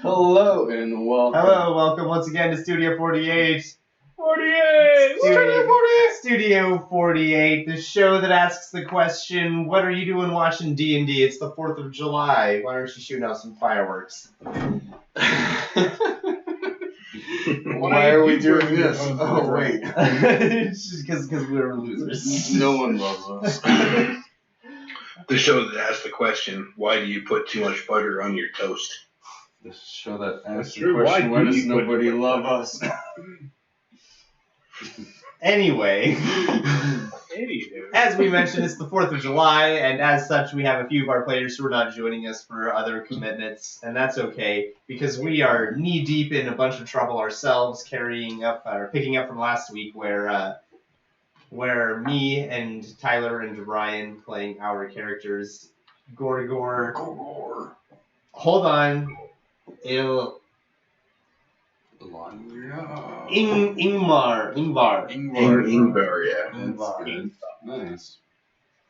Hello and welcome. Hello, welcome once again to Studio 48. 48! Studio 48, the show that asks the question, what are you doing watching D&D? It's the 4th of July. Why aren't you shooting out some fireworks? Why are we doing this? Oh, wait. It's just because we're losers. No one loves us. The show that asks the question, why do you put too much butter on your toast? The show that asks the true. question, Why why do does you put nobody your- love us? Anyway, Anywho. as we mentioned, it's the 4th of July, and as such, we have a few of our players who are not joining us for other commitments, and that's okay, because we are knee-deep in a bunch of trouble ourselves, picking up from last week, where me and Tyler and Ryan playing our characters, Gorgor. Hold on. Ingvar. Ingvar, yeah. That's good. Nice.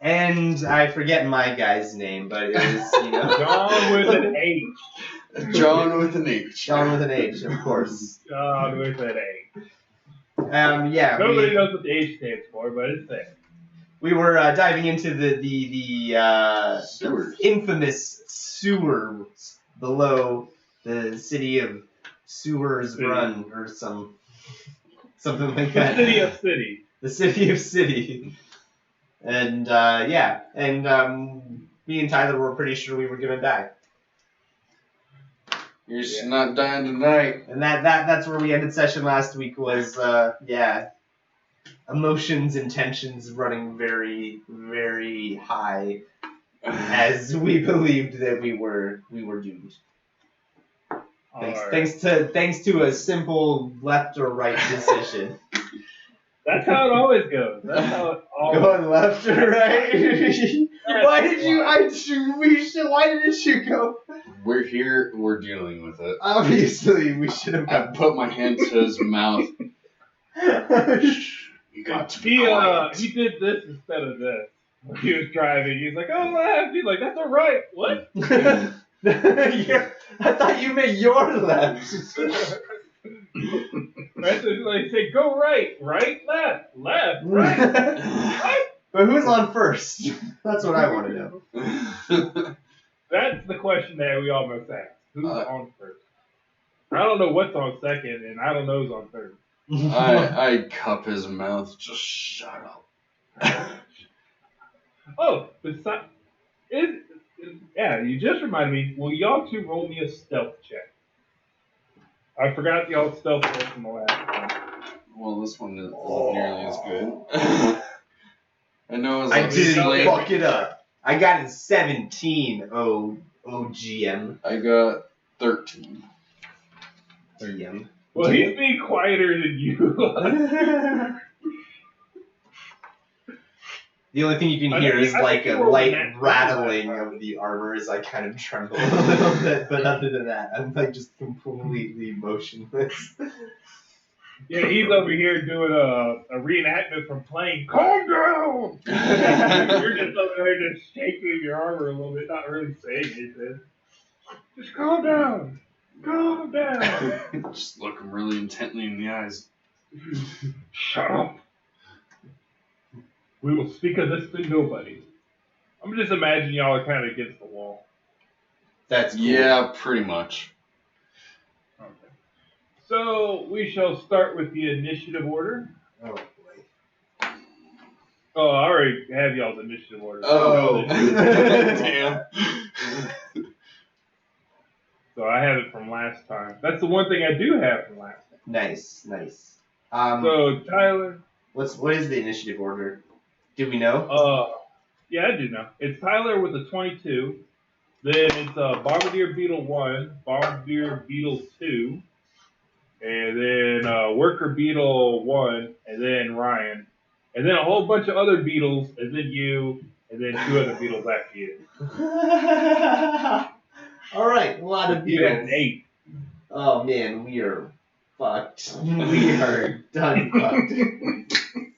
And I forget my guy's name, but it was, John with an H. John with an H. John with an H, of course. John with an H. Yeah. Nobody knows what the H stands for, but it's there. We were diving into the Sewers. infamous sewers below the city of Sewers City. Run or something like The that. city of city. The city of city. And me and Tyler were pretty sure we were gonna die. You're just not dying tonight. And that's where we ended session last week was emotions and tensions running very, very high as we believed that we were doomed. Thanks to a simple left or right decision. That's how it always goes. That's how it always Going left or right? Why didn't you go? We're here, we're dealing with it. Obviously, we should have I gone. put my hand to his mouth. You got to be quiet. He did this instead of this. When he was driving, he was like, oh, left. He's like, that's all right. What? I thought you meant your left. Right? So he's like, say, go right, left, right. But who's on first? That's what I want to know. That's the question that we all must ask. Who's on first? I don't know what's on second, and I don't know who's on third. I cup his mouth. Just shut up. Oh, besides, you just reminded me. Will y'all two roll me a stealth check? I forgot y'all stealth roll from the last time. Well, this one isn't nearly as good. I know as I long as didn't like, fuck it up. I got a 17. OGM. I got 13. GM. Well, he's being quieter than you. The only thing you can hear is like a light rattling of the armor as I kind of tremble a little bit, but other than that, I'm like just completely motionless. Yeah, he's over here doing a reenactment from playing. Calm down! You're just over there just shaking your armor a little bit, not really saying anything. Just calm down. Calm down. Just look him really intently in the eyes. Shut up. We will speak of this to nobody. I'm just imagining y'all are kind of against the wall. That's cool. Yeah, pretty much. Okay. So we shall start with the initiative order. Oh boy. Oh, I already have y'all's initiative order. Oh. Damn. So I have it from last time. That's the one thing I do have from last time. Nice. So Tyler. What is the initiative order? Do we know? Yeah, I do know. It's Tyler with a 22. Then it's Bombardier Beetle 1, Bombardier Beetle 2, and then Worker Beetle 1, and then Ryan, and then a whole bunch of other beetles, and then you, and then 2 other beetles after you. All right, a lot of You had beetles. 8. Oh man, we are fucked. We are done fucked.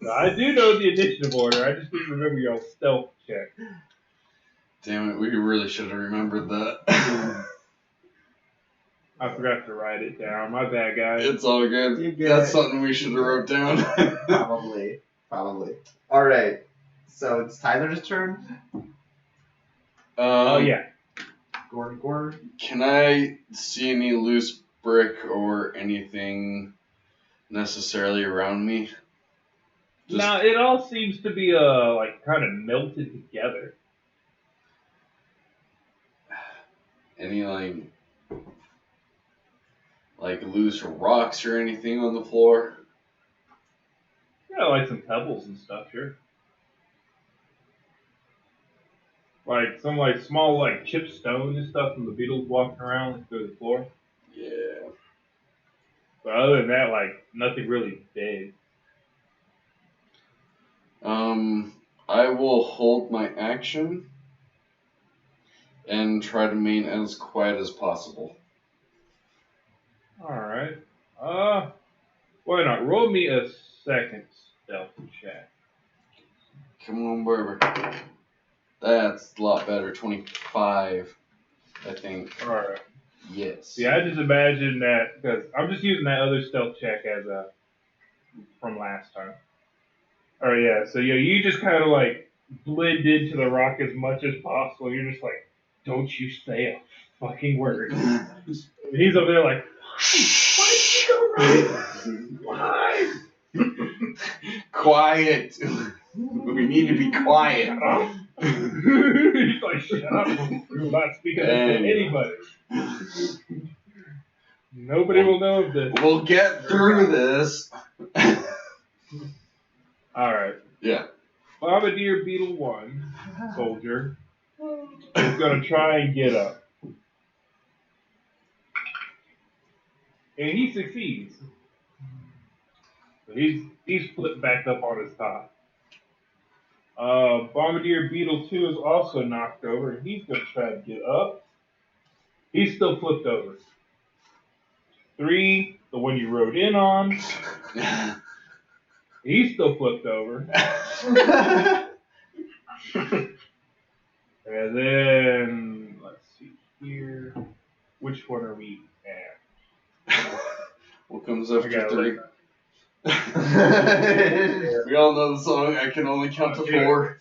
I do know the initiative order. I just didn't remember y'all's stealth check. Damn it, we really should have remembered that. I forgot to write it down. My bad, guys. It's all good. You get That's it. something we should have wrote down. Probably. All right. So it's Tyler's turn. Oh yeah. Gordon. Can I see any loose brick or anything necessarily around me? Just- No, it all seems to be like kind of melted together. Any like loose rocks or anything on the floor? Yeah, like some pebbles and stuff, sure. Like some like small like chipped stone and stuff from the beetles walking around through the floor. Yeah. But other than that, like nothing really big. I will hold my action and try to remain as quiet as possible. Alright. Why not? Roll me a second stealth check. Come on, Barber. That's a lot better. 25, I think. Alright. Yes. Yeah, I just imagine that because I'm just using that other stealth check as from last time. Alright, yeah. So yeah, you just kind of like blend into the rock as much as possible. You're just like, don't you say a fucking word. And he's over there like, why did you go right? Why? Quiet. We need to be quiet. He's like, shut up. We're not speaking to anybody. Nobody will know of this. We'll get through this. Alright. Yeah. Bombardier Beetle 1, soldier, is going to try and get up. And he succeeds. So he's flipped back up on his top. Bombardier Beetle 2 is also knocked over, and he's going to try to get up. He's still flipped over. 3, the one you rode in on, he's still flipped over. And then, let's see here. Which one are we at? What comes I after gotta 3? look. We all know the song. I can only count to 4.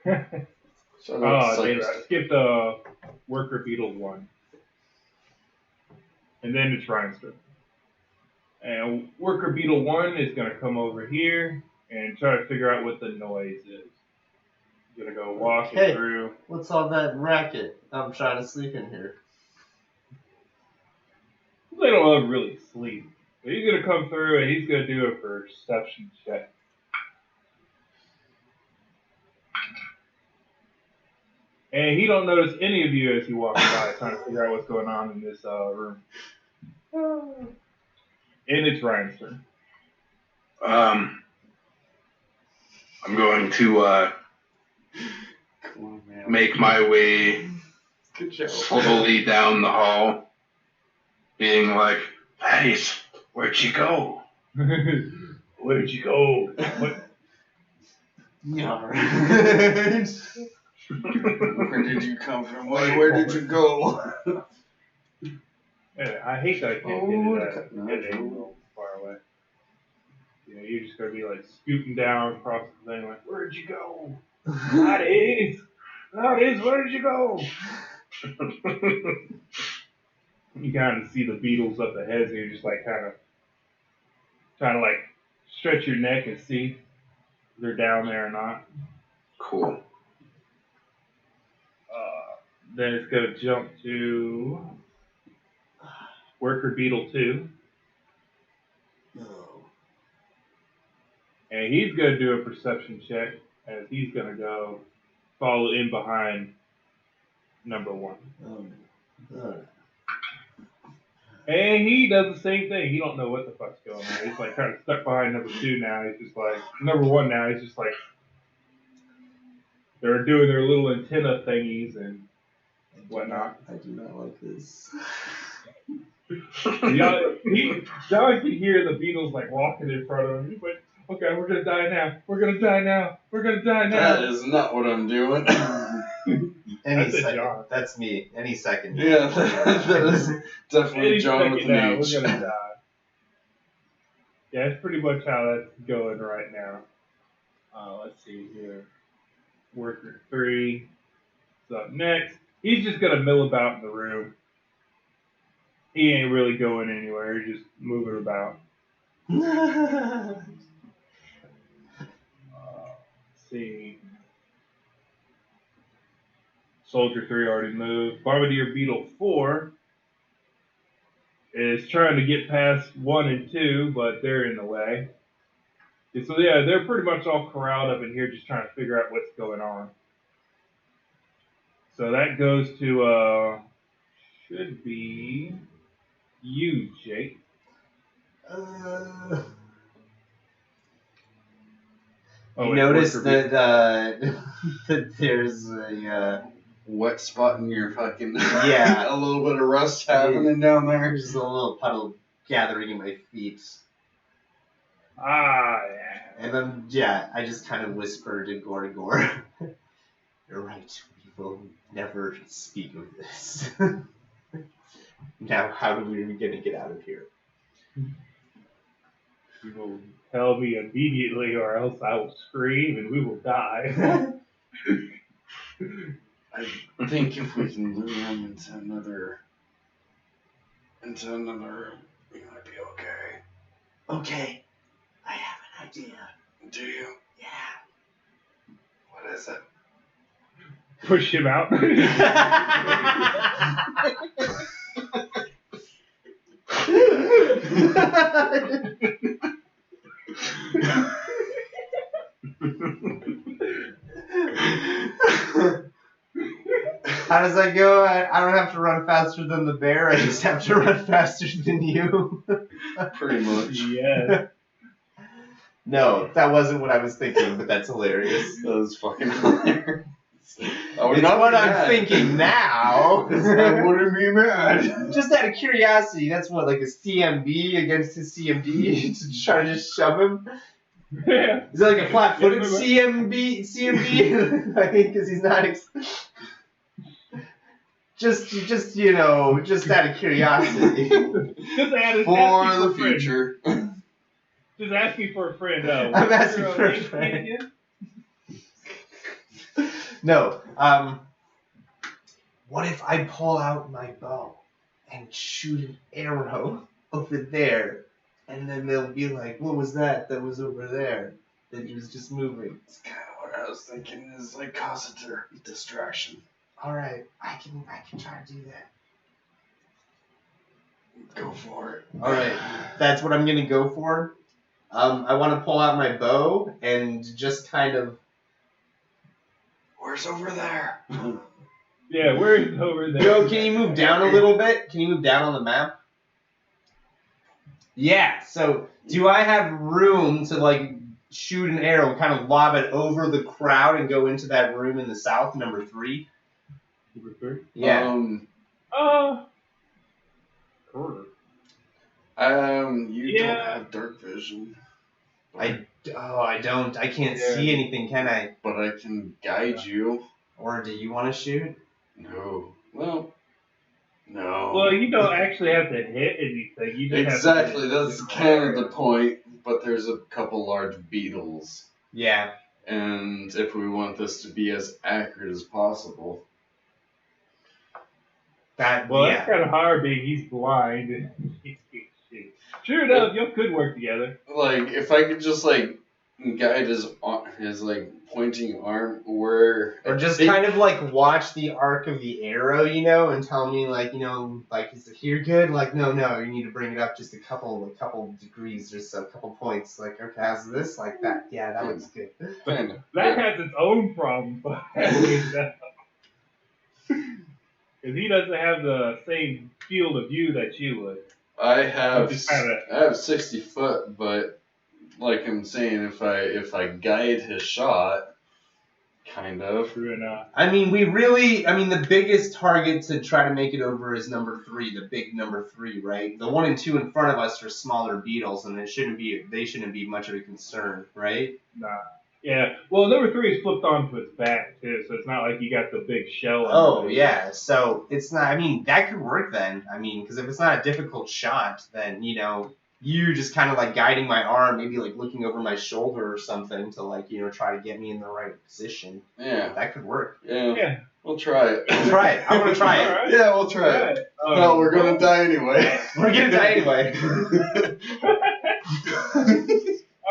Shout out to Dude, Cypress. I skipped Worker Beetle 1. And then it's Ryan's turn. And Worker Beetle 1 is going to come over here and try to figure out what the noise is. He's going to go walking Hey. through. What's all that racket? I'm trying to sleep in here. They don't ever really sleep. But he's going to come through and he's going to do a perception check. And he don't notice any of you as he walks by trying to figure out what's going on in this room. And it's Ryan's turn. I'm going to Come on, man. make my way Good job. slowly down the hall, being like, Thaddeus, where'd you go? Where'd you go? What? Where did you come from? Where did you go? I hate that I can't Oh, get it that real far away. You know, you're just gonna be like scooting down across the thing, like, where'd you go? Thaddeus, where did you go? You kind of see the beetles up ahead, and you're just like kind of trying to like stretch your neck and see if they're down there or not. Cool. Then it's gonna jump to Worker Beetle 2. And he's going to do a perception check as he's going to go follow in behind number 1. And he does the same thing. He don't know what the fuck's going on. He's like kind of stuck behind number 2 now. He's just like, number 1 now, he's just like, they're doing their little antenna thingies and whatnot. I do not like this. John can hear the beetles like walking in front of him. He's like, Okay, we're gonna die now. We're gonna die now. We're gonna die That now. is not what I'm doing. Any That's a second. John. That's me. Any second. Yeah, that is definitely Any John with second an now, H. we're gonna die. Yeah, that's pretty much how that's going right now. Let's see here. Worker 3 is up next. He's just gonna mill about in the room. He ain't really going anywhere. He's just moving about. Let's see. Soldier 3 already moved. Bombardier Beetle 4 is trying to get past 1 and 2, but they're in the way. And so, yeah, they're pretty much all corralled up in here just trying to figure out what's going on. So that goes to, should be you, Jake. You wait, notice Worker that that there's a Wet spot in your fucking. Yeah. A little bit of rust happening down there. there's a little puddle gathering in my feet, yeah. and then yeah, I just kind of whisper to Gorgor, "You're right. We will never speak of this." Now, how are we gonna get out of here? You will tell me immediately, or else I will scream and we will die. I think if we can lure him into another room, we might be okay. Okay, I have an idea. Do you? Yeah. What is it? Push him out. How does that go? I don't have to run faster than the bear. I just have to run faster than you. Pretty much. Yeah. No, that wasn't what I was thinking, but that's hilarious. That was fucking hilarious. I would It's not what be I'm mad. thinking now. I wouldn't be mad. Just out of curiosity, that's what, like a CMB against his CMD to try to just shove him? Yeah. Is it like a flat-footed Yeah, CMB? I think because he's not. Just you know, just out of curiosity. Just ask For me the a friend. future. Just ask me for a friend. I'm asking what's for a your, name friend. again? No. What if I pull out my bow and shoot an arrow over there, and then they'll be like, "What was that? That was over there. That was just moving." It's kind of what I was thinking is like cause a distraction. All right, I can try to do that. Go for it. All right, that's what I'm gonna go for. I want to pull out my bow and just kind of. Where's over there? Yeah, where is over there? Joe, can you move down a little bit? Can you move down on the map? Yeah. So, do I have room to like shoot an arrow, kind of lob it over the crowd, and go into that room in the south, number 3? Number 3? Yeah. Quarter. You Yeah. don't have dark vision. I don't. I can't Yeah. see anything, can I? But I can guide you. Or do you want to shoot? No. Well, no. Well, you don't actually have to hit anything. You just Exactly, have to that's kind of the point. But there's a couple large beetles. Yeah. And if we want this to be as accurate as possible. Well, Yeah. that's kind of hard being he's blind. And sure enough, you could work together. Like, if I could just, like, guide his like, pointing arm where... Or just kind of like watch the arc of the arrow, you know, and tell me like, you know, like is it here good? Like no, you need to bring it up just a couple degrees, just a couple points. Like okay, how's this? Like that? Yeah, that looks good. Kinda. That has its own problems, but because he doesn't have the same field of view that you would. I have Just kinda- 60 foot, but like I'm saying, if I guide his shot, Kind of. True enough. I mean, the biggest target to try to make it over is number 3, the big number 3, right? The 1 and 2 in front of us are smaller beetles, and they shouldn't be much of a concern, right? Nah. Yeah. Well, number 3 is flipped onto its back too, so it's not like you got the big shell. Oh, underneath. yeah. So it's not. I mean, that could work then. I mean, because if it's not a difficult shot, then you just kind of like guiding my arm, maybe like looking over my shoulder or something to like try to get me in the right position. Yeah. That could work. Yeah. Yeah. We'll try it. We'll try it. I'm gonna try it. Alright. Yeah, we'll try it. Alright. No, we're gonna die anyway. We're gonna die anyway.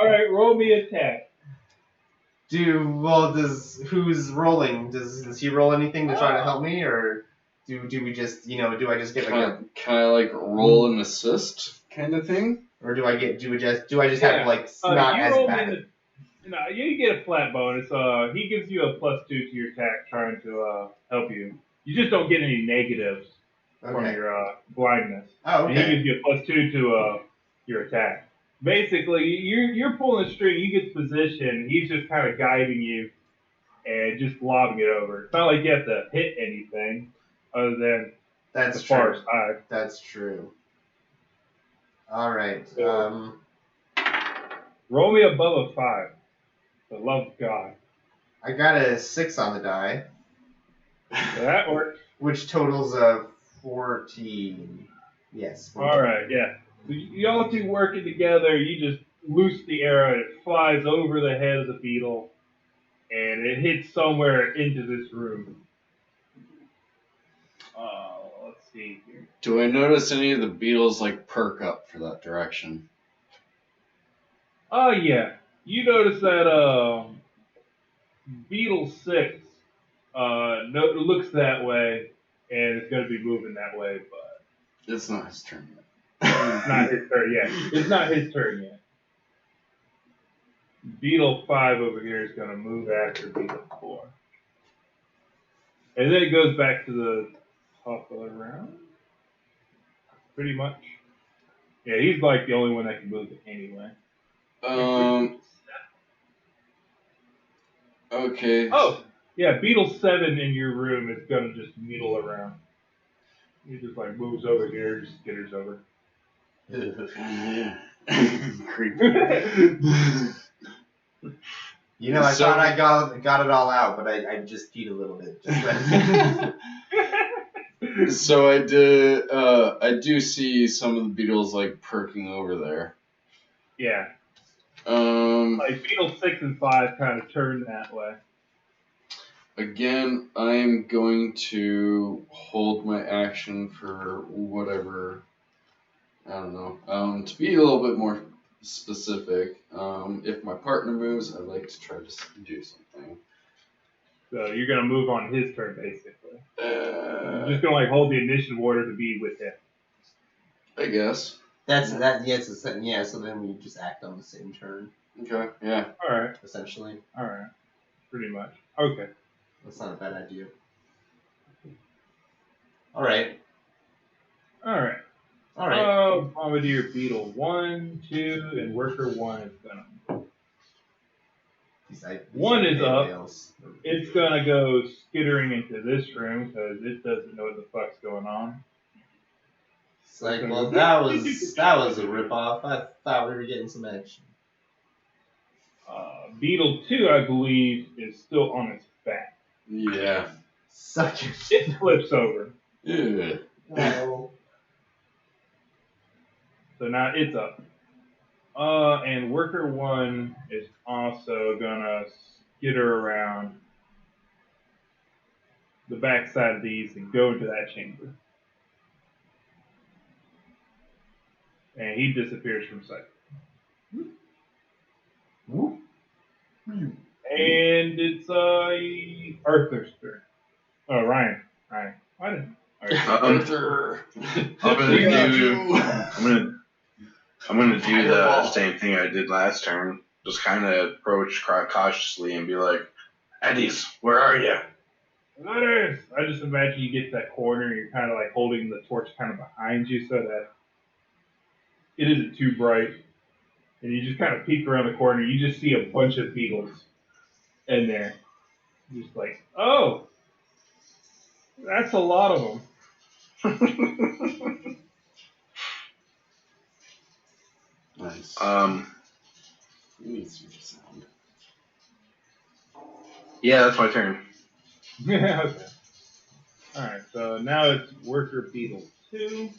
All right, roll me attack. Who's rolling? Does he roll anything to try to help me, or do we just do I just get like Can I like roll an assist kind of thing? or do I just have like not you as roll bad? me no, you get a flat bonus. He gives you a +2 to your attack, trying to help you. You just don't get any negatives from Okay. your blindness. Oh, And he okay. gives you a +2 to your attack. Basically, you're pulling the string. He gets position. He's just kind of guiding you and just lobbing it over. It's not like you have to hit anything other than That's as far true. as I. That's true. All right. So- Roll me above a 5. For the love of God. I got a 6 on the die, So that works. which totals a 14. Yes. 14. All right, yeah. So y'all two working together. You just loose the arrow. And it flies over the head of the beetle, and it hits somewhere into this room. Let's see here. Do I notice any of the beetles like perk up for that direction? Oh yeah, you notice that beetle 6 looks that way, and it's going to be moving that way, but It's not his turn yet. it's not his turn yet. It's not his turn yet. Beetle 5 over here is going to move after Beetle 4. And then it goes back to the top of the round. Pretty much. Yeah, he's like the only one that can move it anyway. Okay. Oh, yeah, Beetle 7 in your room is going to just noodle around. He just like moves over here, just skitters over. Creepy. I So- thought I got it all out, but I just peed a little bit. So I do see some of the beetles like perking over there. Yeah, Um, like Beetle 6 and 5 kind of turn that way. again, I'm going to hold my action for whatever. I don't know. To be a little bit more specific, if my partner moves, I'd like to try to do something. So you're going to move on his turn, basically. Uh, You're just going to like hold the initiative order to be with him. I guess. Yes. Yeah. So then we just act on the same turn, Okay. Yeah. All right, essentially. pretty much. Okay. That's not a bad idea. All right. Bombardier Beetle 1, 2, and Worker 1 is going to. One is up. It's going to go skittering into this room because it doesn't know what the fuck's going on. It's like, well, that was a ripoff. I thought we were getting some action. Beetle 2, I believe, is still on its back. Yeah. Suck it. It flips over. Yeah. No. So now it's up. And Worker 1 is also gonna skitter around the backside of these and go into that chamber. And he disappears from sight. Whoop. And it's Arthur's turn. Oh, Ryan. Why didn't Arthur. I'm gonna do the same thing I did last turn. Just kind of approach cautiously and be like, "Eddies, where are you?" Letters! I just imagine you get to that corner and you're kind of like holding the torch kind of behind you so that it isn't too bright. And you just kind of peek around the corner. You just see a bunch of beetles in there. Just like, oh, that's a lot of them. Nice. You need some sound. Yeah, that's my turn. Yeah, okay. Alright, so now it's Worker Beetle 2.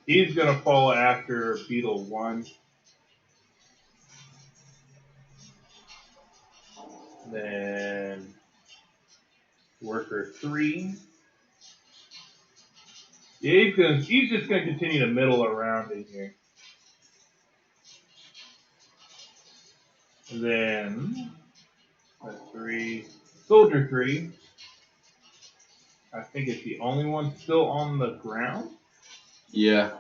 He's gonna follow after Beetle 1. Then Worker 3. Yeah, he's just gonna continue to middle around in here. And then that's 3. Soldier 3. I think it's the only one still on the ground. Yeah.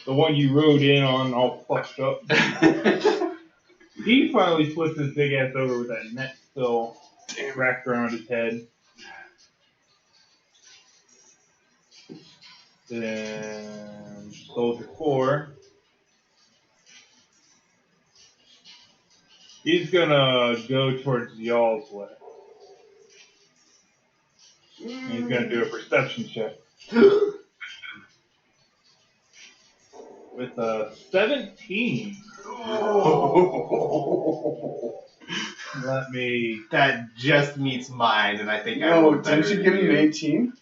The one you rode in on all fucked up. He finally flips his big ass over with that net still wrapped around his head. Then Soldier 4. He's gonna go towards y'all's way. And he's gonna do a perception check. With a 17. Let me. That just meets mine, and I think I No, rolled better didn't you than get an 18?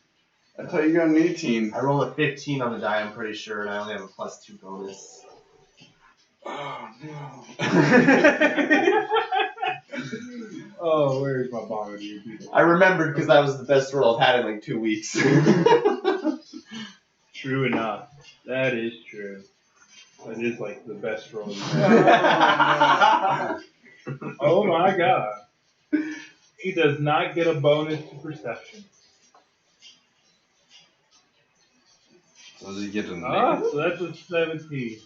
I thought you got an 18. I rolled a 15 on the die, I'm pretty sure, and I only have a +2 bonus. Oh no. Oh, where's my bombardier beetle? I remembered because that was the best roll I've had in like 2 weeks. True enough. That is true. That is like the best roll you've Oh, had. Oh my god. He does not get a bonus to perception. So does he get a So that's a 17.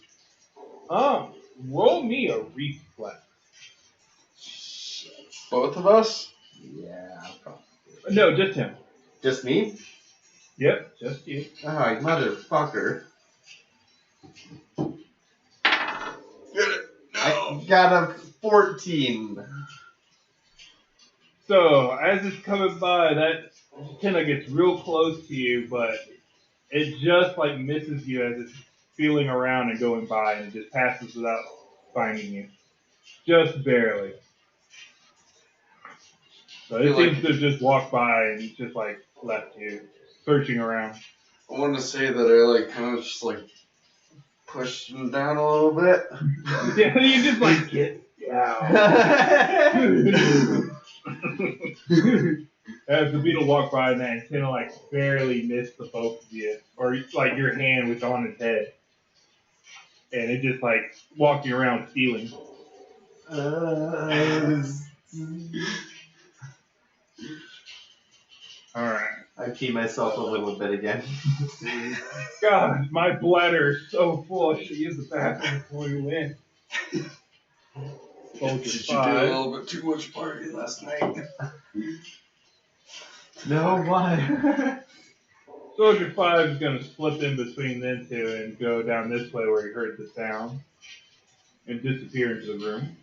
Roll me a reflex. Both of us? Yeah, probably. No, just him. Just me? Yep, just you. Oh, you motherfucker. Get it. I got a 14. So, as it's coming by, that antenna gets real close to you, but it just like misses you as it's feeling around and going by, and it just passes without finding you. Just barely. So it seems to just walk by and just like left you, searching around. I wanted to say that I like kind of just like pushed him down a little bit. Yeah, you just like get down. As the beetle walked by, and that antenna like barely missed the both of you, or like your hand was on its head, and it just like walking around stealing. All right. I pee myself a little bit again. God, my bladder is so full. I should use the bathroom before we win. Soldier Did you do a 5. little bit too much party last night? No, why? Soldier 5 is going to slip in between them two and go down this way where he heard the sound and disappear into the room.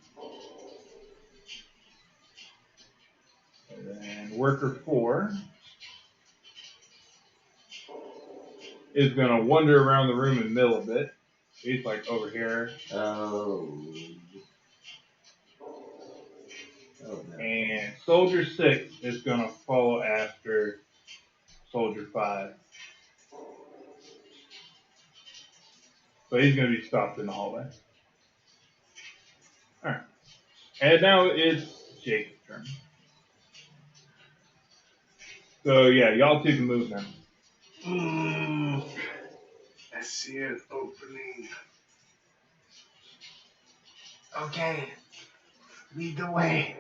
And then Worker 4 is going to wander around the room and mill a bit. He's like over here. Oh. Oh, no. And Soldier 6 is going to follow after Soldier 5. So he's going to be stopped in the hallway. Alright. And now it's Jake's turn. So yeah, y'all two can move now. I see an opening. Okay. Lead the way.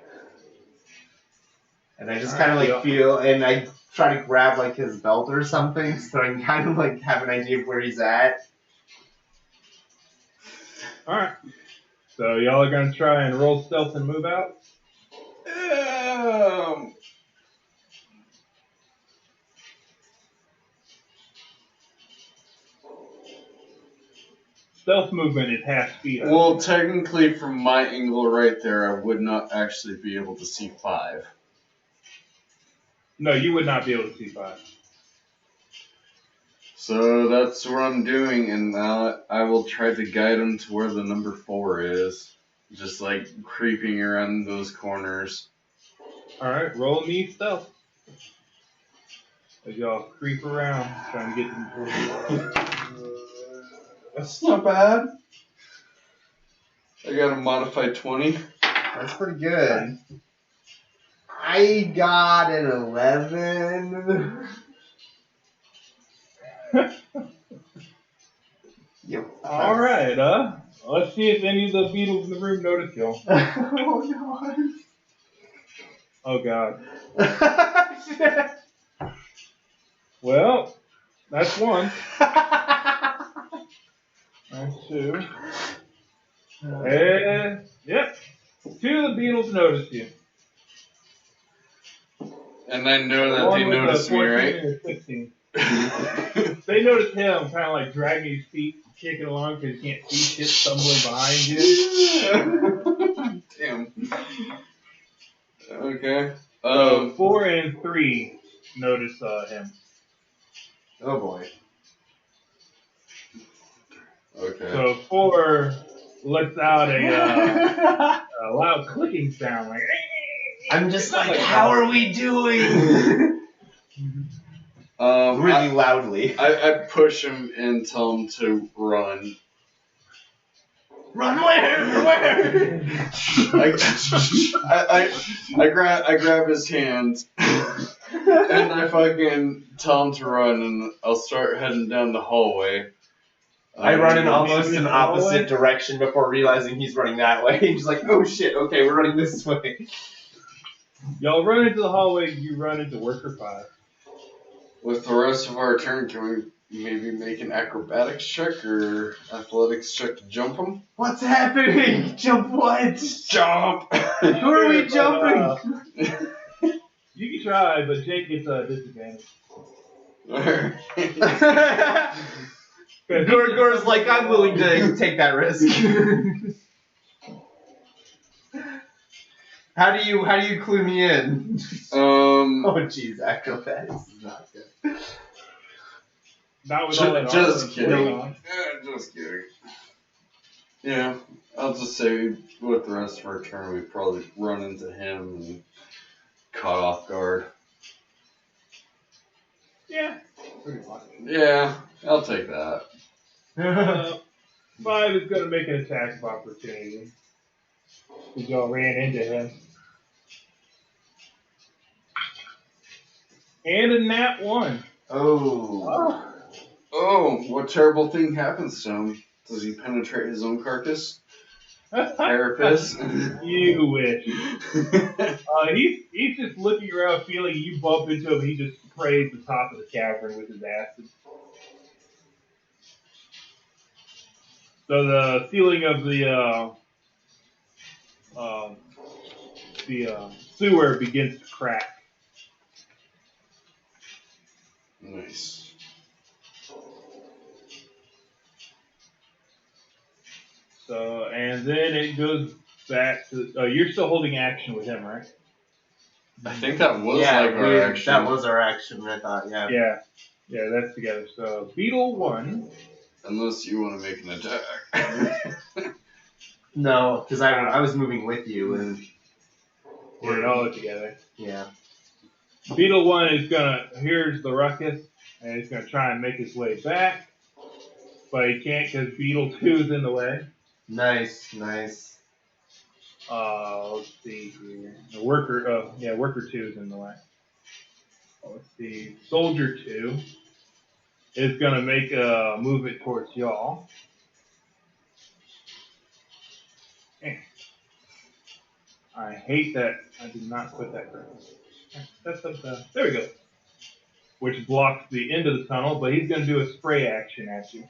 And I just kind of like feel, and I try to grab like his belt or something, so I can kind of like have an idea of where he's at. Alright. So y'all are gonna try and roll stealth and move out? stealth movement is half speed. Well, technically, from my angle right there, I would not actually be able to see 5. No, you would not be able to see 5. So that's what I'm doing, and now I will try to guide him to where the number 4 is. Just like creeping around those corners. Alright, roll me stealth. As y'all creep around, trying to get them. That's not bad. I got a modified 20. That's pretty good. I got an 11. Yep. Alright, let's see if any of the beetles in the room notice y'all. Oh Oh god. no. Well, that's 1. That's 2. And, yep. 2 of the beetles notice you. And I know that One they with noticed a me, 14 right? and a 16. They notice him kind of like dragging his feet, kicking along because he can't see shit stumbling behind you. Damn. Okay. So 4 and 3 notice him. Oh boy. Okay. So 4 lets out a loud clicking sound, like. I'm just like, how are we doing? Really loudly. I push him and tell him to run. Run where? I grab his hand and I fucking tell him to run, and I'll start heading down the hallway. I run in You almost mean an the hallway? opposite direction before realizing he's running that way. He's like, oh shit, okay, we're running this way. Y'all run into the hallway, you run into Worker 5. With the rest of our turn, can we maybe make an acrobatics check or athletics check to jump him? What's happening? Jump what? Jump! Who are we jumping? You can try, but Jake gets a disadvantage. Gorgor's like, I'm willing to take that risk. How do you clue me in? Oh jeez, acrobatics is not good. Not with all that Just armor kidding. going on. Just kidding. Yeah, I'll just say with the rest of our turn, we probably run into him and caught off guard. Yeah, pretty much. Yeah, I'll take that. 5 is going to make an attack of opportunity. Because y'all ran into him. And a nat 1. Oh. Oh, what terrible thing happens to him? Does he penetrate his own carcass? Carapace? You wish. He's just looking around, feeling you bump into him, and he just sprays the top of the cavern with his acid. So the ceiling of the sewer begins to crack. Nice. So, and then it goes back to. You're still holding action with him, right? I think that was yeah, like our action. that was our action, I thought, yeah. Yeah, that's together. So, Beetle 1. Unless you want to make an attack. No, because I was moving with you, and We're all together. yeah. Beetle 1 is here's the ruckus, and he's gonna try and make his way back. But he can't because Beetle 2 is in the way. Nice. Let's see here. The Worker 2 is in the way. Let's see. Soldier 2 is gonna make a movement towards y'all. I hate that I did not put that correctly. There we go. Which blocks the end of the tunnel, but he's gonna do a spray action at you.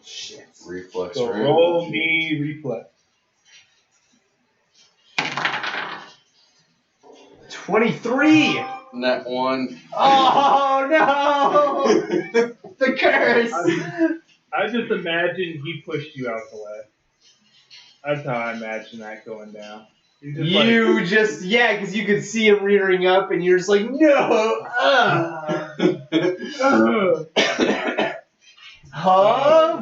Shit. Reflex, So right? roll me reflex. 23! Nat 1. Oh no! The curse! I just imagine he pushed you out the way. That's how I imagine that going down. He's just because you could see him rearing up, and you're just like, no! Huh?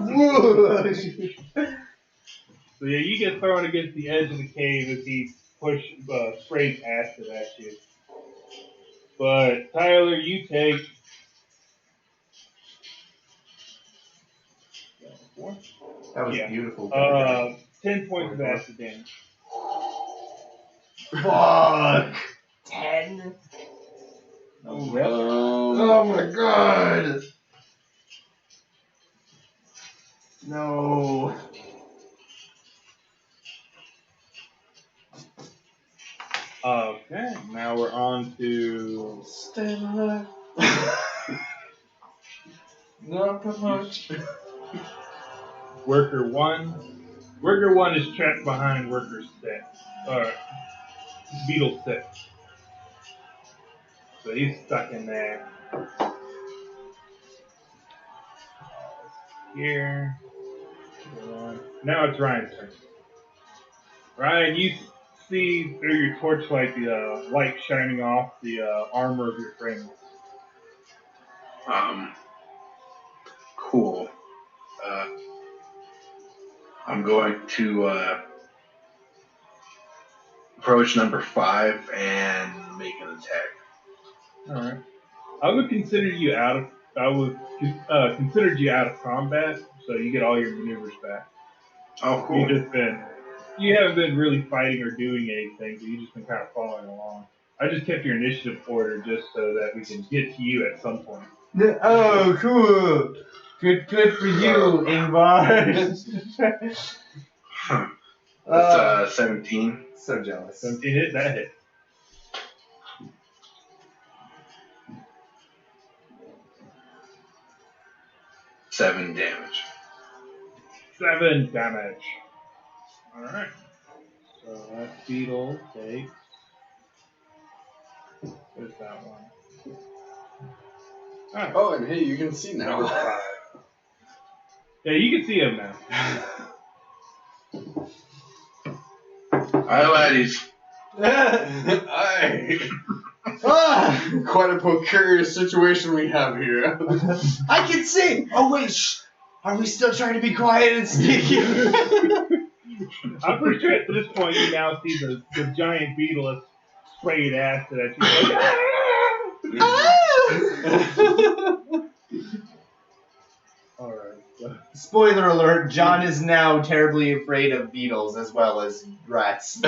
So yeah, you get thrown against the edge of the cave as he sprays acid at you. But Tyler, you take 4? That was Yeah. beautiful. 10 points of acid damage. Fuck! 10? Oh my god! No. Okay, now we're on to Stay alive. Not that much. Worker 1. Worker 1 is trapped behind Worker 6. Beetle 6. So he's stuck in there. Here. Now it's Ryan's turn. Ryan, you see through your torchlight the light shining off the armor of your friend. Cool. I'm going to approach number 5 and make an attack. All right. I would consider you out of considered you out of combat, so you get all your maneuvers back. Oh, cool. You haven't been really fighting or doing anything, so you've just been kind of following along. I just kept your initiative order just so that we can get to you at some point. Oh, cool. Good for you, Ingvar. That's 17. So jealous. 17 hit, that hit. Seven damage. 7 damage. Alright. So that beetle takes. Where's that one? Alright. Oh, and hey, you can see Number now. 5. Yeah, you can see him now. Alright, laddies. Aye. Quite a precarious situation we have here. I can see! Oh, wait, shh! Are we still trying to be quiet and sneaky? I'm pretty sure at this point you now see the giant beetle has sprayed acid at you. Alright. Spoiler alert, John is now terribly afraid of beetles as well as rats.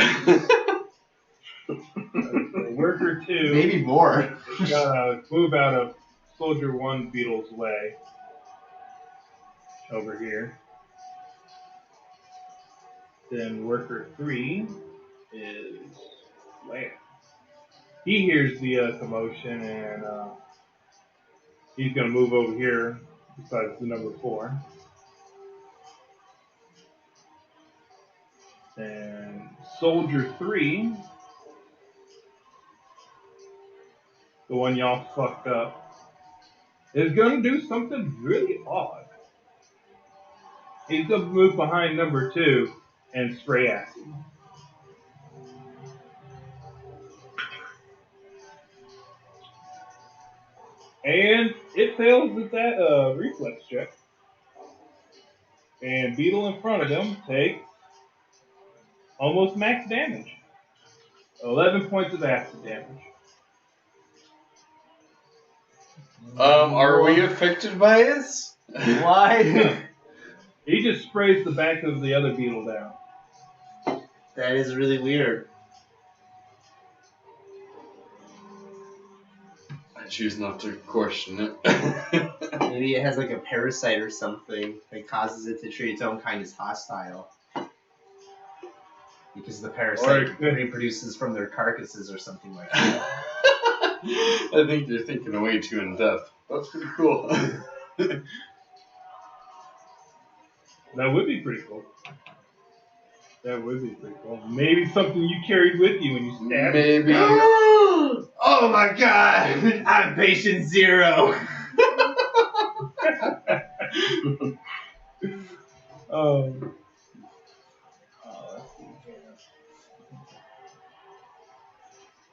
Worker 2. Maybe more. Gotta move out of Soldier 1 beetle's way. Over here. Then Worker 3 is Leia. He hears the commotion and he's gonna move over here besides the number 4. And Soldier 3, the one y'all fucked up, is gonna do something really odd. He's gonna move behind number 2 and spray acid. And it fails at that reflex check. And Beetle in front of him takes almost max damage. 11 points of acid damage. Are we affected by this? Why? He just sprays the back of the other beetle down. That is really weird. I choose not to question it. Maybe it has like a parasite or something that causes it to treat its own kind as hostile. Because the parasite reproduces from their carcasses or something like that. I think you're thinking way too in depth. That's pretty cool. That would be pretty cool. That would be pretty cool. Maybe something you carried with you when you stabbed. Maybe. Oh my god! I'm patient 0! Let's see here.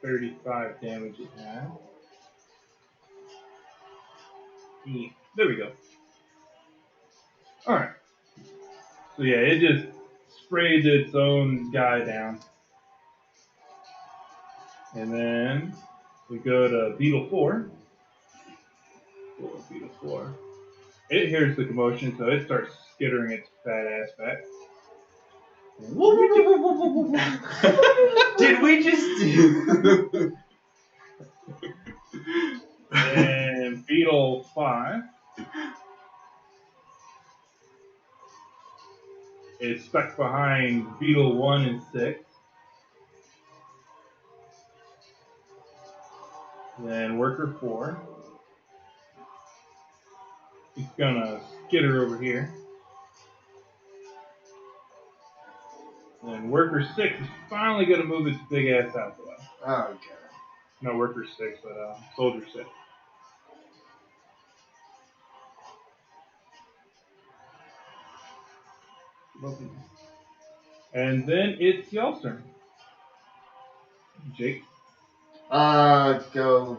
35 damage it has. Yeah, there we go. Alright. So yeah, it just sprayed its own guy down. And then we go to Beetle 4. Beetle 4. It hears the commotion, so it starts skittering its fat ass back. Did we just do? And Beetle 5 is stuck behind Beetle 1 and 6. Then Worker 4. He's gonna skitter over here. And Worker 6 is finally gonna move its big ass out the way. Oh god. No, Worker 6, but Soldier 6. And then it's y'all's turn. Jake. Go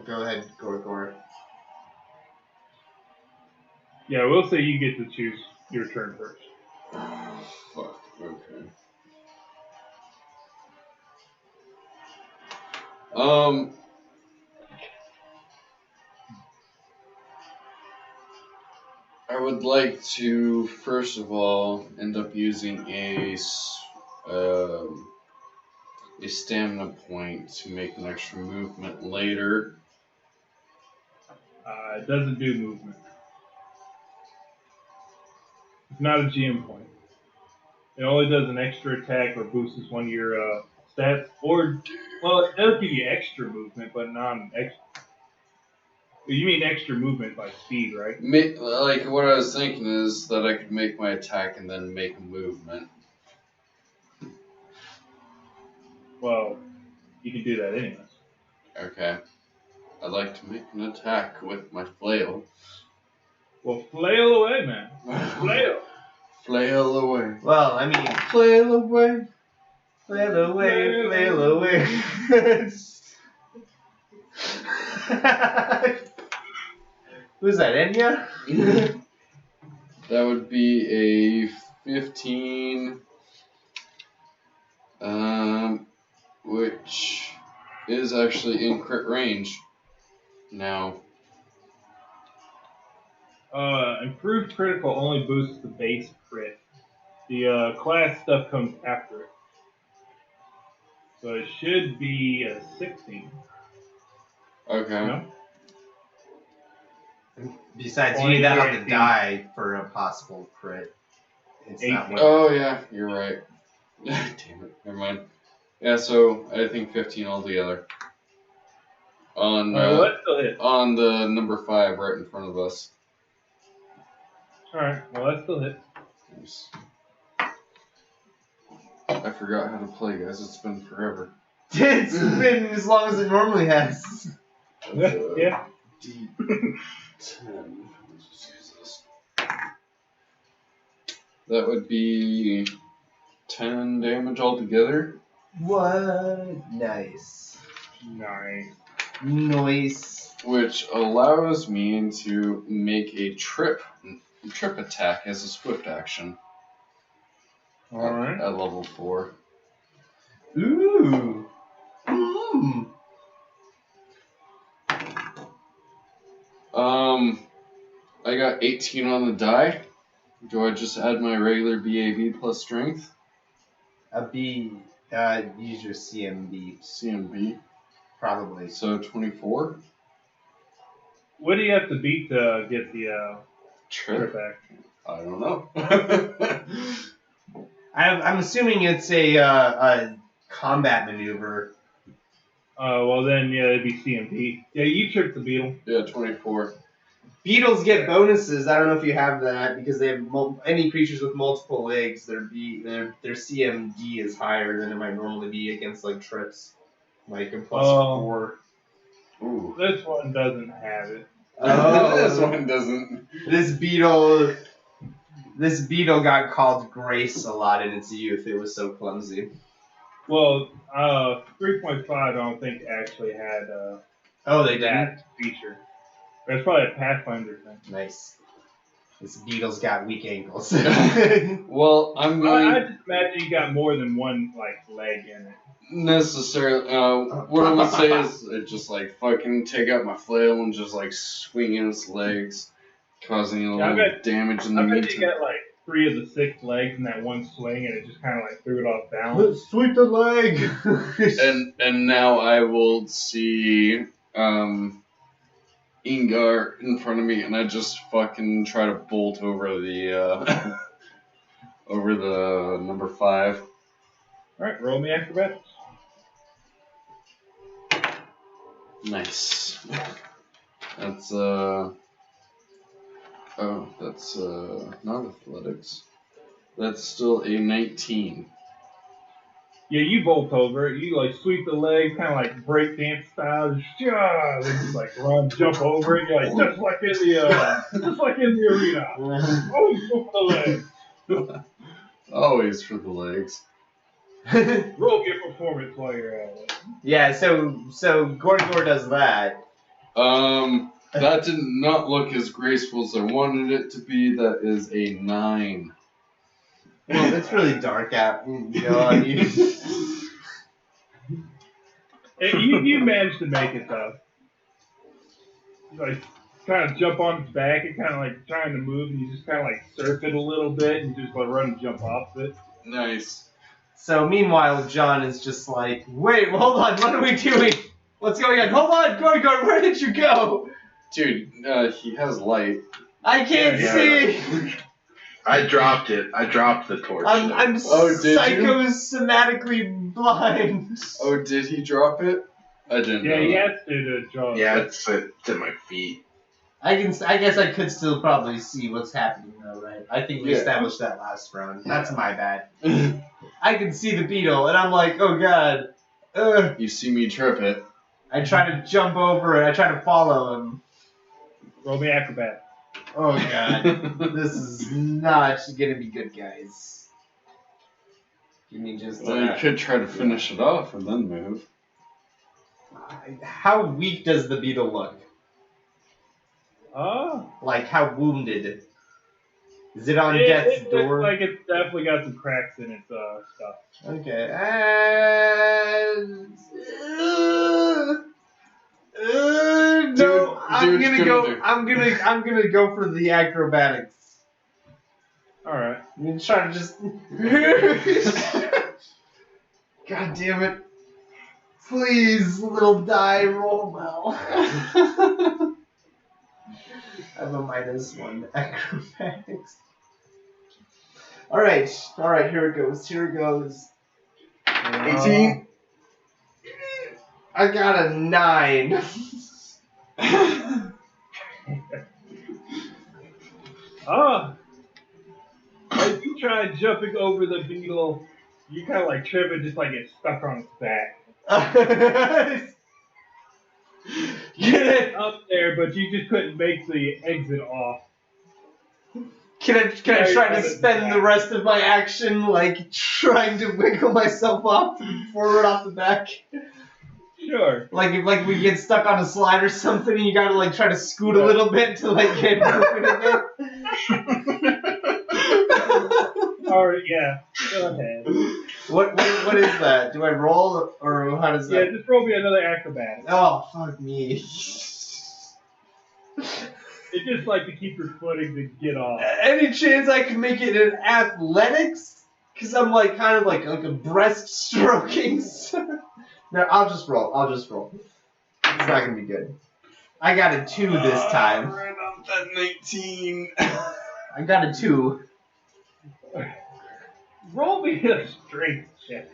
ahead, Gore. Yeah, we'll say you get to choose your turn first. Fuck. Okay. I would like to first of all end up using a stamina point to make an extra movement later. It doesn't do movement. It's not a GM point. It only does an extra attack or boosts one of your stats. Or, well, it does give you extra movement, but non-extra. You mean extra movement by speed, right? Like, what I was thinking is that I could make my attack and then make a movement. Well, you can do that anyways. Okay. I'd like to make an attack with my flail. Well, flail away, man. Flail. Flail away. Well, I mean, flail away. Flail away, flail away. Who's that, Enya? That would be a 15, which is actually in crit range now. Improved critical only boosts the base crit. The class stuff comes after it. So it should be a 16. Okay. No? Besides, you need that on the die for a possible crit. It's not 18. one. Oh yeah, you're right. Damn it. Never mind. Yeah, so I think 15 altogether. On Let's still hit. on the number 5 right in front of us. Alright, well, that still hits. Nice. I forgot how to play, guys. It's been forever. It's been as long as it normally has. Yeah. D10. Let's just use this. That would be 10 damage altogether. What? Nice. Nice. Noise. Which allows me to make a trip attack as a swift action. Alright. At level 4. Ooh. Mm. I got 18 on the die. Do I just add my regular BAB plus strength? A B. Use your CMB. CMB. Probably. So 24. What do you have to beat to get the trip Trip? action? I don't know. I'm assuming it's a combat maneuver. Well then, yeah, it'd be CMP. Yeah, you tripped the beetle. Yeah, 24. Beetles get bonuses. I don't know if you have that because they have any creatures with multiple legs. Their CMD is higher than it might normally be against like trips, like a plus 4. Ooh. This one doesn't have it. This one doesn't. This beetle This beetle got called Grace a lot in its youth. It was so clumsy. Well, 3.5 I don't think actually had Oh, they didn't? that feature. That's probably a Pathfinder thing. Nice. This beetle's got weak ankles. Well, I'm I going just imagine you got more than one leg in it. necessarily. What I'm gonna say is, just like fucking take out my flail and just like swing in its legs, causing a Yeah, I little bet- damage in the I bet you meantime. got like 3 of the 6 legs in that one swing, and it just kind of like threw it off balance. Sweep the leg! And now I will see Ingar in front of me, and I just fucking try to bolt over the over the number 5. All right, roll me acrobatics. Nice. That's that's not athletics. That's still a 19. Yeah, you bolt over it. You like sweep the leg, kind of like break dance style. Just, then just like run, jump over it. You're like just like in the arena. Oh, you go for the leg. Always for the legs. Roll your performance while you're at it. Yeah, so Gorgor does that. That did not look as graceful as I wanted it to be. That is a 9. Well, it's really dark out. You know, I mean, You managed to make it though. You like kind of jump on its back and kind of like trying to move, and you just kind of like surf it a little bit, and you just like run and jump off it. Nice. so meanwhile, John is just like, wait, hold on, what are we doing? What's going on? Hold on, Gorgor, where did you go? Dude, he has light. I can't Yeah. see. I dropped it. I dropped the torch. I'm Oh, did you? psychosomatically blind. Oh, did he drop it? I didn't Yeah, know. he that. has to draw. Yeah, it's at my feet. I guess I could still probably see what's happening though, right? I think we Yeah. established that last round. That's my bad. I can see the beetle, and I'm like, oh god. You see me trip it. I try to jump over it. I try to follow him. Roll me acrobat. Oh god. This is not gonna be good, guys. Give me just. Well, you could try to finish it off and then move. How weak does the beetle look? Like, how wounded? Is it on death's It door? looks like it's definitely got some cracks in its stuff. Okay. No, Dude, I'm dude's gonna gonna go. do. I'm gonna go for the acrobatics. All right. I'm gonna try to just. God damn it! Please, little die, roll well. I have a -1 acrobatics. All right. Here it goes. 18. I got a 9. As you try jumping over the beetle, you kind of like trip and just like get stuck on its back. Get it? Up there, but you just couldn't make the exit off. Can I try to spend the rest of my action like trying to wiggle myself off forward off the back? Sure. Like if we get stuck on a slide or something, and you gotta like try to scoot a little bit to like get moving again. Alright, yeah. Go ahead. What is that? Do I roll or how does Yeah, that? just roll me another acrobatic. Oh fuck me. It's just like to keep your footing to get off. Any chance I can make it in athletics? Cause I'm like kind of like a breaststroking. No, I'll just roll. It's not gonna be good. I got a 2 this time. Right on that 19. I got a 2. Roll me a strength check.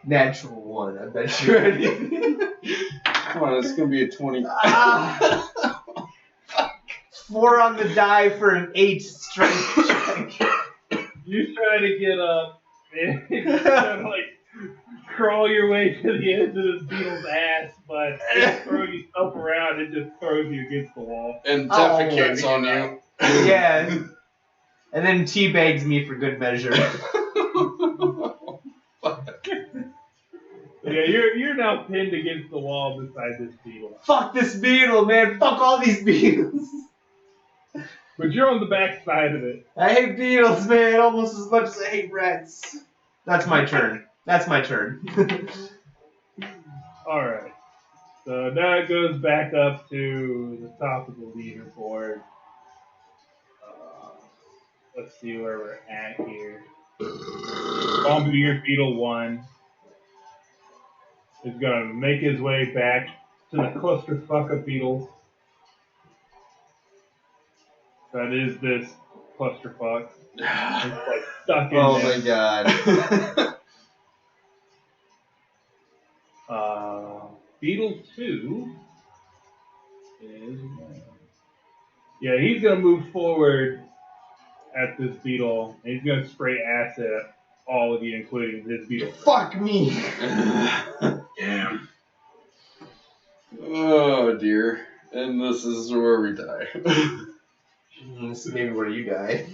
Natural 1, I bet you anything. Come on, it's gonna be a 20. 4 on the die for an 8 strength check. You try to get up, and you kind of like crawl your way to the edge of this beetle's ass, but just throw yourself around and just throws you against the wall. And Oh, defecates on you. Yeah. And then teabags me for good measure. Yeah, you're now pinned against the wall beside this beetle. Fuck this beetle, man. Fuck all these beetles. But you're on the back side of it. I hate beetles, man, almost as much as I hate rats. That's my turn. That's my turn. Alright. So now it goes back up to the top of the leaderboard. Let's see where we're at here. Bombardier Beetle 1 is going to make his way back to the clusterfuck of beetles. That is this clusterfuck. It's like stuck in Oh there. my god. Beetle 2 is... Yeah, he's going to move forward at this beetle, and he's going to spray acid at all of you, including this beetle. Fuck me. Damn. Oh dear. And this is where we die. This is maybe where you die.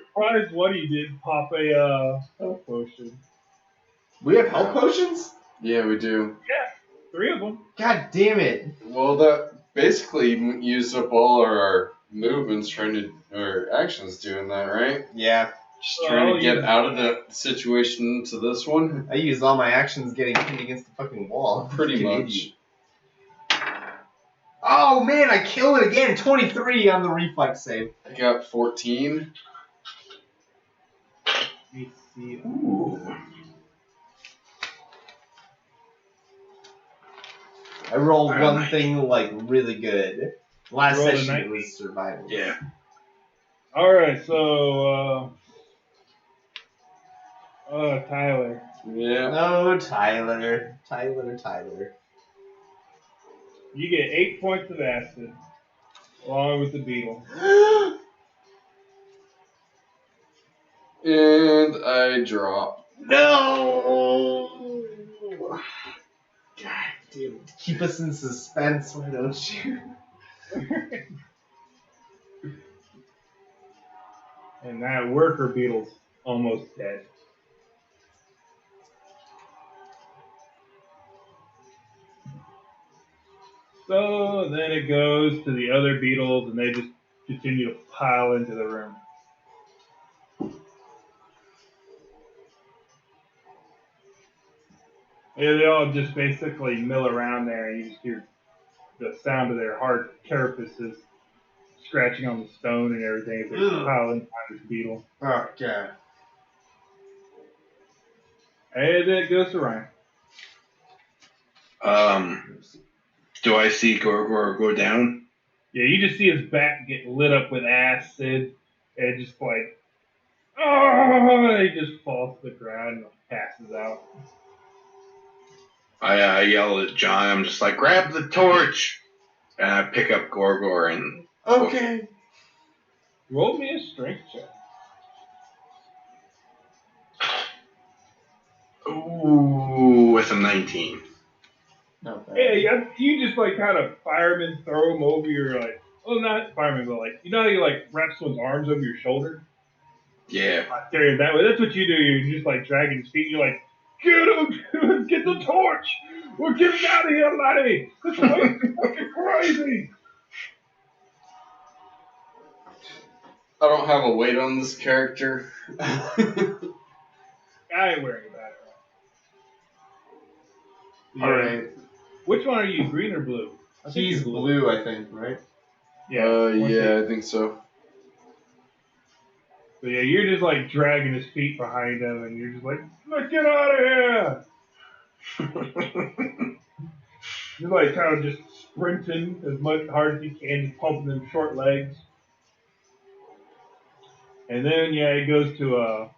Surprised what he did pop a health potion. We have health potions? Yeah, we do. 3 of them. God damn it. Well, that basically used up all our movements or actions doing that, right? Yeah. Just trying to get out of the situation to this one. I used all my actions getting pinned against the fucking wall. Pretty Fucking much. idiot. Oh man, I kill it again. 23 on the reflex save. I got 14. Let me see. Ooh. I rolled Alright, one nice. thing like really good. Last Rolled a session it 19. was survival. Yeah. Alright, so, Tyler. Yeah. No, Tyler. Tyler. You get 8 points of acid, along with the beetle. And I drop. No! God damn it. Keep us in suspense, why don't you? And that worker beetle's almost dead. So then it goes to the other beetles, and they just continue to pile into the room. Yeah, they all just basically mill around there, and you just hear the sound of their hard carapaces scratching on the stone and everything as they're piling behind this beetle. Oh, God. And then it goes to Ryan. Do I see Gorgor go down? Yeah, you just see his back get lit up with acid, and just like, oh, he just falls to the ground and passes out. I yell at John. I'm just like, grab the torch, and I pick up Gorgor and Okay. Roll me a strength check. ooh, with a 19. Not bad. Yeah, you just like kind of fireman throw him over your like, well, not fireman, but like, you know how you like wrap someone's arms over your shoulder? Yeah. Carry him that way. That's what you do. You're just like dragging his feet. You're like, get him, get the torch. We're getting out of here, laddie. This place is fucking crazy. I don't have a weight on this character. I ain't worrying about it. Yeah. Alright. Which one are you, green or blue? I think He's you're blue, I think, right? Yeah. Yeah, I think so. So yeah, you're just like dragging his feet behind him, and you're just like, let's get out of here. You're like kind of just sprinting as much hard as you can, just pumping them short legs. And then yeah, it goes to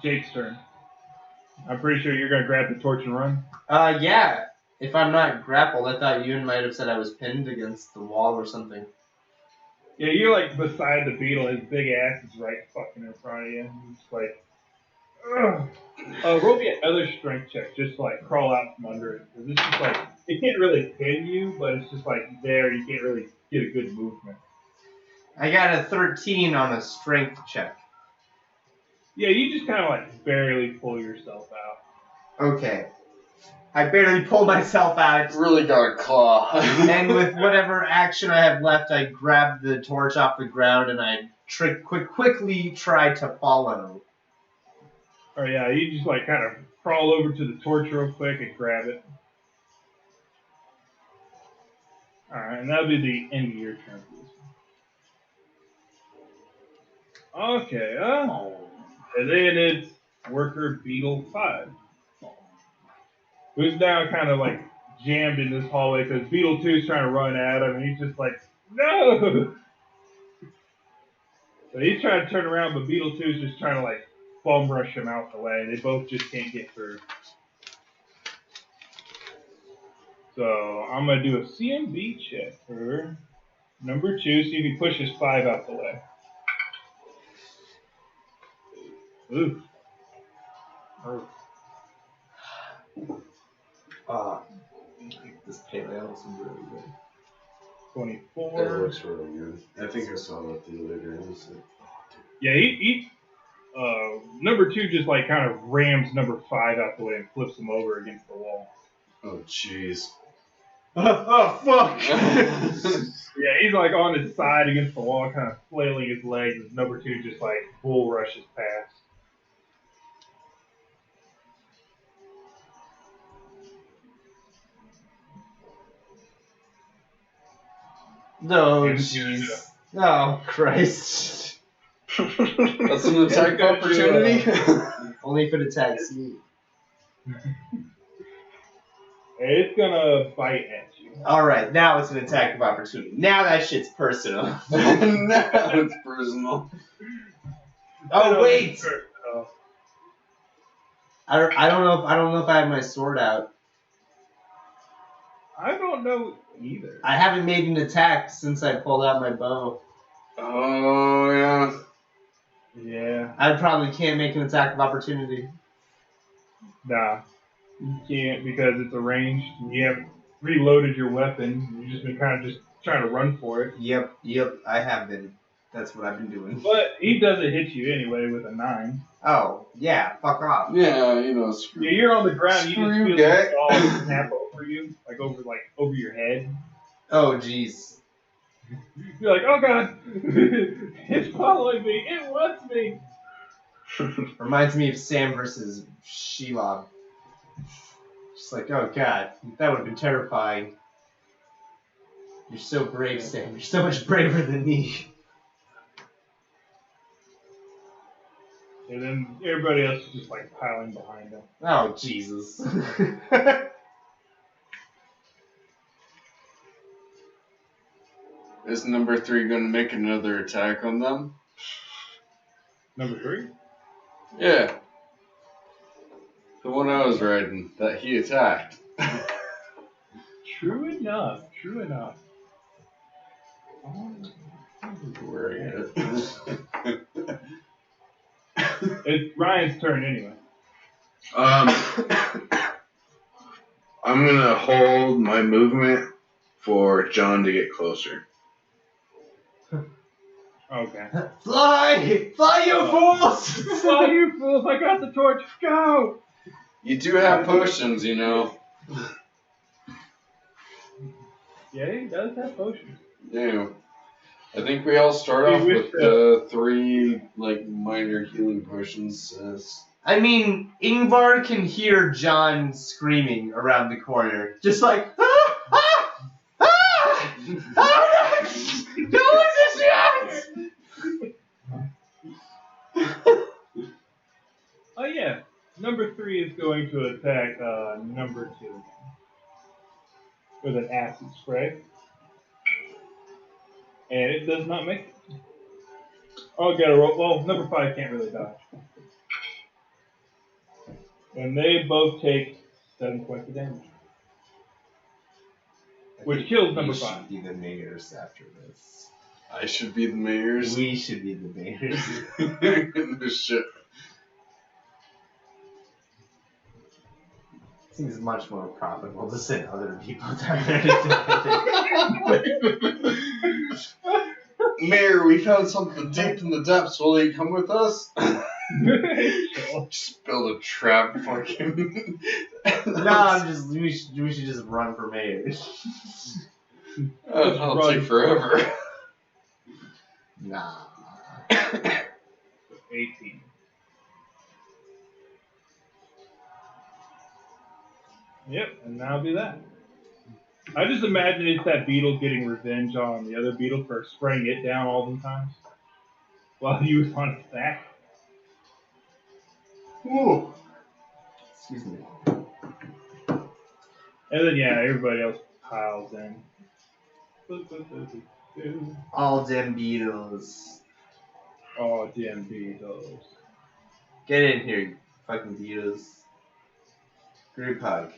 Jake's turn. I'm pretty sure you're gonna grab the torch and run. Yeah. If I'm not grappled, I thought you might have said I was pinned against the wall or something. Yeah, you're like beside the beetle. His big ass is right fucking in front of you. He's just like, Roll me another strength check, just to, like crawl out from under it. 'Cause it's just like it can't really pin you, but it's just like there. You can't really get a good movement. I got a 13 on a strength check. Yeah, you just kind of like barely pull yourself out. Okay. I barely pull myself out. Really got a claw. And with whatever action I have left, I grab the torch off the ground and I quickly try to follow. Oh yeah, you just like kind of crawl over to the torch real quick and grab it. All right, and that'll be the end of your turn for this one. Okay, and then it's Worker Beetle 5. Who's now kind of like jammed in this hallway because Beetle 2 is trying to run at him, and he's just like, no! So he's trying to turn around, but Beetle 2 is just trying to like bum rush him out the way. They both just can't get through. So I'm going to do a CMB check for number 2, see if he pushes 5 out the way. Ooh. This paleo looks really good. 24. That looks really good. I think I saw that the other day. It was like, Yeah, he number 2 just like kind of rams number 5 out the way and flips him over against the wall. oh, jeez. Oh, fuck! Yeah, he's like on his side against the wall, kind of flailing his legs as number 2 just like bull rushes past. No, And, jeez. Oh, Christ. That's an attack Yeah, opportunity. Only if it attacks me. It's gonna bite at you. Alright, now it's an attack of opportunity. Now that shit's personal. Now it's personal. Oh, wait! Oh, I don't know if I have my sword out. I don't know either. I haven't made an attack since I pulled out my bow. Oh yeah. Yeah, I probably can't make an attack of opportunity. nah. You can't because it's a ranged. You haven't reloaded your weapon. You've just been kind of just trying to run for it. Yep, I have been. That's what I've been doing. But he doesn't hit you anyway with a 9. Oh, yeah, fuck off. Yeah, you know, screw. Yeah, you're on the ground. You Screw just you, feel guy. the ball snap over you, like over your head. Oh, jeez. You're like, oh god, it's following me. It wants me. Reminds me of Sam versus Shelob. Just like, oh god, that would have been terrifying. You're so brave, Sam. You're so much braver than me. And then everybody else is just like piling behind him. Oh, Jesus. Is number 3 gonna make another attack on them? Number 3? Yeah. The one I was riding that he attacked. True enough. True enough. Where I get it. It's Ryan's turn anyway. I'm gonna hold my movement for John to get closer. Okay. Fly! Fly, you fools! Fly, you fools! I got the torch. Go! You do have potions, you know. Yeah, he does have potions. Yeah. I think we all start We off wish with the 3 like minor healing potions. I mean, Ingvar can hear John screaming around the corner. Just like, ah! Ah! Ah! Ah! No one's a shot! Oh yeah. Number 3 is going to attack number 2 again. With an acid spray. And it does not make it. Oh, get a roll. Well, number 5 can't really dodge. And they both take 7 points of damage. Which kills number 5. We should be the mayors after this. I should be the mayors. We should be the mayors. This shit. Seems much more profitable to send other people down there to do it. Mayor, we found something deep in the depths. Will you come with us? Just build a trap, fucking. No, we should just run for mayor. That'll take forever. Nah. 18. Yep, and now do that. I just imagine it's that beetle getting revenge on the other beetle for spraying it down all the times while he was on its back. Ooh. Excuse me. And then, yeah, everybody else piles in. All them beetles. Oh, damn beetles. Get in here, you fucking beetles. Group hug.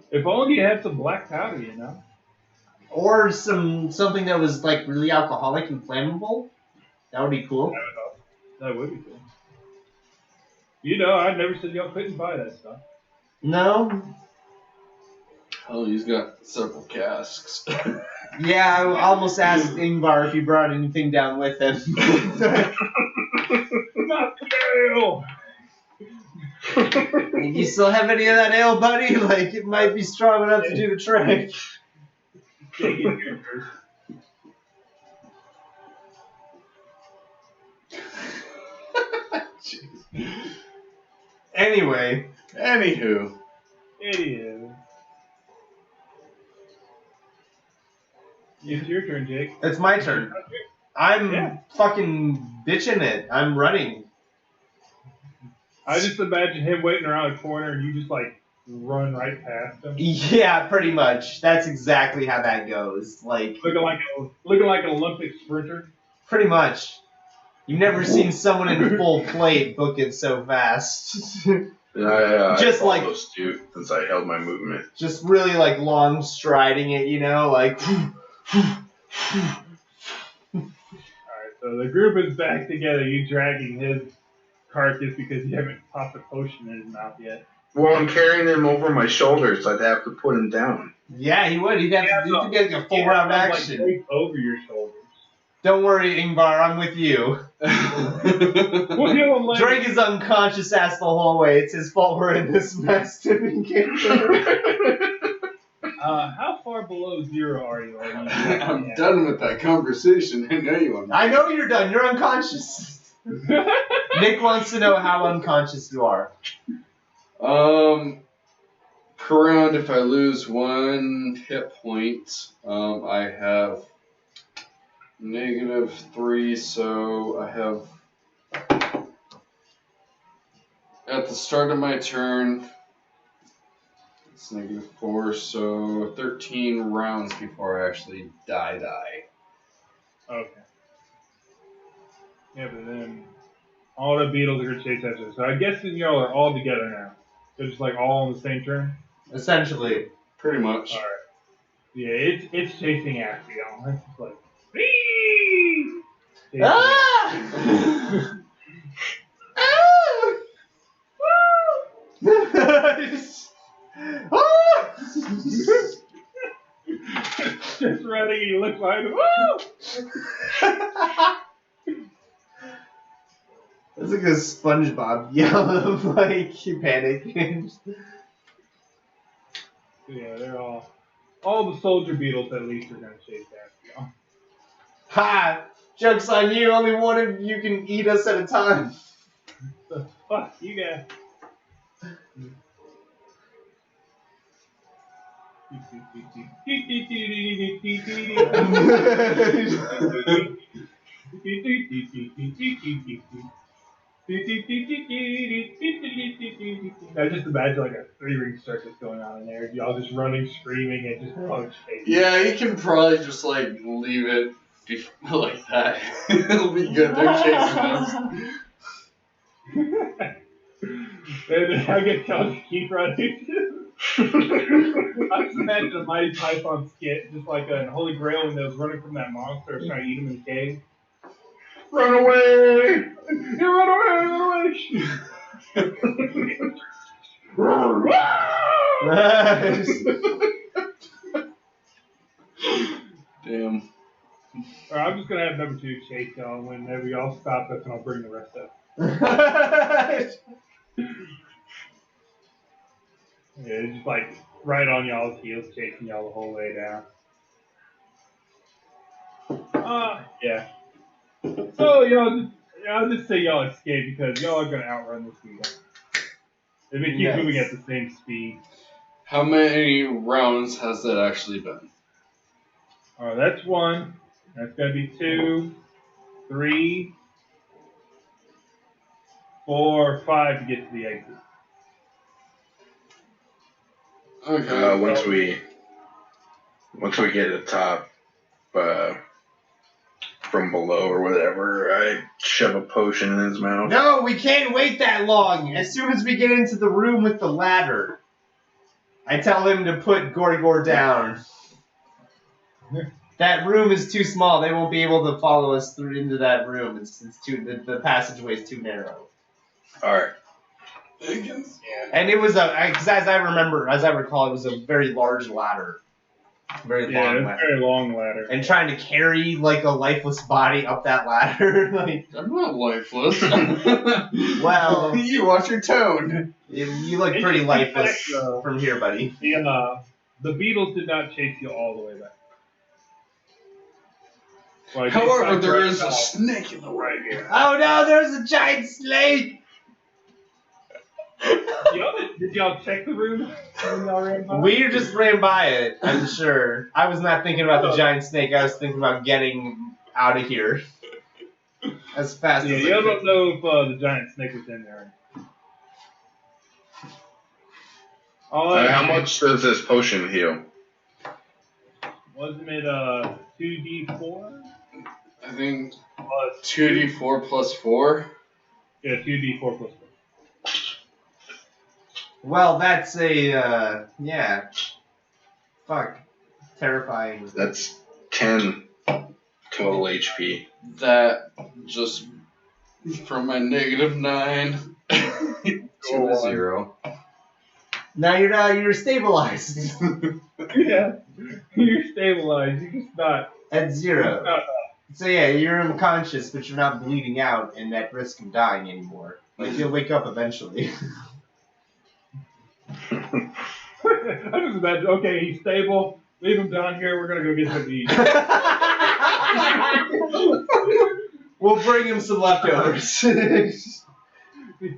If only you had some black powder, you know? Or something that was like really alcoholic and flammable. That would be cool. That would be cool. You know, I never said y'all couldn't buy that stuff. No? Oh, he's got several casks. Yeah, I almost asked Ingvar if he brought anything down with him. Not ale! You still have any of that ale, buddy? Like, it might be strong enough to do the trick. Take it here first. Anyway. Anywho. Idiot. It's your turn, Jake. It's my turn. I'm Yeah. fucking bitching it. I'm running. I just imagine him waiting around a corner and you just like run right past him. Yeah, pretty much. That's exactly how that goes. Like, Looking like an Olympic sprinter. pretty much. You've never seen someone in full plate book it so fast. Yeah, Just I like- almost do since I held my movement. Just really like long striding it, you know, like. Alright, so the group is back together. You dragging his carcass because you haven't popped a potion in his mouth yet. Well, I'm carrying him over my shoulders. I'd have to put him down. Yeah, he would. He'd have to do like a full round action. Like, over your shoulders. Don't worry, Ingvar, I'm with you. We'll heal him later. Drake is unconscious ass the whole way. It's his fault we're in this mess to begin with. How far below zero are you? I'm done with that conversation. I know you want. I know you're done. You're unconscious. Nick wants to know how unconscious you are. Per round, if I lose 1 hit point, I have -3. So I have at the start of my turn. It's -4, so 13 rounds before I actually die. Okay. Yeah, but then all the beetles are gonna chase after us. So I guess y'all are all together now. They're just like all on the same turn. Essentially. Pretty much. All right. Yeah, it's chasing after y'all. It's just like, whee! Chasing Ah! just running, and you look behind him. Woo! That's like a SpongeBob yell of like you panicking. Yeah, they're all the soldier beetles at least are gonna chase after y'all. Ha! Joke's on you, only one of you can eat us at a time. So, fuck you guys. I just imagine like a 3-ring circus going on in there. Y'all just running, screaming, and just punch. Yeah, you can probably just like leave it like that. It'll be good. They're chasing us. And I get y'all to keep running. I just imagine a Mighty Python skit, just like a Holy Grail when they was running from that monster trying to eat him in the cave. Run away! You run away! Damn. Or I'm just gonna have number 2 chase y'all, and whenever y'all stop us, and I'll bring the rest up. Yeah, it's just like right on y'all's heels, chasing y'all the whole way down. Yeah. So I'll just say y'all escape because y'all are gonna outrun this beetle. If it keeps moving at the same speed. How many rounds has that actually been? Alright, that's 1. That's gonna be 2, 3, 4, 5 to get to the exit. Okay. Once we get to the top, from below or whatever, I shove a potion in his mouth. No, we can't wait that long. As soon as we get into the room with the ladder, I tell him to put Gorgor down. That room is too small. They won't be able to follow us through into that room. It's too the passageway is too narrow. All right. And it was because as I recall, it was a very large ladder, very long it's ladder. a very long ladder. And trying to carry like a lifeless body up that ladder, like I'm not lifeless. well, You watch your tone. you look pretty lifeless from here, buddy. The beetles did not chase you all the way back. Like, they However, stopped there right is a now, snake in the way. right here. Oh no, there's a giant snake! Did y'all check the room when y'all ran by? We just ran by it, I'm sure. I was not thinking about the giant snake, I was thinking about getting out of here. As fast as I y'all could. don't know if the giant snake was in there. How much does this potion heal? Wasn't it 2d4? I think Plus 2d4 plus 4. Yeah, 2d4 plus 4. Well, that's a, yeah. Fuck. Terrifying. That's 10 total HP. That just from my -9 to a 0. Now you're stabilized. Yeah, you're stabilized. You're just not. At 0. So yeah, you're unconscious, but you're not bleeding out and at risk of dying anymore. Like, you'll wake up eventually. I just imagine, okay, he's stable. Leave him down here. We're going to go get some to eat. We'll bring him some leftovers.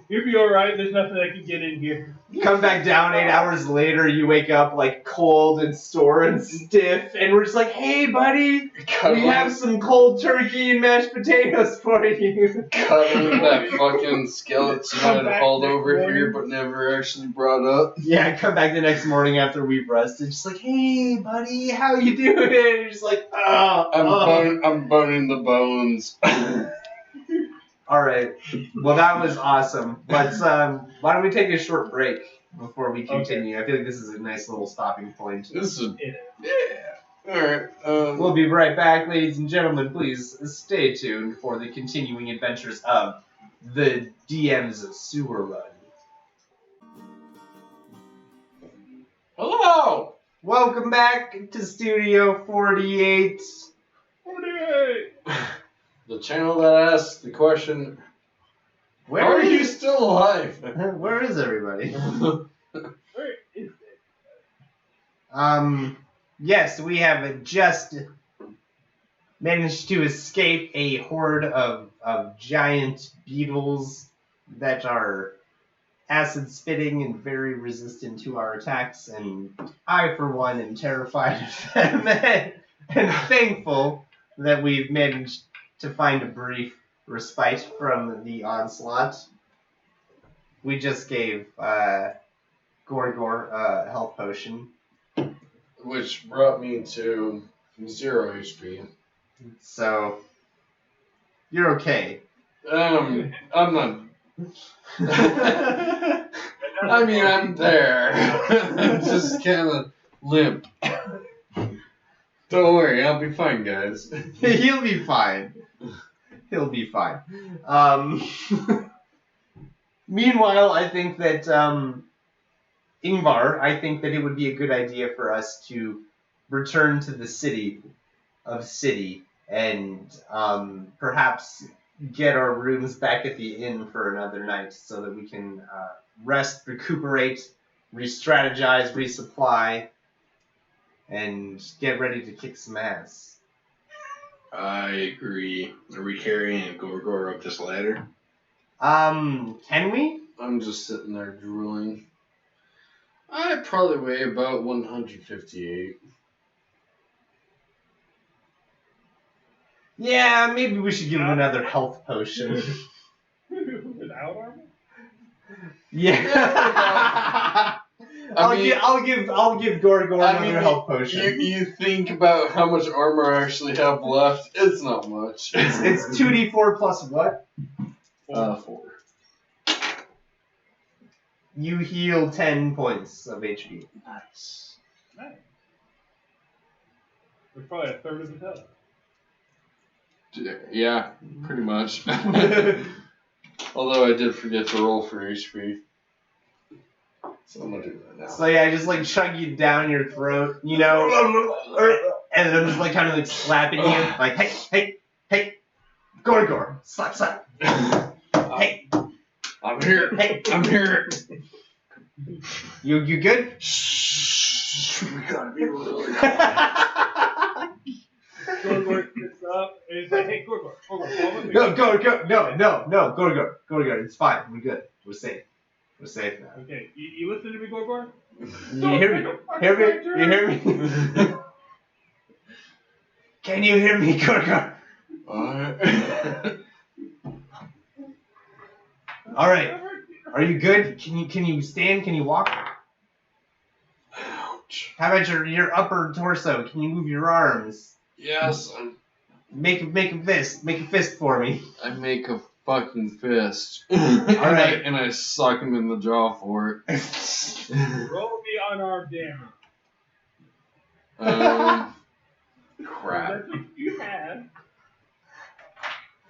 He'll be alright. There's nothing that can get in here. Come back down 8 hours later, you wake up like cold and sore and stiff, and we're just like, hey buddy, we have some cold turkey and mashed potatoes for you. Cuddling that fucking skeleton Come I back hauled next over morning. here but never actually brought up. Yeah, come back the next morning after we've rested, just like, hey buddy, how you doing? And you're just like, I'm boning the bones. Alright, well that was awesome. Let's, why don't we take a short break before we continue? I feel like this is a nice little stopping point. This is Yeah. Alright. We'll be right back, ladies and gentlemen. Please stay tuned for the continuing adventures of the DM's Sewer Run. Hello! Welcome back to Studio 48. 48! The channel that asks the question, Where are you is still alive? Where is everybody? Where is it? Yes, we have just managed to escape a horde of giant beetles that are acid spitting and very resistant to our attacks, and I, for one, am terrified of them and thankful that we've managed to find a brief respite from the onslaught. We just gave Gorgor a health potion. Which brought me to 0 HP. So, you're okay. I'm not. I mean, I'm there. I'm just kind of limp. Don't worry, I'll be fine, guys. He'll be fine. He'll be fine. Meanwhile, I think that Ingvar, I think that it would be a good idea for us to return to the city and perhaps get our rooms back at the inn for another night so that we can rest, recuperate, re-strategize, resupply, and get ready to kick some ass. I agree. Are we carrying Gorgor up this ladder? Can we? I'm just sitting there drooling. I probably weigh about 158. Yeah, maybe we should give him another health potion. Without armor? Yeah. I'll give Gorgor another health potion. You think about how much armor I actually have left. It's not much. It's 2d4 plus what? 4. You heal 10 points of HP. Nice. Nice. We're probably a third of his health. Yeah, pretty much. Although I did forget to roll for HP. So I'm gonna do that now. So yeah, I just like chug you down your throat, you know, and then I'm just like kind of like slapping you, like hey, Gorgor, slap. Hey, I'm here. Hey. I'm here. You good? Shh. We gotta be really. Gorgor sits up and he's like, hey, Gorgor, follow me. No, Gorgor, it's fine. We're good. We're safe. We're safe now. Okay, you listen to me, Gorgor? You hear me? You hear me? Can you hear me, Gorgor? All right. Are you good? Can you stand? Can you walk? Ouch. How about your upper torso? Can you move your arms? Yes, Make a fist. Make a fist for me. I make a fucking fist. Alright. And I suck him in the jaw for it. Roll me unarmed damage. Crap. That's what you have.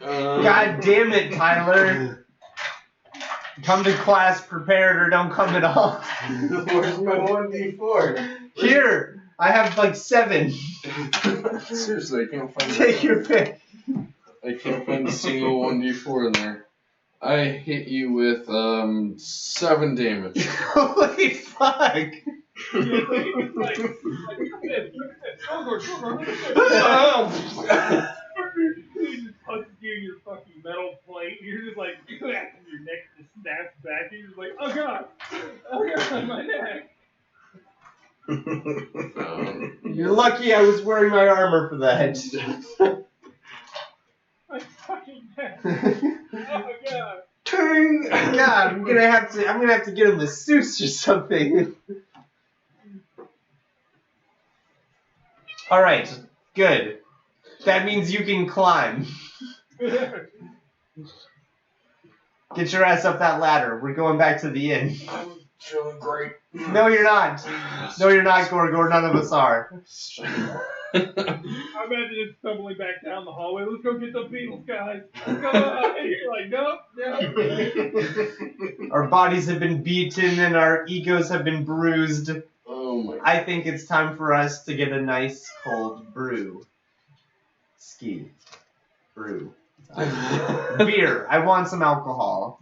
God damn it, Tyler. Come to class prepared or don't come at all. Where's my 1d4? Here, I have like 7. Seriously, I can't find Take your pick. I can't find a single 1d4 in there. I hit you with 7 damage. Holy fuck. It's like Gorgor. He just punches you in your fucking metal plate. You're just like, your neck just snaps back. You're just like, oh god, my neck. You're lucky I was wearing my armor for that. My fucking neck. Oh god. God, I'm gonna have to get him a masseuse or something. Alright, good. That means you can climb. Get your ass up that ladder. We're going back to the inn. I'm feeling great. No, you're not. No, you're not, Gorgor. None of us are. I imagine it's stumbling back down the hallway. Let's go get the Beatles, guys. Let's go. And you're like, no. Our bodies have been beaten and our egos have been bruised. Oh my. I think it's time for us to get a nice cold brew. Ski. Brew. Beer. I want some alcohol.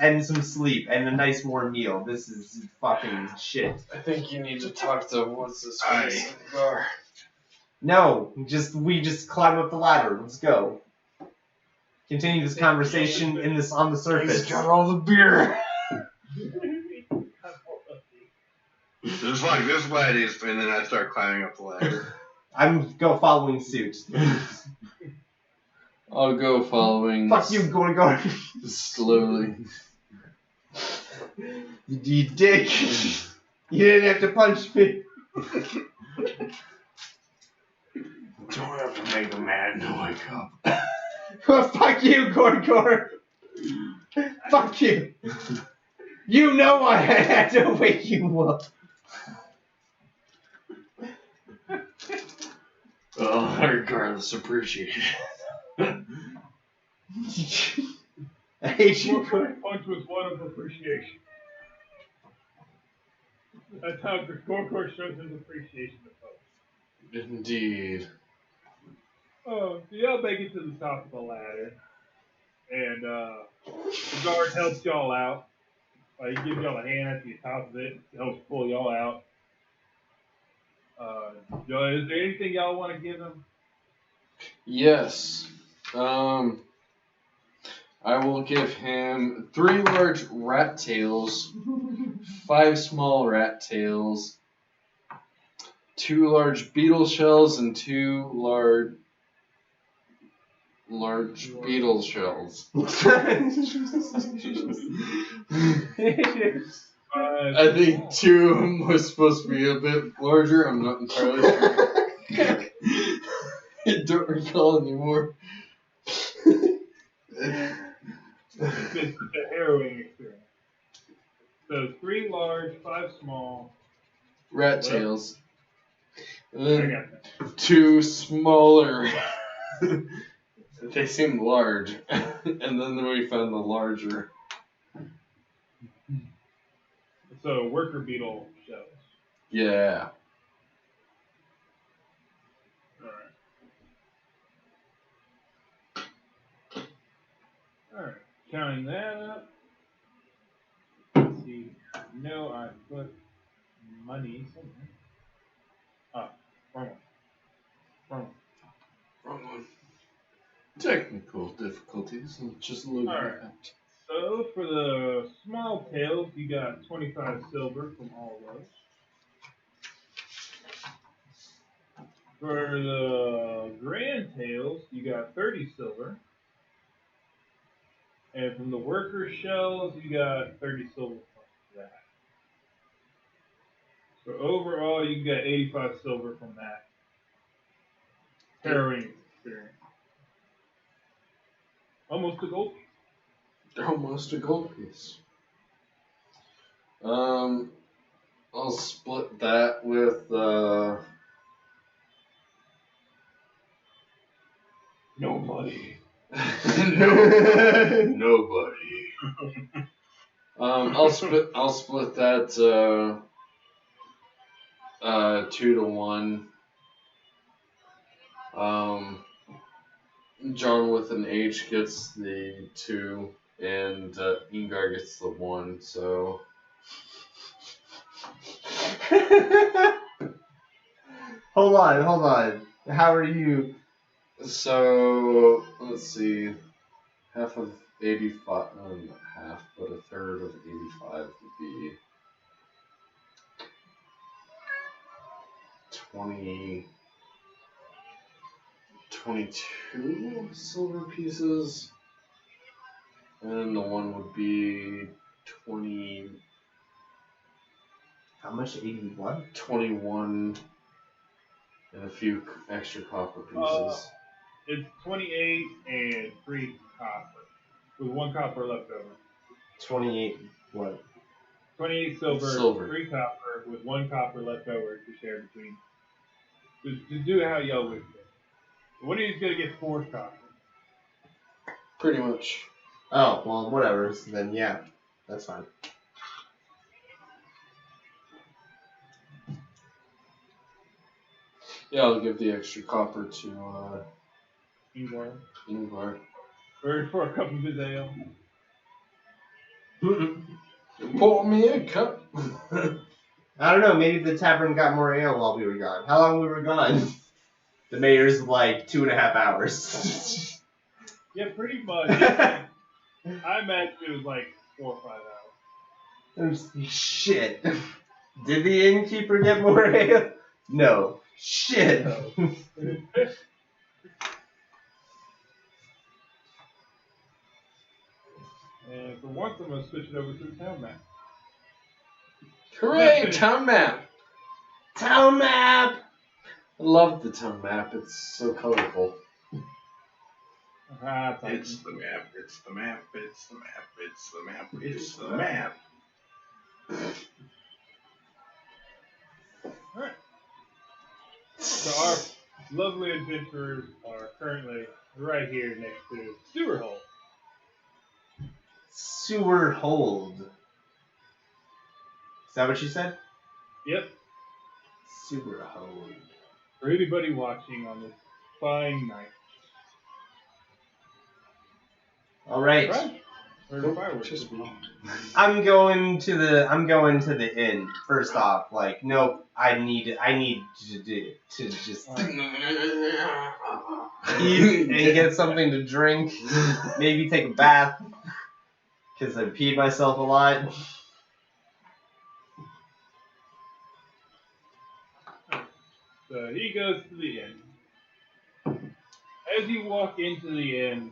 And some sleep and a nice warm meal. This is fucking shit. I think you need to talk to what's this face in the bar. No, we just climb up the ladder. Let's go. Continue this conversation on the surface. He's got all the beer. Just like this ladies, and then I start climbing up the ladder. I'm following suit. I'll go following. Fuck you, Gorgor. Slowly. You dick. You didn't have to punch me. Don't have to make a man to wake up. Well, fuck you, Gorgor. Fuck you. You know I had to wake you up. Well, regardless, appreciate it. I hate you, Gorgor. Punch was one of appreciation. That's how Gorkor shows his appreciation of folks. Indeed. Oh, so y'all make it to the top of the ladder, and the guard helps y'all out. He gives y'all a hand at the top of it, helps pull y'all out. Is there anything y'all want to give him? Yes. I will give him 3 large rat tails, 5 small rat tails, 2 large beetle shells, and 2 large beetle shells. I think 2 of them was supposed to be a bit larger. I'm not entirely sure. I don't recall anymore. It's a harrowing experience. So 3 large, 5 small. Rat tails. And I then got that. 2 smaller. They seemed large. And then we found the larger. So worker beetle shells. Yeah. Alright. Counting that up. Let's see. No, I put money somewhere. Oh, wrong one. Wrong one. Technical difficulties. Just loading Alright. out. So for the small tails, you got 25 silver from all those. For the grand tails, you got 30 silver. And from the worker shells, you got 30 silver from that. So overall, you get 85 silver from that harrowing experience. Almost a gold piece. Almost a gold piece. I'll split that with Nobody. Nobody. I'll split that 2 to 1. John with an H gets the 2, and Ingar gets the 1. So Hold on. How are you? So let's see. Half of 85, not half, but a third of 85 would be 22 silver pieces. And then the 1 would be 20. How much? 81? 21 and a few extra copper pieces. It's 28 and 3 copper, with 1 copper left over. 28 what? 28 silver, Silver. 3 copper, with 1 copper left over to share between. To do how y'all wish it. One of you's gonna get 4 copper. Pretty much. Oh, well, whatever. So then, yeah, that's fine. Yeah, I'll give the extra copper to Ingvar. Ingvar. For a cup of his ale. Pour me a cup. I don't know. Maybe the tavern got more ale while we were gone. How long we were gone? The mayor's like 2.5 hours. Yeah, pretty much. I imagine it was like 4 or 5 hours. Shit. Did the innkeeper get more ale? No. Shit. And for once, I'm gonna switch it over to the town map. Hooray, town map! Town map! I love the town map. It's so colorful. It's the map, it's the map, it's the map, it's the map, it's the map. Alright. So our lovely adventurers are currently right here next to Sewer Hole. Sewer hold. Is that what you said? Yep. Super home. For anybody watching on this fine night. All right. Right? Or the fireworks. Just me. I'm going to the inn. First off, like, nope. I need to just eat and get something to drink. Maybe take a bath because I peed myself a lot. So he goes to the inn. As you walk into the inn,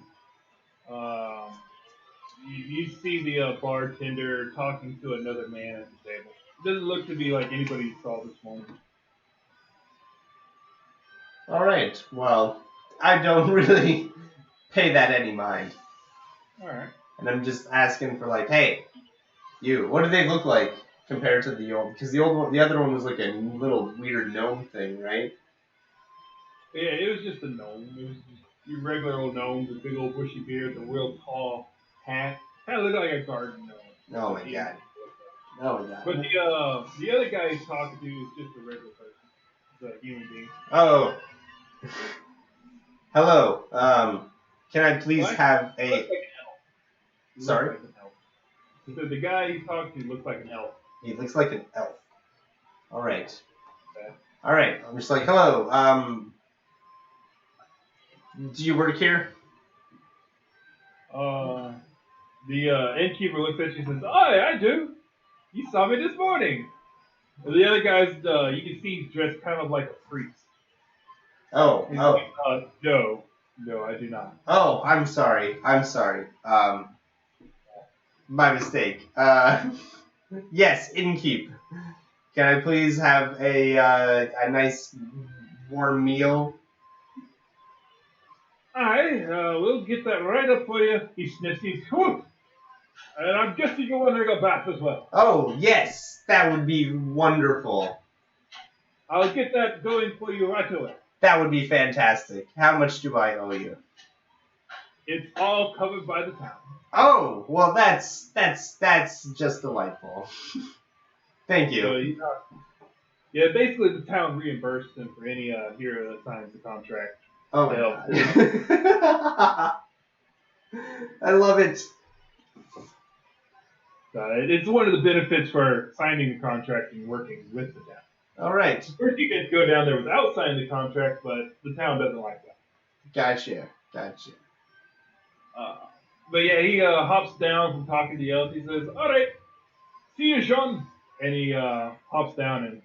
you see the bartender talking to another man at the table. It doesn't look to be like anybody you saw this morning. All right. Well, I don't really pay that any mind, All right. and I'm just asking for like, hey, you. What do they look like compared to the old? Because the other one was like a little weird gnome thing, right? Yeah, it was just a gnome. It was just your regular old gnome with big old bushy beard, a real tall hat. Kind of looked like a garden gnome. Oh my god. Oh my god. But the other guy he's talking to is just a regular person. It's a human being. Oh. Hello. Can I please What? have Looks like a? an elf. He looks Sorry? like an elf. So the guy he's talking to looks like an elf. He looks like an elf. All right. Okay. All right. I'm just like, hello. Do you work here? The innkeeper looks at you and says, "Oh, I do. You saw me this morning." And the other guy's, you can see he's dressed kind of like a priest. Oh. He's Oh. like, no, I do not. Oh. I'm sorry. My mistake. Yes, innkeep. Can I please have a nice warm meal? Alright, we'll get that right up for you. He sniffs, whew. And I'm guessing you're wondering a bath as well. Oh, yes, that would be wonderful. I'll get that going for you right away. That would be fantastic. How much do I owe you? It's all covered by the town. Oh, well, that's just delightful. Thank So, you. yeah, basically the town reimbursed him for any hero that signs the contract. Oh my god. I love it. It's one of the benefits for signing the contract and working with the town. All right. First, you can go down there without signing the contract, but the town doesn't like that. Gotcha. But yeah, he hops down from talking to the elf. He says, "All right, see you, Sean." And he hops down and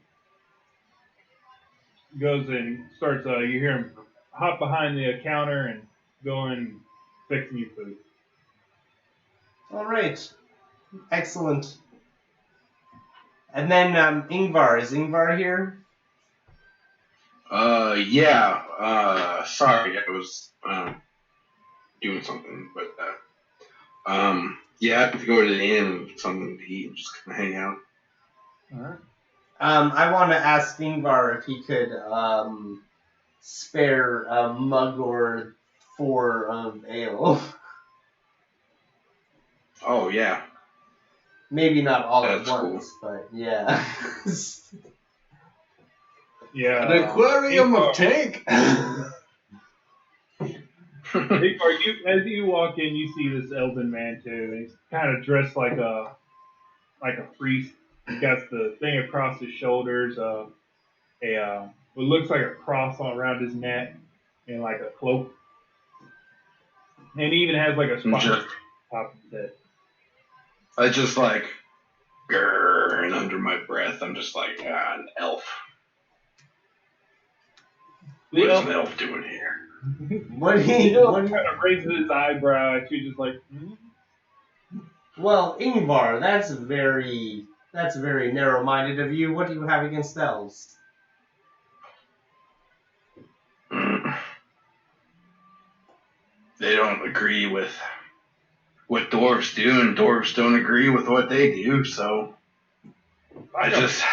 goes and starts. You hear him hop behind the counter and go and fixing you food. All right. Excellent. And then Ingvar. Is Ingvar here? Yeah. Sorry, I was doing something, but yeah, I have to go to the inn and get something to eat and just kind of hang out. All right. I want to ask Ingvar if he could spare a mug or 4 of ale. Oh yeah. Maybe not all That's at once, but yeah. Yeah. An aquarium Ingvar- of tank. Ingvar, as you walk in, you see this elven man too. He's kind of dressed like a priest. He's got the thing across his shoulders, what looks like a cross all around his neck, and like a cloak. And he even has like a spot on top of his head. I just like, grrr, and under my breath, I'm just like, an elf. The What is elf, an elf doing here? the elf kind of raises his eyebrow at you, just like, Well, Ingvar, that's very narrow-minded of you. What do you have against elves? They don't agree with what dwarves do, and dwarves don't agree with what they do, so I just,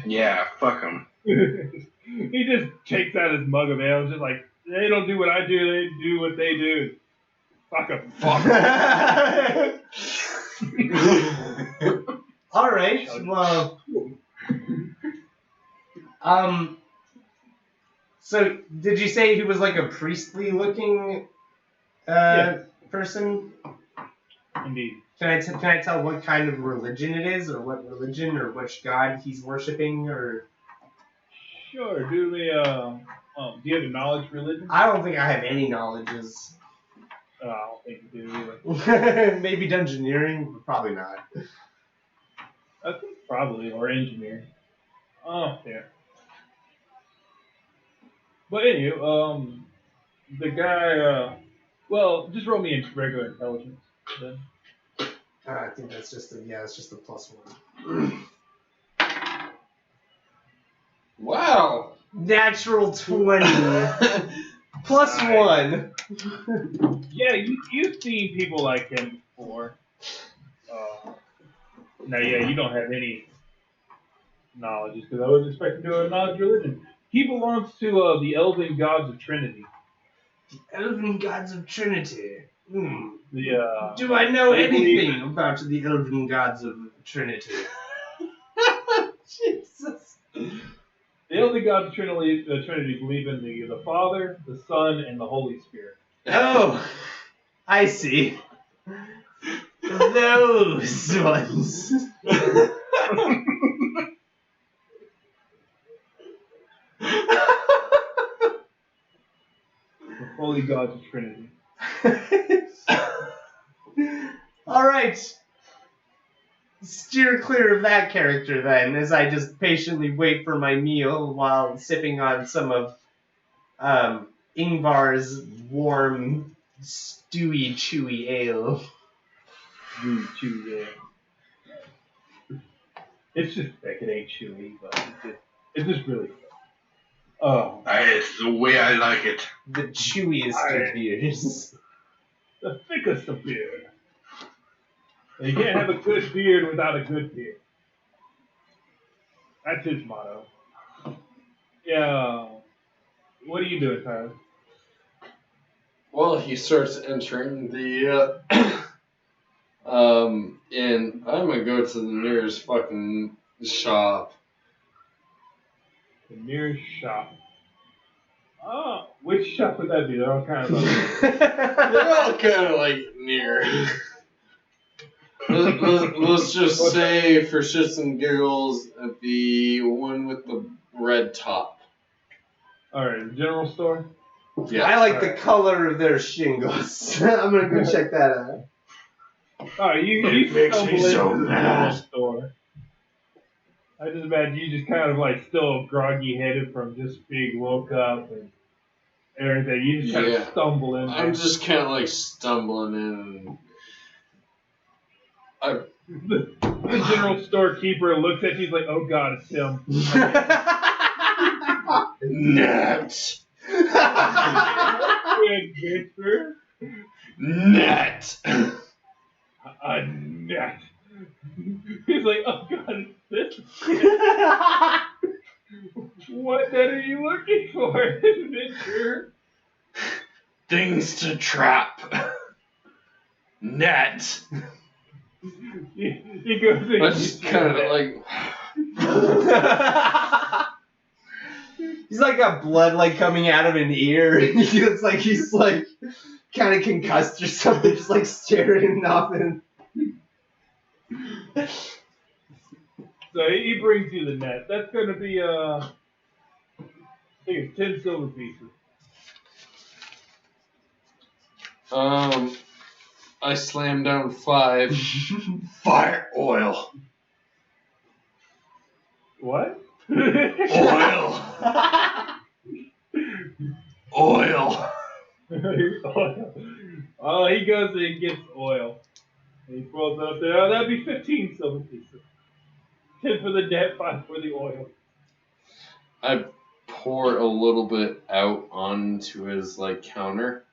yeah, fuck them. He just takes out his mug of ale, and just like, they don't do what I do, they do what they do. Fuck them. All right. Well, So did you say he was like a priestly looking person? Indeed. Can I tell what kind of religion it is, or what religion, or which god he's worshiping, or? Sure. Do you have a knowledge religion? I don't think I have any knowledges. I don't think you do either. Maybe dungeoneering, but probably not. I think probably, or engineering. Oh, yeah. But anyway, the guy, well, just roll me in regular intelligence then. I think that's just it's just a +1. Wow. Natural 20. +1. Yeah, you've seen people like him before. Now, yeah, you don't have any knowledge, because I was expecting to have a knowledge religion. He belongs to the Elven Gods of Trinity. The Elven Gods of Trinity. The, Do I know they anything about the Elven Gods of Trinity? Jesus. The Elven Gods of Trinity believe in the Father, the Son, and the Holy Spirit. Oh, I see. Those ones. The Holy Gods of Trinity. Alright. Steer clear of that character then, as I just patiently wait for my meal while sipping on some of Ingvar's warm, stewy, chewy ale. Chewy, yeah. It's just thick, it ain't chewy, but it's just really thick. Oh. It's the way I like it. The chewiest of beers. The thickest of beer. You can't have a good beard without a good beer. That's his motto. Yeah. What are you doing, Tyler? Well, he starts entering the and I'm gonna go to the nearest fucking shop. The nearest shop. Oh, which shop would that be? They're all kind of They're all kind of like near. Let's just say, for shits and giggles, the one with the red top. Alright, the general store? Yeah. I like the color of their shingles. I'm gonna go check that out. Alright, you makes stumble me so into the mad. general store. I just imagine you just kind of like still groggy headed from just being woke up and everything. You just kind of stumble in there. I'm just kind of like stumbling in. The general storekeeper looks at you, he's like, oh god, it's him. Net! Adventure? Net! A net. He's like, oh god, it's this. What net are you looking for, adventure? Things to trap. Net. He goes and I just kind of like. He's like got blood like coming out of an ear. He looks like he's like kind of concussed or something, just like staring off and. So he brings you the net. That's going to be I think it's 10 silver pieces. I slammed down 5. Fire oil. What? Oil. Oil. Oh, he goes and gets oil. And he pulls it up there. Oh, that'd be 15 silver pieces. 10 for the net, 5 for the oil. I pour a little bit out onto his like counter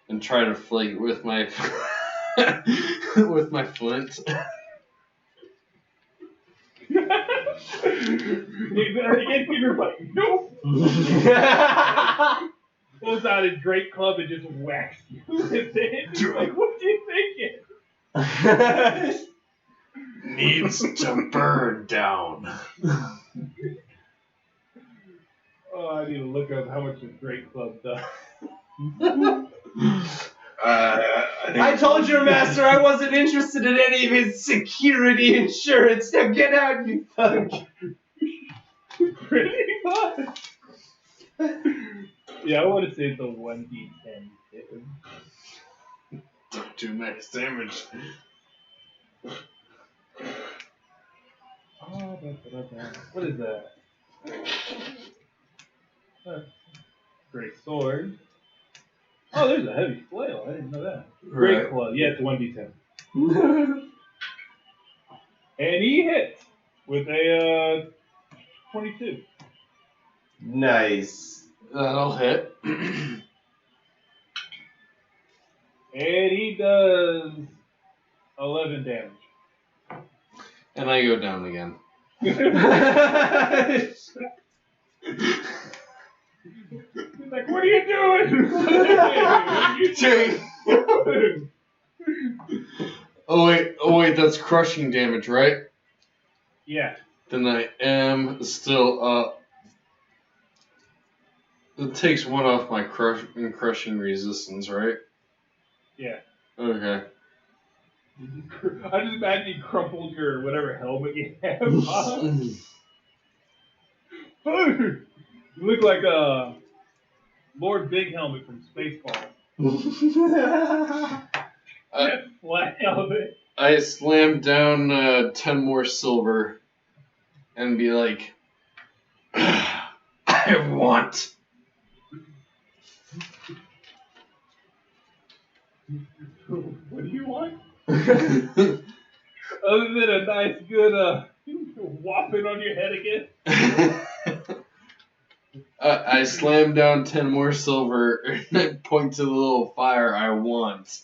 and try to flick it with my with my flint. The innkeeper's like, nope. Pulls out his great club and just whacks you with it. He's like, what do you thinking? Needs to burn down. Oh, I need to look up how much a great club does. I told your master I wasn't interested in any of his security insurance. Now get out, you thug. Pretty much. Yeah, I want to say it's a 1d10. Don't do max damage. What is that? Great sword. Oh, there's a heavy flail. I didn't know that. Great Right. club. Yeah, it's 1d10. And he hits with a 22. Nice. That'll hit. And he does 11 damage. And I go down again. He's like, what are you doing? Oh wait, that's crushing damage, right? Yeah. Then I am still up. It takes one off my crushing resistance, right? Yeah. Okay. I just imagine you crumpled your whatever helmet you have on. You look like a Lord Big Helmet from Spaceballs. That flat helmet. I slam down 10 more silver and be like, I want. What do you want? Other than a nice good whopping on your head again? I slam down 10 more silver and point to the little fire I want.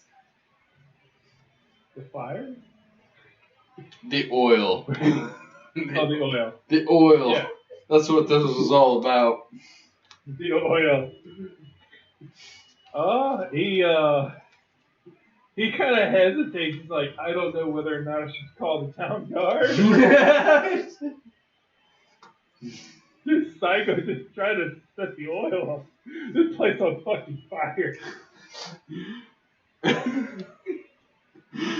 The fire? The oil. Oh, the oil. The oil. Yeah. That's what this was all about. The oil. He kind of hesitates. He's like, I don't know whether or not I should call the town guard. This psycho just trying to set the oil off. This place on fucking fire.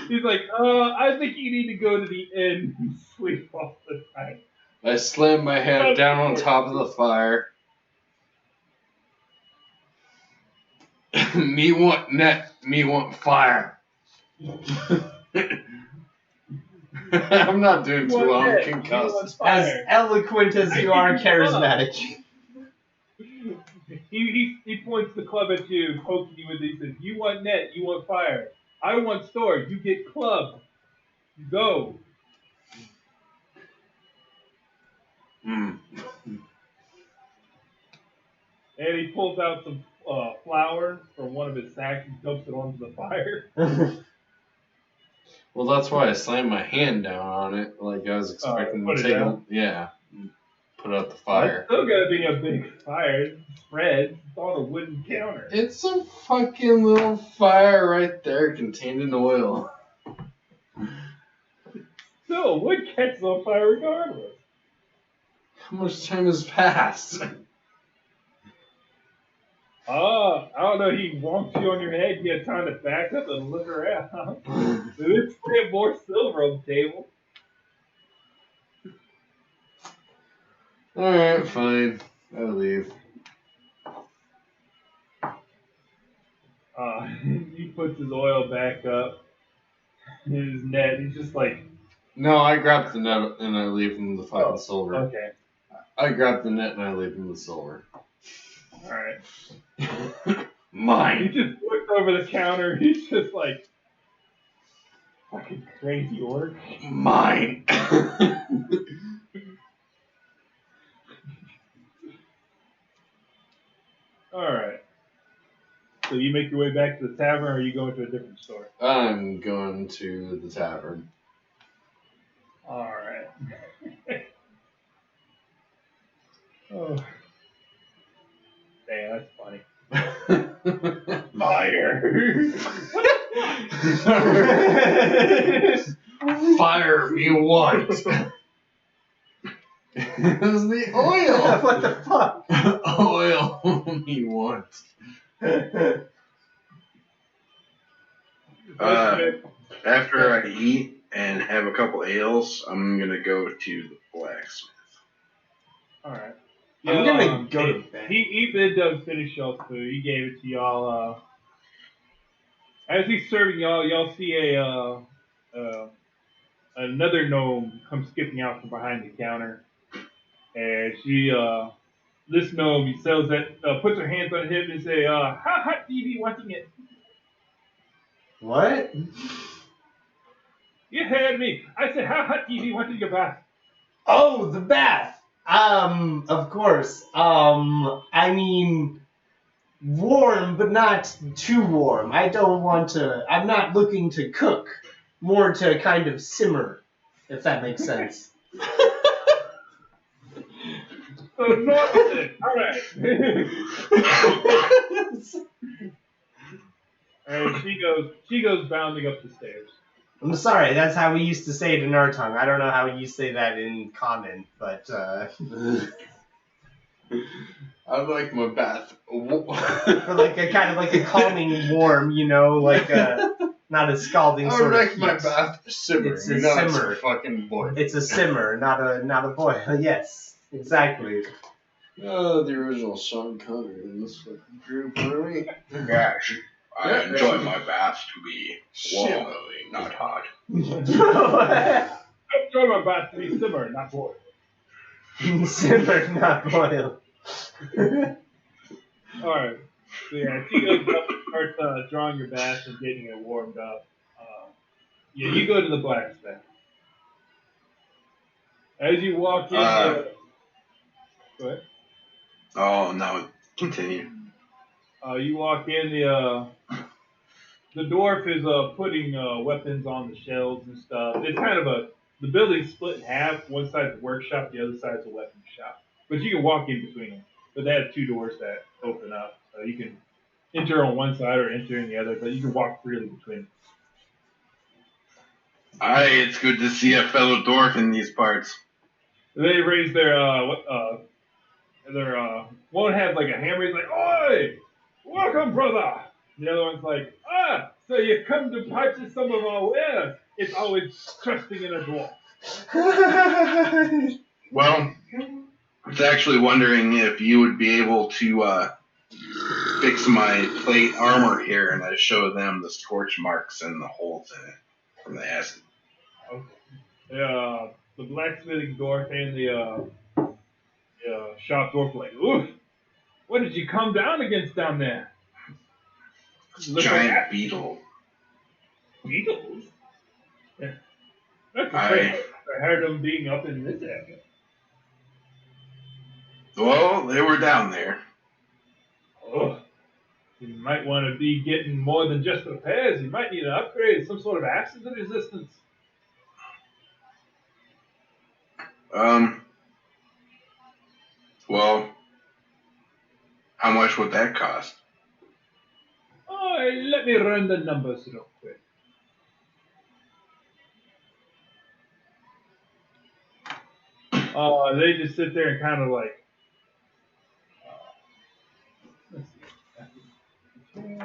He's like, I think you need to go to the inn and sleep off the night. I slam my hand down on top of the fire. Me want net, me want fire. I'm not doing too well, I'm concussed. As eloquent as you are charismatic. He points the club at you, poking you with it. He says, you want net, you want fire. I want sword, you get club. Go. Mm. And he pulls out some flour from one of his sacks and dumps it onto the fire. Well, that's why I slammed my hand down on it, like I was expecting put to it take down? put out the fire. It's still gotta be a big fire. It's spread. It's on a wooden counter. It's a fucking little fire right there contained in oil. Still, wood catches on fire regardless. How much time has passed? I don't know. He wonks you on your head. You had time to back up and look around. There's still more silver on the table. Alright, fine. I'll leave. He puts his oil back up. His net. He's just like, No, I grabbed the net and I leave him the fucking silver. okay, I grabbed the net and I leave him the silver. all right. He Mine. just looks over the counter. He's just like, fucking crazy orc. Mine. Alright. So you make your way back to the tavern, or are you going to a different store? I'm going to the tavern. Alright. Oh. Damn, that's funny. Fire! Fire me once. It was the oil. What the fuck? Oil he wants. After I eat and have a couple ales, I'm gonna go to the blacksmith. Alright. I'm gonna go to bed. He did finish y'all's food. He gave it to y'all. As he's serving y'all see another gnome come skipping out from behind the counter. And this gnome, he sells that, puts her hands on him and say, how hot do you be wanting it? What? You heard me. I said, how hot do you be wanting your bath? Oh, the bath. Of course. I mean, warm, but not too warm. I'm not looking to cook. More to kind of simmer, if that makes sense. So normal then. Alright. And she goes bounding up the stairs. I'm sorry, that's how we used to say it in our tongue. I don't know how you say that in common, but I like my bath. for like a kind of like a calming warm, like not a scalding I sort of like my heat. bath simmering. It's a not simmer. a fucking boil. It's a simmer, not a boil. Yes, exactly. Oh, the original Sean Connery in this fucking group for me. Gosh, I Yeah. enjoy my baths to be warm, Shit. not hot. I'm trying my bath to be simmer, not boil. Simmer, not boil. Alright. So yeah, she goes up and starts drawing your bath and getting it warmed up. Yeah, you go to the blacksmith. As you walk in, go ahead. Oh no, continue. You walk in, the dwarf is putting weapons on the shelves and stuff. It's kind of the building's split in half. One side's a workshop, the other side's a weapon shop. But you can walk in between them. But they have two doors that open up. So you can enter on one side or enter in the other, but you can walk freely between them. Aye, it's good to see a fellow dwarf in these parts. They raise their one has like a hammer. He's like, "Oi, welcome, brother." The other one's like, so you come to purchase some of our wares. It's always trusting in a dwarf. Well, I was actually wondering if you would be able to fix my plate armor here, and I show them the scorch marks and the holes in it from the acid. Okay. The blacksmithing dwarf and the shop dwarf are like, "Oof, what did you come down against down there?" Look Giant at beetle. beetles. Yeah. That's Aye. the first I heard them being up in this area. Well, they were down there. Oh, you might want to be getting more than just repairs. You might need an upgrade, some sort of accident resistance. Well, how much would that cost? Oh, let me run the numbers real quick. They just sit there and kind of like, let's see.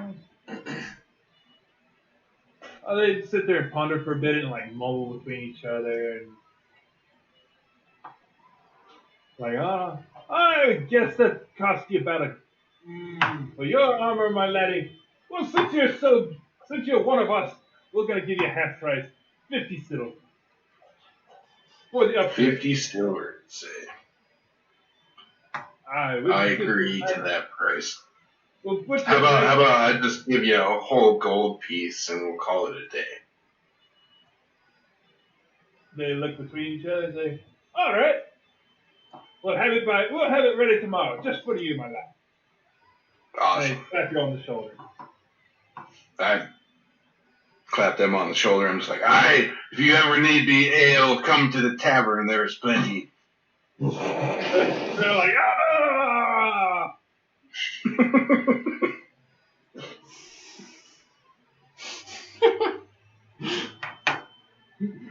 They sit there and ponder for a bit and like mumble between each other and like, I guess that cost you about for your armor, my laddie. Well, since you're one of us, we're gonna give you half price, 50 silver for the upgrade. 50 silver, say. I agree to that price. Well, How about I just give you a whole gold piece and we'll call it a day. They look between each other and say, "All right, we'll have it ready tomorrow, just for you, my lad." Awesome. And they slap you on the shoulder. I clap them on the shoulder. I'm just like, aye, if you ever need me ale, come to the tavern. There's plenty. They're like, ah!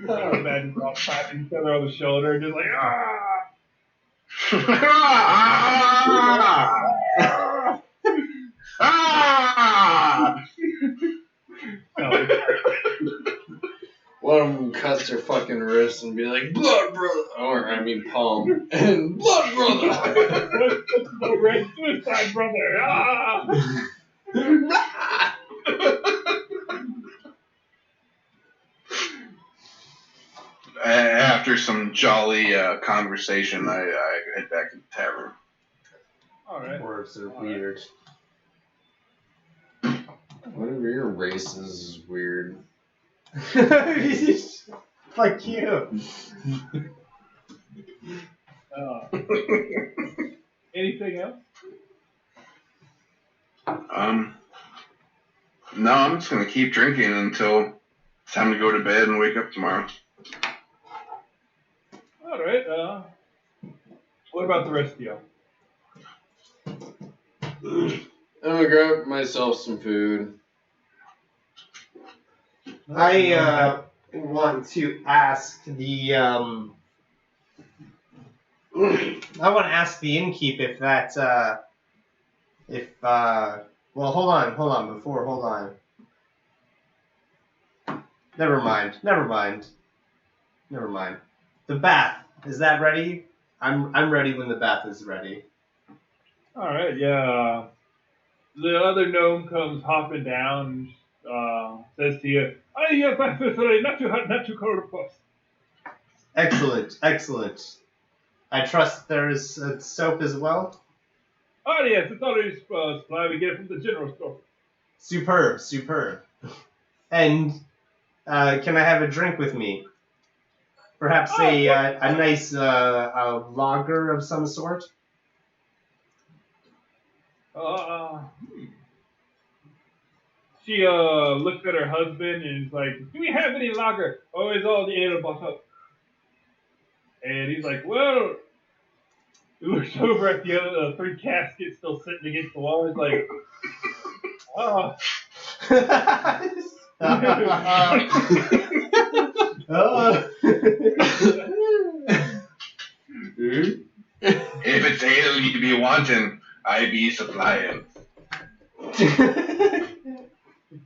I imagine they're all clapping each other on the shoulder and just like, ah! Oh, One of them cuts their fucking wrist and be like, blood brother, or I mean palm, and blood brother. what's the red suicide brother? After some jolly conversation, I head back to the tavern. All right. Dwarves are Alright. weird. Whatever your race is weird. Fuck you. Anything else? No, I'm just gonna keep drinking until it's time to go to bed and wake up tomorrow. All right. What about the rest of you? I'm gonna grab myself some food. I want to ask the I want to ask the innkeep if that well hold on never mind. The bath, is that ready? I'm ready when the bath is ready. All right. Yeah. The other gnome comes hopping down. Says to you, "Oh, your bath is ready. Not too hot, not too cold, of course." Excellent. I trust there is soap as well. Oh yes, it's already supplied. We get it from the general store. Superb. And can I have a drink with me? Perhaps a nice lager of some sort? She looks at her husband and is like, "Do we have any lager? Oh, it's all the ale bottle." And he's like, "Well," he looks over at the other three caskets still sitting against the wall. He's like, If it's ale you be wanting, I be supplying.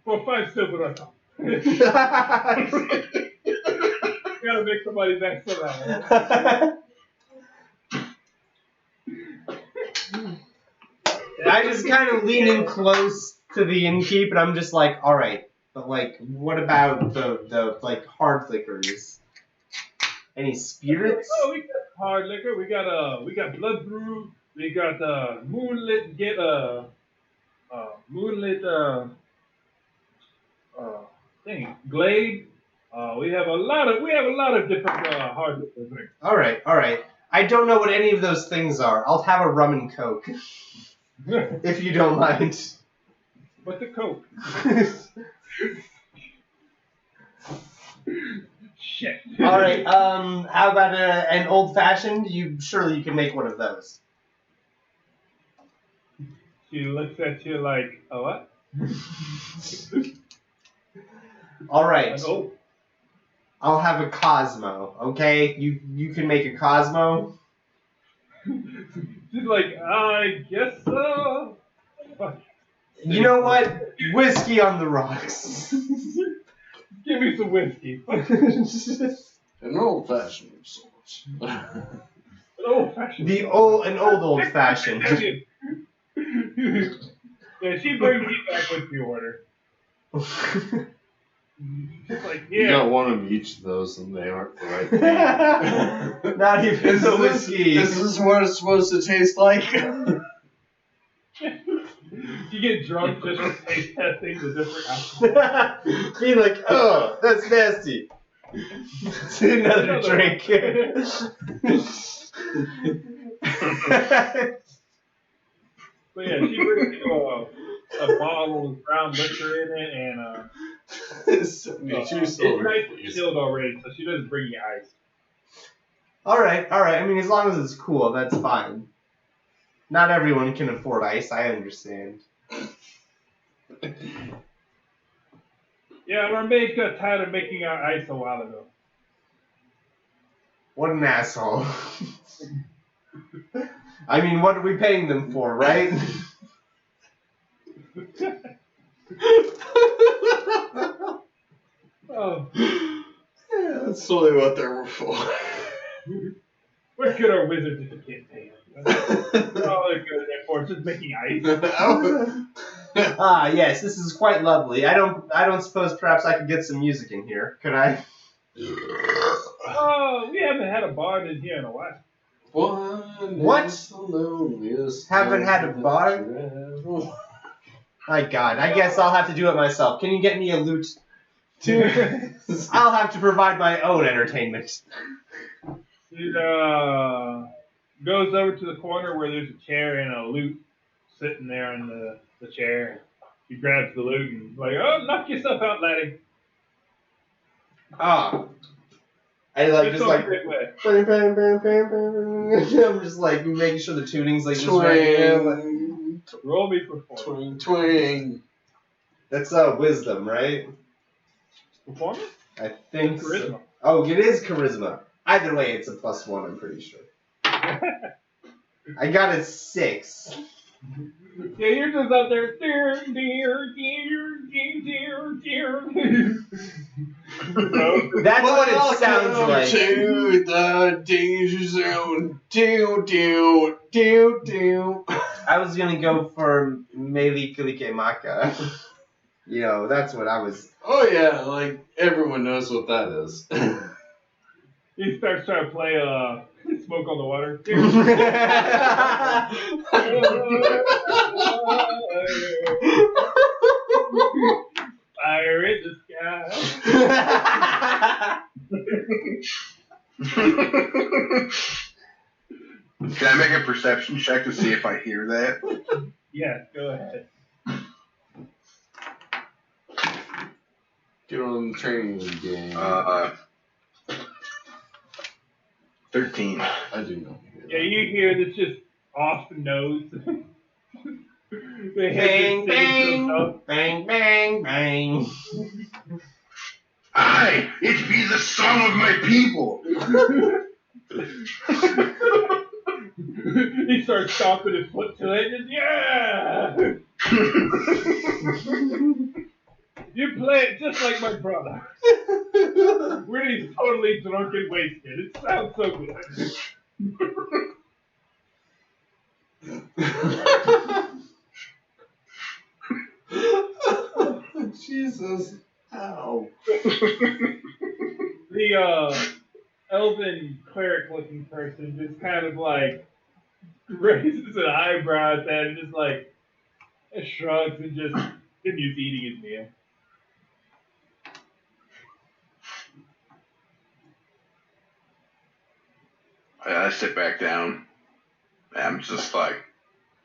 "For 5 silver a cup." Gotta make somebody back for that. I just kind of lean in close to the innkeep, and I'm just like, all right, but like, what about the like hard liquors? Any spirits? Oh, we got hard liquor. We got blood brew. We got moonlit glade. We have a lot of different hard liquor drinks. All right. I don't know what any of those things are. I'll have a rum and coke, if you don't mind. But the Coke. Shit. All right. How about an old fashioned? Surely you can make one of those. She looks at you like, "A what?" All right. An old. I'll have a Cosmo. Okay. You can make a Cosmo. She's like, "I guess so." Fuck. You know what? Whiskey on the rocks. Give me some whiskey. An old fashioned of sorts. An old fashioned. An old fashioned. Yeah, she brings me back with the order. She's like, You "Yeah." got one of each of those, and they aren't the right thing. Not even the whiskey. This is what it's supposed to taste like. You get drunk just for taste testing the different alcohol. Be like, oh, that's nasty. Another drink. But yeah, she brings you a bottle with brown liquor in it, and It's it's 72 silver, nice and please. chilled already, so she doesn't bring you ice. All right. I mean, as long as it's cool, that's fine. Not everyone can afford ice. I understand. Yeah, our maid got tired of making our ice a while ago. What an asshole. I mean, what are we paying them for, right? Oh, Yeah, that's totally what they were for. what good are wizards if you can't pay them? All they're good for is just making ice. Ah, yes, this is quite lovely. I don't suppose perhaps I could get some music in here, could I? Oh, we haven't had a bard in here in a while. What? Haven't had a bar? My God, I guess I'll have to do it myself. Can you get me a lute? I'll have to provide my own entertainment. He goes over to the corner where there's a chair and a lute sitting there in the chair. He grabs the lute and like, oh, knock yourself out, laddie. Ah. I like just like big way. I'm just like making sure the tuning's like just right here. Like, Roll me for 4. Twing, twing. that's wisdom, right? Performance? I think so. Charisma. Oh, it is charisma. Either way, it's a +1. I'm pretty sure. I got a 6. Yeah, you're just up there. Dear, dear, dear, dear, dear, dear. That's what it sounds Welcome like. to the danger zone. Do do do do. I was gonna go for Melikilike Maka. You know, that's what I was. Oh yeah, like everyone knows what that is. He starts trying to play Smoke on the Water. Fire in the sky. Can I make a perception check to see if I hear that? Yes, go ahead. Get on the training game. 13. I do know. Yeah, you hear this just off the nose. Bang, bang, bang, bang, bang. Aye, it be the song of my people. He starts stomping his foot to it. And yeah! You play it just like my brother. When he's totally drunk and wasted. It sounds so good. Jesus. Ow. The elven cleric looking person just kind of like raises an eyebrow at that and just like shrugs and just continues eating his meal. I sit back down. I'm just like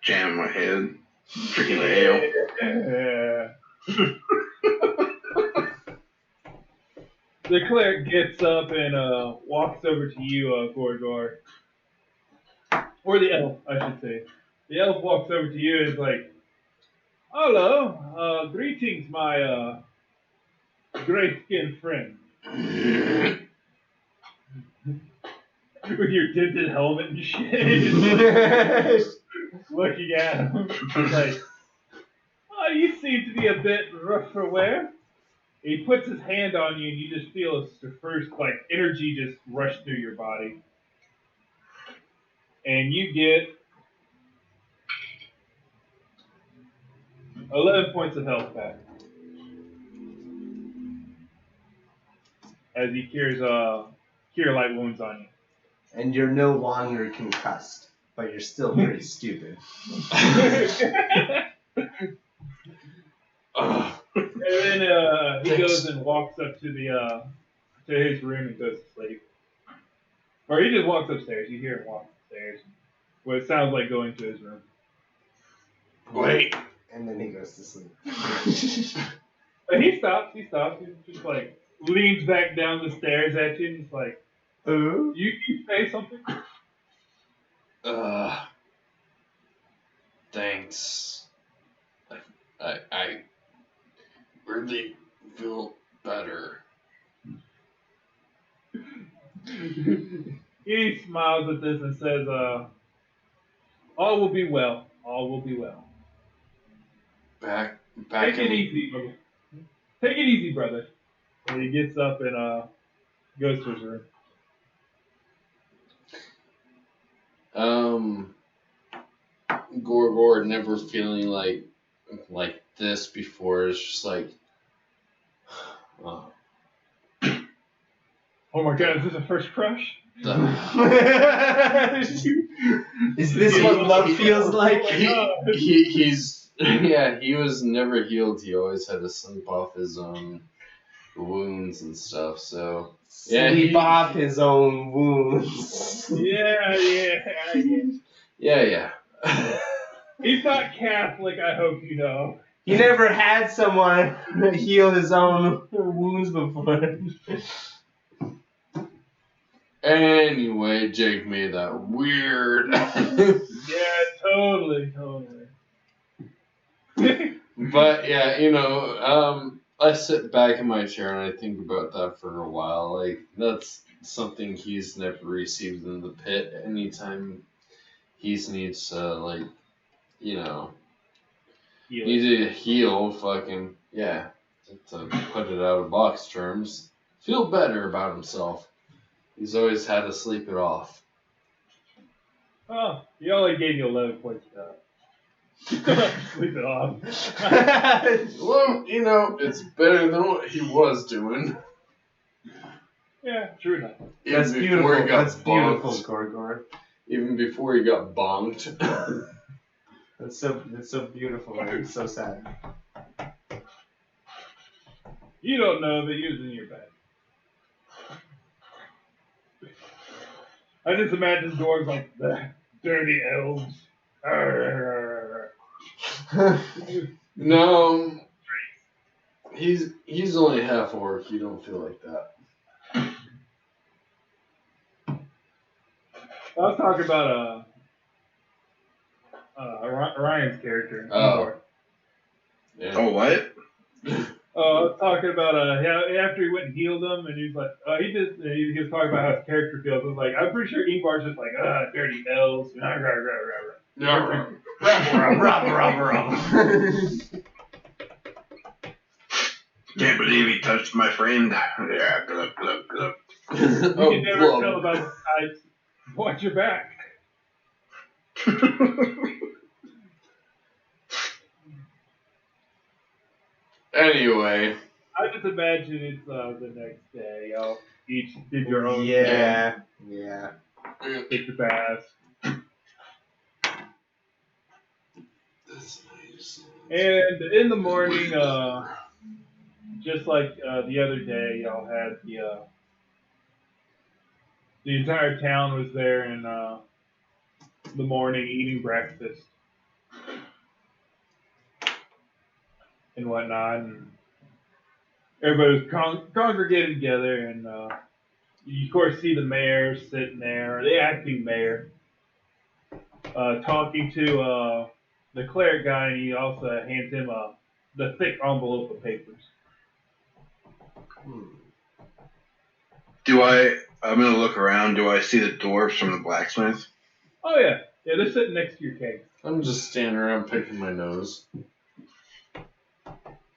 jamming my head, drinking the ale. Yeah. The cleric gets up and walks over to you, Gorgor. Or the elf, I should say. The elf walks over to you and is like, hello, greetings, my gray-skinned friend. With your tinted helmet and shit. Looking at him. Like, oh, you seem to be a bit rough for wear. He puts his hand on you and you just feel the first, like, energy just rush through your body. And you get 11 points of health back. As he cures cure light wounds on you. And you're no longer concussed, but you're still very stupid. And then he goes and walks up to the to his room and goes to sleep. Or he just walks upstairs. You hear him walk upstairs. What it sounds like going to his room. Wait. And then he goes to sleep. But he stops. He just like leans back down the stairs at you and he's like, you say something? Thanks. I really feel better. he smiles at this and says, "All will be well. All will be well. Back Take it in easy, brother. Take it easy, brother." And he gets up and goes to his room. Gorgor never feeling like this before. It's just like, oh, Oh my God, is this a first crush? Is this what love feels like? he's he was never healed. He always had to sleep off his own wounds and stuff. So yeah, Sleep off his own wounds. Yeah. He's not Catholic, I hope you know. He never had someone heal his own wounds before. Anyway, Jake made that weird. Yeah, totally. But yeah, I sit back in my chair and I think about that for a while. Like, that's something he's never received in the pit. Anytime he needs to, need to heal, fucking, yeah, to put it out of box terms, feel better about himself. He's always had to sleep it off. Oh, he only gave you 11 points for that. Sleep it off. Well, it's better than what he was doing. Yeah, true enough. That's Even beautiful. before he got That's beautiful, bonked. Gorgor. Even before he got bonked. That's so beautiful. It's so sad. You don't know that he was in your bed. I just imagine dwarves like the dirty elves. No, he's only half orc. You don't feel like that. I was talking about Ryan's character. Oh. Yeah. Oh, what? I was talking about after he went and healed him, and he's like, he was talking about how his character feels. I was like, I'm pretty sure Ingvar's just like, dirty elves. Can't believe he touched my friend. Yeah, glug, glug, glug. You can never tell about the types. Watch your back. Anyway. I just imagine it's the next day. Y'all each did your own Yeah. thing. Take the bath. That's nice. And in the morning, just like the other day, y'all had the entire town was there in the morning eating breakfast and whatnot, and everybody was congregated together, and you of course see the mayor sitting there, the acting mayor, talking to the cleric guy, and he also hands him the thick envelope of papers. I'm gonna look around. Do I see the dwarves from the blacksmith? Oh yeah, they're sitting next to your cake. I'm just standing around picking my nose.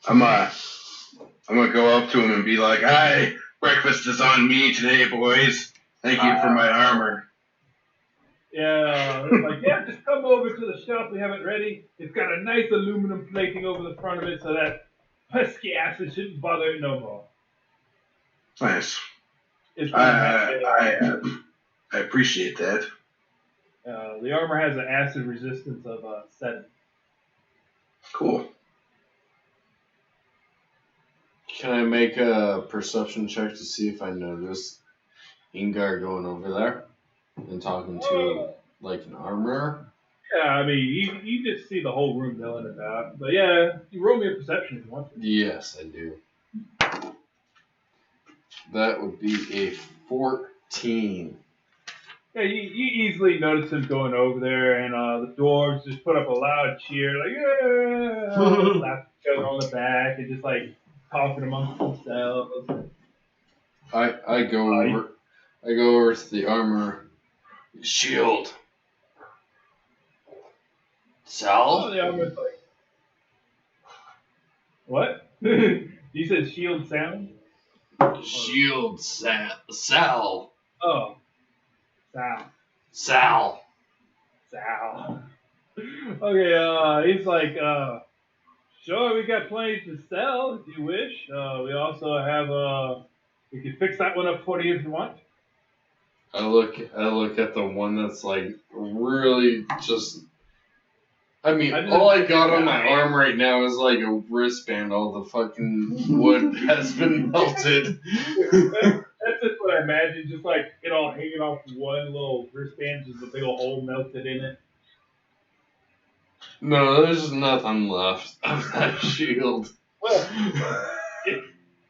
I'm gonna go up to him and be like, "Hi, breakfast is on me today, boys. Thank you for my armor." Yeah, just come over to the shop. We have it ready. It's got a nice aluminum plating over the front of it, so that pesky acid shouldn't bother it no more. Nice. It's I appreciate that. the armor has an acid resistance of 7. Cool. Can I make a perception check to see if I notice Ingar going over there and talking to like an armorer? Yeah, I mean, you just see the whole room milling about. But yeah, you roll me a perception if you want to. Yes, I do. That would be a 14. Yeah, you easily notice him going over there, and the dwarves just put up a loud cheer, like, yeah! Slap each other on the back, and just like talking amongst themselves. I go over. I go over to the armor. Shield. Oh, Sal? the armor's like, what? You said shield sound? Shield Sal. Oh, Sal. Sal. Sal. Okay, he's like, sure, we got plenty to sell if you wish. We also have, we can fix that one up for you if you want. I look at the one that's like really just. I mean, I just- all I got on my arm right now is like a wristband. All the fucking wood has been melted. That's just what I imagine, just like it all hanging off one little wristband, just a big old hole melted in it. No, there's nothing left of that shield. Well, if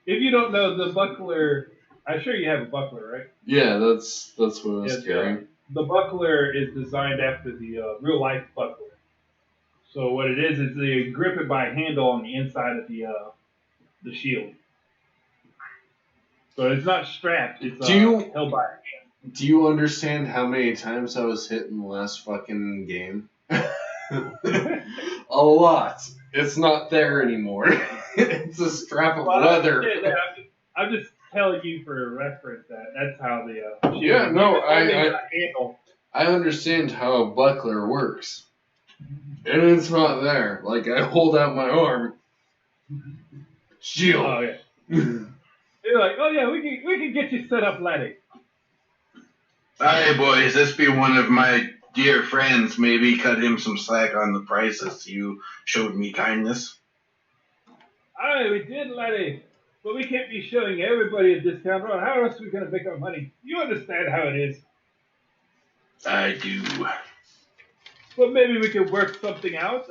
you don't know, the buckler, I'm sure you have a buckler, right? Yeah, that's what I was Yes, carrying. The buckler is designed after the real life buckler. So what it is they grip it by a handle on the inside of the shield. So it's not strapped, it's held by a hand. Do you understand how many times I was hit in the last fucking game? A lot. It's not there anymore. It's a strap of Well, leather. I'm just telling you for reference that's how the shield Yeah, no, only got a handle. I understand how a buckler works. And it's not there. Like, I hold out my arm. Shield. Oh yeah. You're like, oh yeah, we can get you set up, laddie. Hey boys, this be one of my dear friends. Maybe cut him some slack on the prices. You showed me kindness. Aye, we did, laddie. But we can't be showing everybody a discount. Or how else are we gonna make our money? You understand how it is. I do. But maybe we could work something out.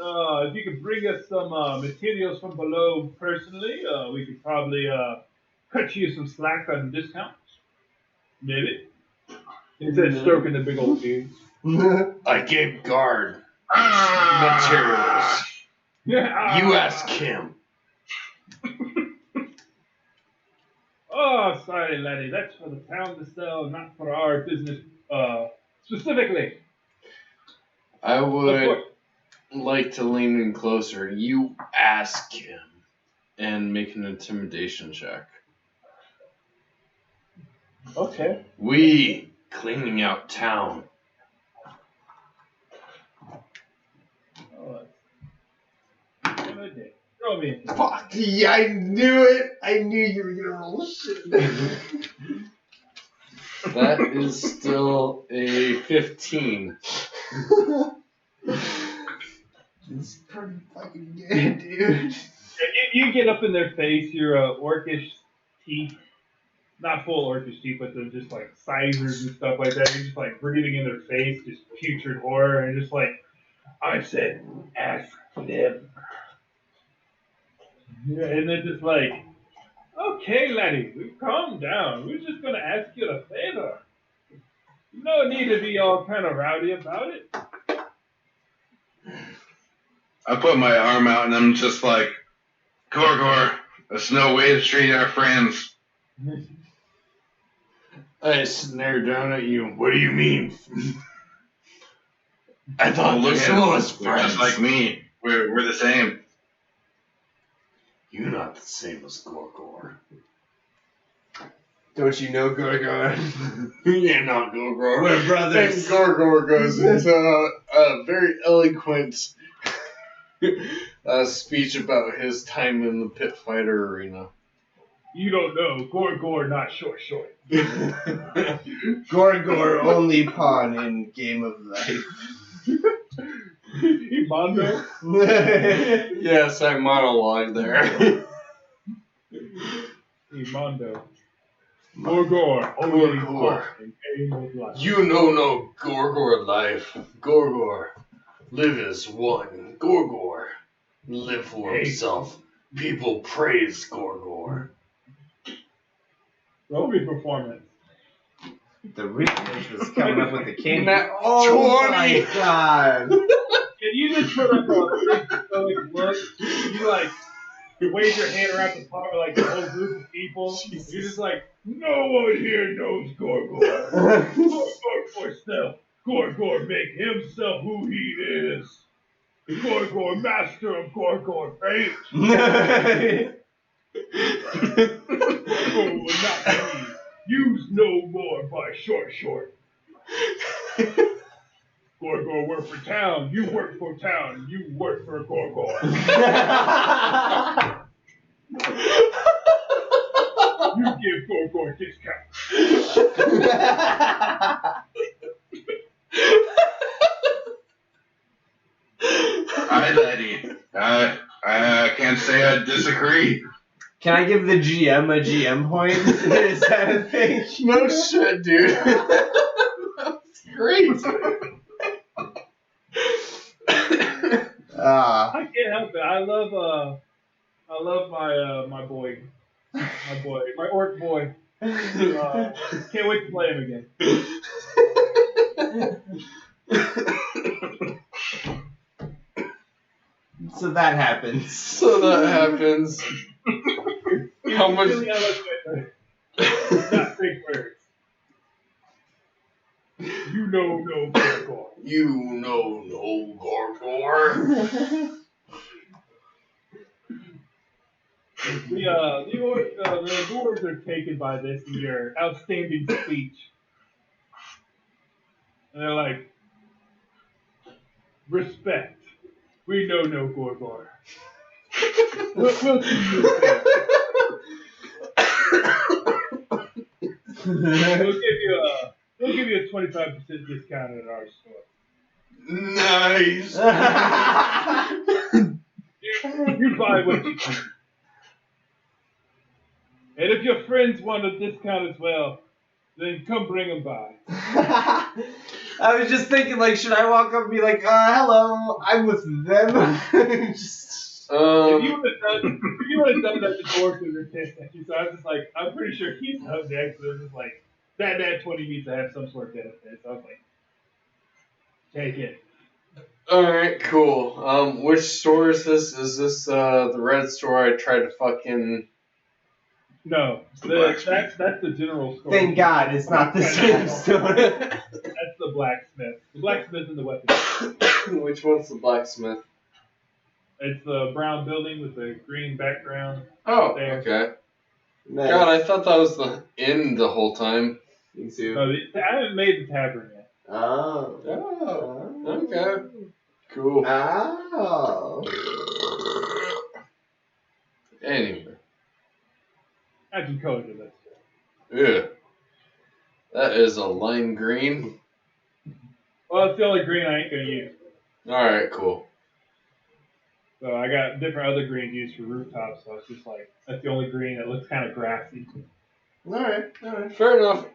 If you could bring us some materials from below personally, we could probably cut you some slack on discounts. Maybe. Instead of stroking the big old beard. I gave guard Ah! materials. Yeah. You ask him. Oh, sorry, laddie. That's for the town to sell, not for our business specifically. I Of would course. like to lean in closer. You ask him and make an intimidation check. Okay. We cleaning out town. Oh, good day. Throw me in. Fuck yeah, I knew it. I knew you were gonna roll shit. That is still a 15. It's pretty fucking good, dude. You get up in their face, your orcish teeth, not full orcish teeth, but they're just like sizers and stuff like that. You're just like breathing in their face, just putrid horror, and just like, I said, ask them. Yeah, and then just like, okay, laddie, calm down. We're just gonna ask you a favor. No need to be all kind of rowdy about it. I put my arm out and I'm just like, Gorgor, that's no way to treat our friends. I snare down at you. What do you mean? I thought Look this at was them. They're friends. just like me. We're the same. You're not the same as Gorgor. Don't you know, Gorgon? You're not Gorgor. We're And brothers. Gorgor goes into a very eloquent speech about his time in the pit fighter arena. You don't know, Gorgor, not short. Gorgor only pawn in Game of Life. Mondo. Yes, I monologue there. Mondo. Gorgor, only Gorgor. in Game of Life. You know no Gorgor life. Gorgor, live as one. Gorgor, live for himself. People praise Gorgor. Roll me performance. The research was coming up with the candy. Nat Oh 20. my god! Can you just put up a big stoic look? You like, you wave your hand around the park like the whole group of people. Jesus. You're just like, No one here knows Gorgor. Gorgor for self. Gorgor make himself who he is. Gorgor, master of Gorgor fate. Gorgor will not be used no more by short. Gorgor work for town. You work for town. You work for Gorgor. You give Gorgor discount. Hi, Letty. I can't say I disagree. Can I give the GM a GM point? Is that a thing? No shit, dude. That's great. I can't help it. I love my boy, my orc boy. Can't wait to play him again. So that happens. So that happens. How much? Really eloquent, not big words. You know no Gorgor. You know no Gorgor. The dwarves are taken by this in your outstanding speech. And they're like, respect. We know no Gorgor. We'll see you again. We'll give you a 25% discount at our store. Nice. You buy what you can. And if your friends want a discount as well, then come bring them by. I was just thinking, like, should I walk up and be like, hello, I'm with them? Just... If you would have done that, the dwarves would have pissed at you. So I was just like, I'm pretty sure he's up next. So it was just like, that 20 needs to have some sort of benefit. So I was like, take it. Alright, cool. Which store is this? Is this the red store I tried to fucking... No, The that's the general store. Thank God it's not the same store. That's the blacksmith. The blacksmith and the weapon. Which one's the blacksmith? It's the brown building with the green background. Oh, There. okay. Nice. God, I thought that was the inn the whole time. Me too. No, I haven't made the tavern yet. Oh. Oh, okay. Cool. Oh. Anyway. I can code it. That's it. Yeah. That is a lime green. Well, it's the only green I ain't gonna use. Alright, cool. So I got different other greens used for rooftops. So it's just like that's the only green that looks kind of grassy. Alright. Fair enough.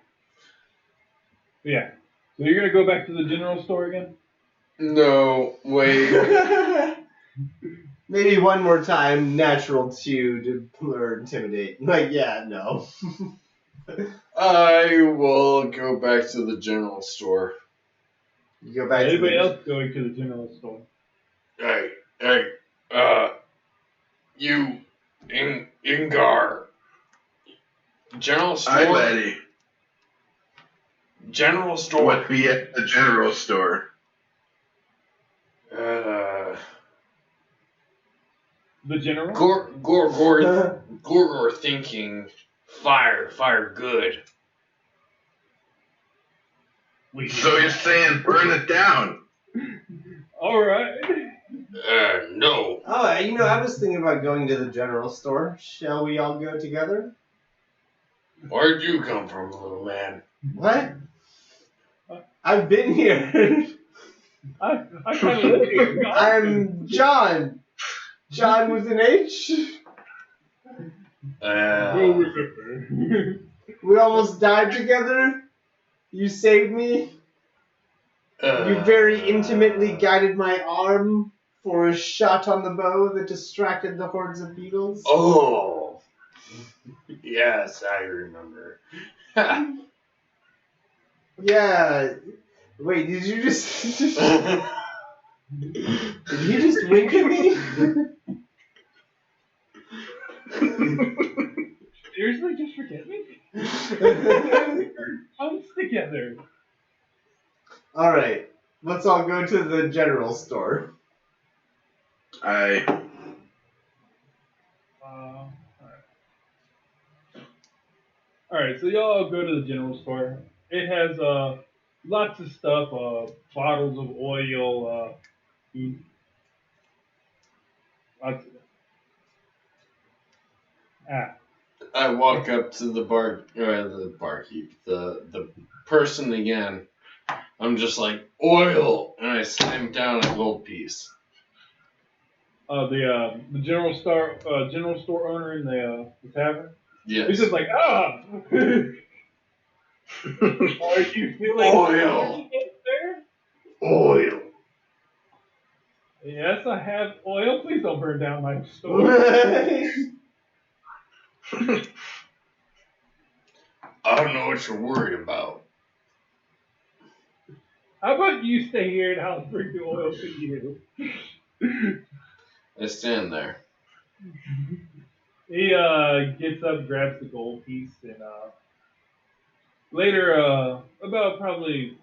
But yeah. So you're gonna go back to the general store again? No, wait. Maybe one more time, natural 2 to or intimidate. Like, yeah, no. I will go back to the general store. You go back Anybody to the... else going to the general store? Hey, you, Ingar. General store? Hi, Letty. General store. What be at the general store? The general? Gorgor thinking fire good. So you're saying burn it down? All right. No. Oh, I was thinking about going to the general store. Shall we all go together? Where'd you come from, little man? What? I've been here. I kind of live here. I'm John. John with an H. We almost died together. You saved me. You very intimately guided my arm for a shot on the bow that distracted the hordes of beetles. Oh. Yes, I remember. Yeah. Wait, did you just... did you just wink at me? Seriously, just forget me? Let's together. All right, let's all go to the general store. I Alright, so y'all go to the general store. It has lots of stuff, bottles of oil, lots of, I walk up to the barkeep, the person again. I'm just like, oil! And I slam down a gold piece. the general store owner in the tavern. Yes. He's just like, Are you feeling Oil. there? Oil! Yes, I have oil. Please don't burn down my store. I don't know what you're worried about. How about you stay here and I'll bring the oil to you? I stand there. He gets up, grabs the gold piece, and later, about probably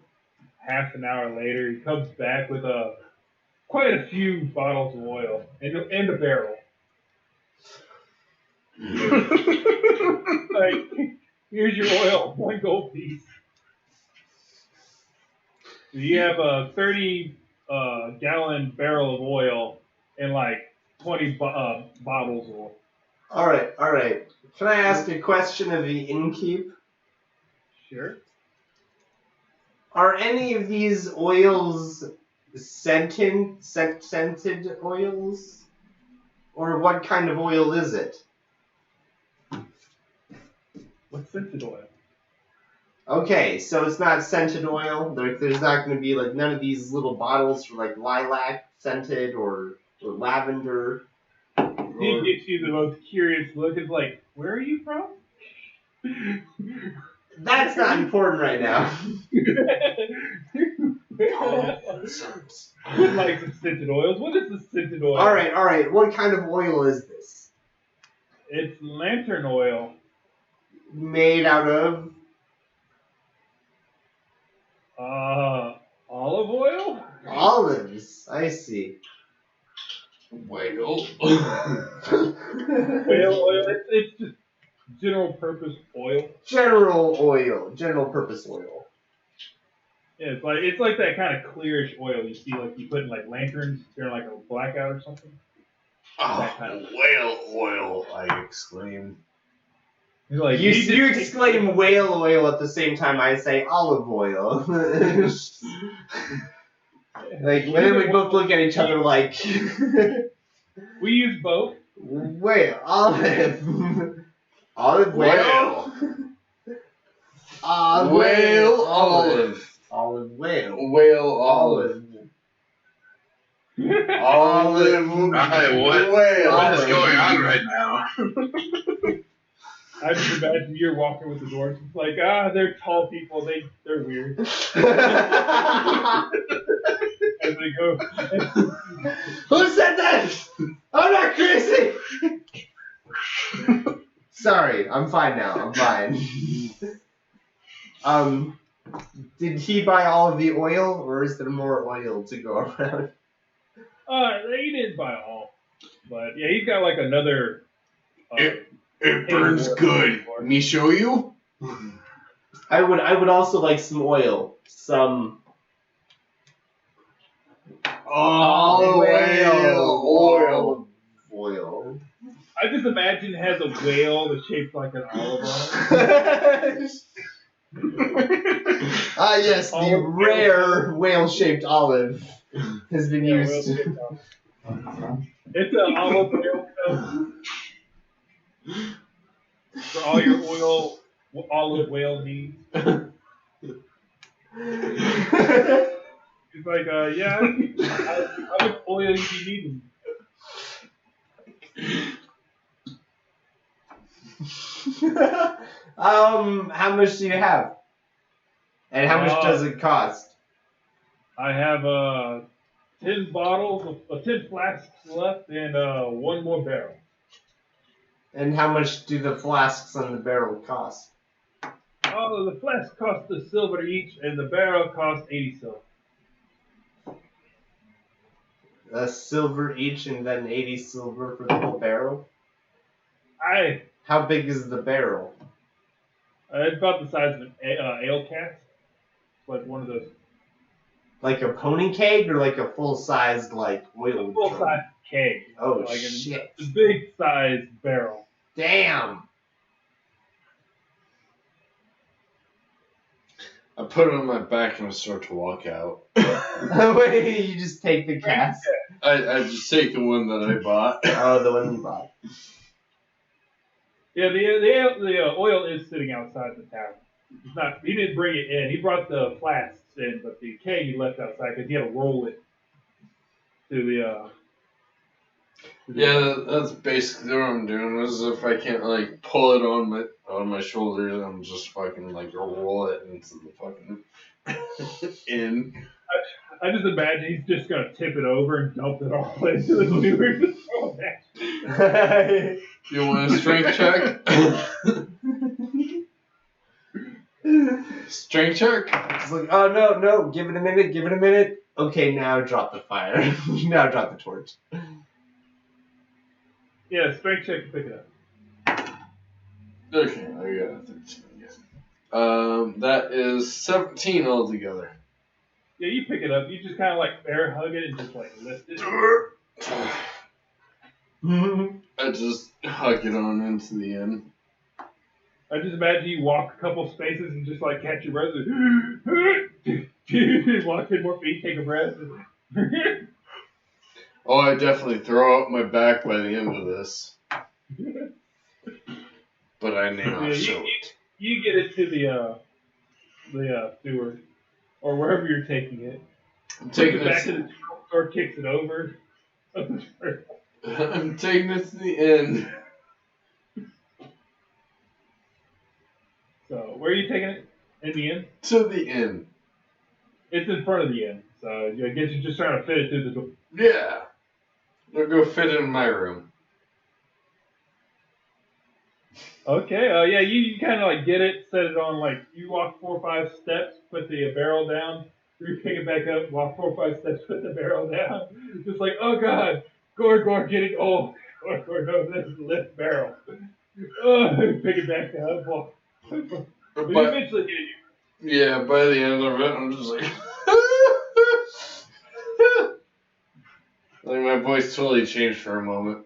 half an hour later, he comes back with quite a few bottles of oil and a barrel. Like, here's your oil, one gold piece. You have a 30-gallon barrel of oil and like 20 bottles of oil. All right. Can I ask a question of the innkeep? Sure. Are any of these oils scented oils? Or what kind of oil is it? What's scented oil? Okay, so it's not scented oil. There's not going to be like none of these little bottles for like lilac scented or lavender. He gives you the most curious look. It's like, where are you from? That's not important right now. Who likes some scented oils? What is the scented oil? All right. What kind of oil is this? It's lantern oil. Made out of? Olive oil? Olives. I see. Whale. Whale oil. It's just general purpose oil. General purpose oil. Yeah, it's like that kind of clearish oil you see, like you put in like lanterns during like a blackout or something. That kind of whale oil! I exclaim. You're like, You exclaim whale oil at the same time I say olive oil. Like, and then we both look at each other like... We use both. Wait, olive. Olive whale? Whale olive. Olive whale. Whale olive. Olive. what is going on right now? I just imagine you're walking with the dwarves. It's like, they're tall people. They're weird. As they go. Who said that? I'm not crazy. Sorry, I'm fine now. I'm fine. Did he buy all of the oil, or is there more oil to go around? He didn't buy all, but yeah, he's got like another. It burns good. Me show you? I would also like some oil. Some oil. I just imagine it has a whale that's shaped like an olive on it. Yes, the rare whale-shaped olive has been used. It's an olive whale for all your olive whale needs. It's like, how much oil do you need? How much do you have? And how much does it cost? I have 10 bottles, 10 flasks left, and one more barrel. And how much do the flasks on the barrel cost? Oh, the flask cost a silver each, and the barrel cost 80 silver. A silver each and then 80 silver for the whole barrel? I How big is the barrel? It's about the size of an ale cask, like one of those Like a pony keg or like a full-sized like oil full drum? size keg. Oh like shit. A big size barrel. Damn. I put it on my back and I start to walk out. Wait, you just take the cask? I just take the one that I bought. Oh, the one you bought. Yeah, the oil is sitting outside the tavern. It's not. He didn't bring it in. He brought the flasks in, but the keg he left outside because he had to roll it to the. Yeah, that's basically what I'm doing. Is if I can't like pull it on my shoulders, I'm just fucking like roll it into the fucking inn. I just imagine he's just gonna tip it over and dump it all into the sewer. Just throw it back. You want a strength check? Strength check? It's like, oh no, give it a minute. Okay, now drop the fire. Now drop the torch. Yeah, strength check to pick it up. Okay, I got a 13 again. That is 17 altogether. Yeah, you pick it up. You just kind of like bear hug it and just like lift it. I just hug it on into the inn. I just imagine you walk a couple spaces and just like catch your breath and walk in more feet, take a breath. Oh, I definitely throw out my back by the end of this. But I may not show it. You get it to the sewer or wherever you're taking it. I'm Takes taking it back it. to the store, kicks it over. I'm taking it to the inn. So where are you taking it? In the inn? To the inn. It's in front of the inn. So I guess you're just trying to fit it through the door. Yeah. I'll go fit it in my room. Okay, yeah, you kind of like get it, set it on, like, you walk 4 or 5 steps, put the barrel down, you pick it back up, walk 4 or 5 steps, put the barrel down. Just like, oh god, Gorgor getting old. Gorgor knows this is the lift barrel. Oh, pick it back up, walk. But you But, eventually get it. yeah, by the end of it, I'm just like... like, my voice totally changed for a moment.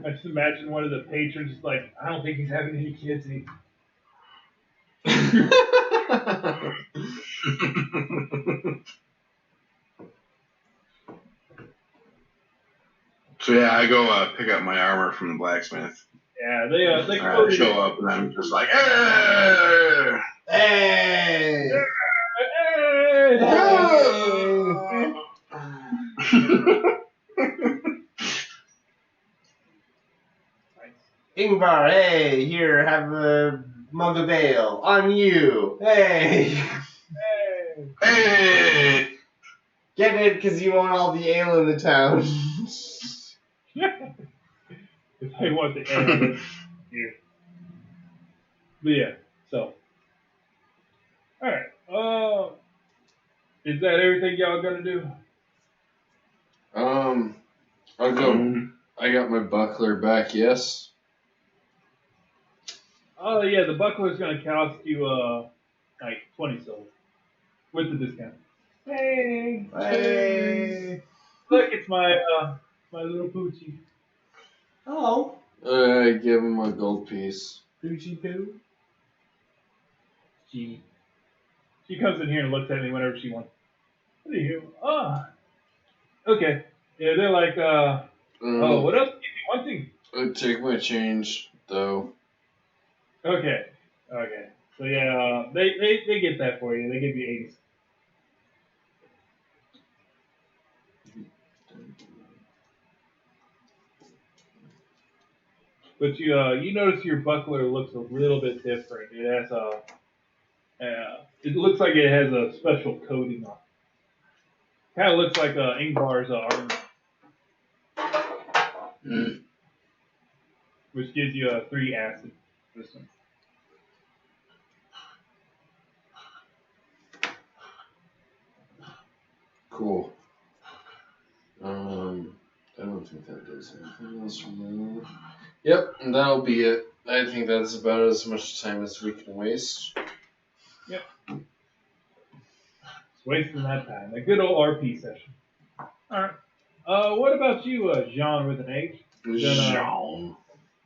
I just imagine one of the patrons like, I don't think he's having any kids. And So yeah, I go pick up my armor from the blacksmith. yeah, they I show up and I'm just like, hey! Hey! Ingvar, hey, here, have a mug of ale. On you. Hey! Hey! Get it, because you want all the ale in the town. If I want the end. Yeah. But yeah, so. Alright. Is that everything y'all gonna do? I'll go. I got my buckler back, yes? Oh yeah, the buckler's gonna cost you like 20 silver. With the discount. Hey! Hey! Look, it's my little Poochie. Oh, I give him a gold piece. Poochie Poo. She comes in here and looks at me whenever she wants. What are you? Okay. Yeah, they're like, oh, what else do you be wanting? I take my change, though. Okay. So yeah, they get that for you. They give you 80. But you notice your buckler looks a little bit different. It has it looks like it has a special coating on it. Kind of looks like Ingvar's armor. which gives you a 3 acid resistance. Cool. I don't think that does anything else for me. Yep, and that'll be it. I think that's about as much time as we can waste. It's wasting that time. A good old RP session. Alright. What about you, Jean with an H? Jean.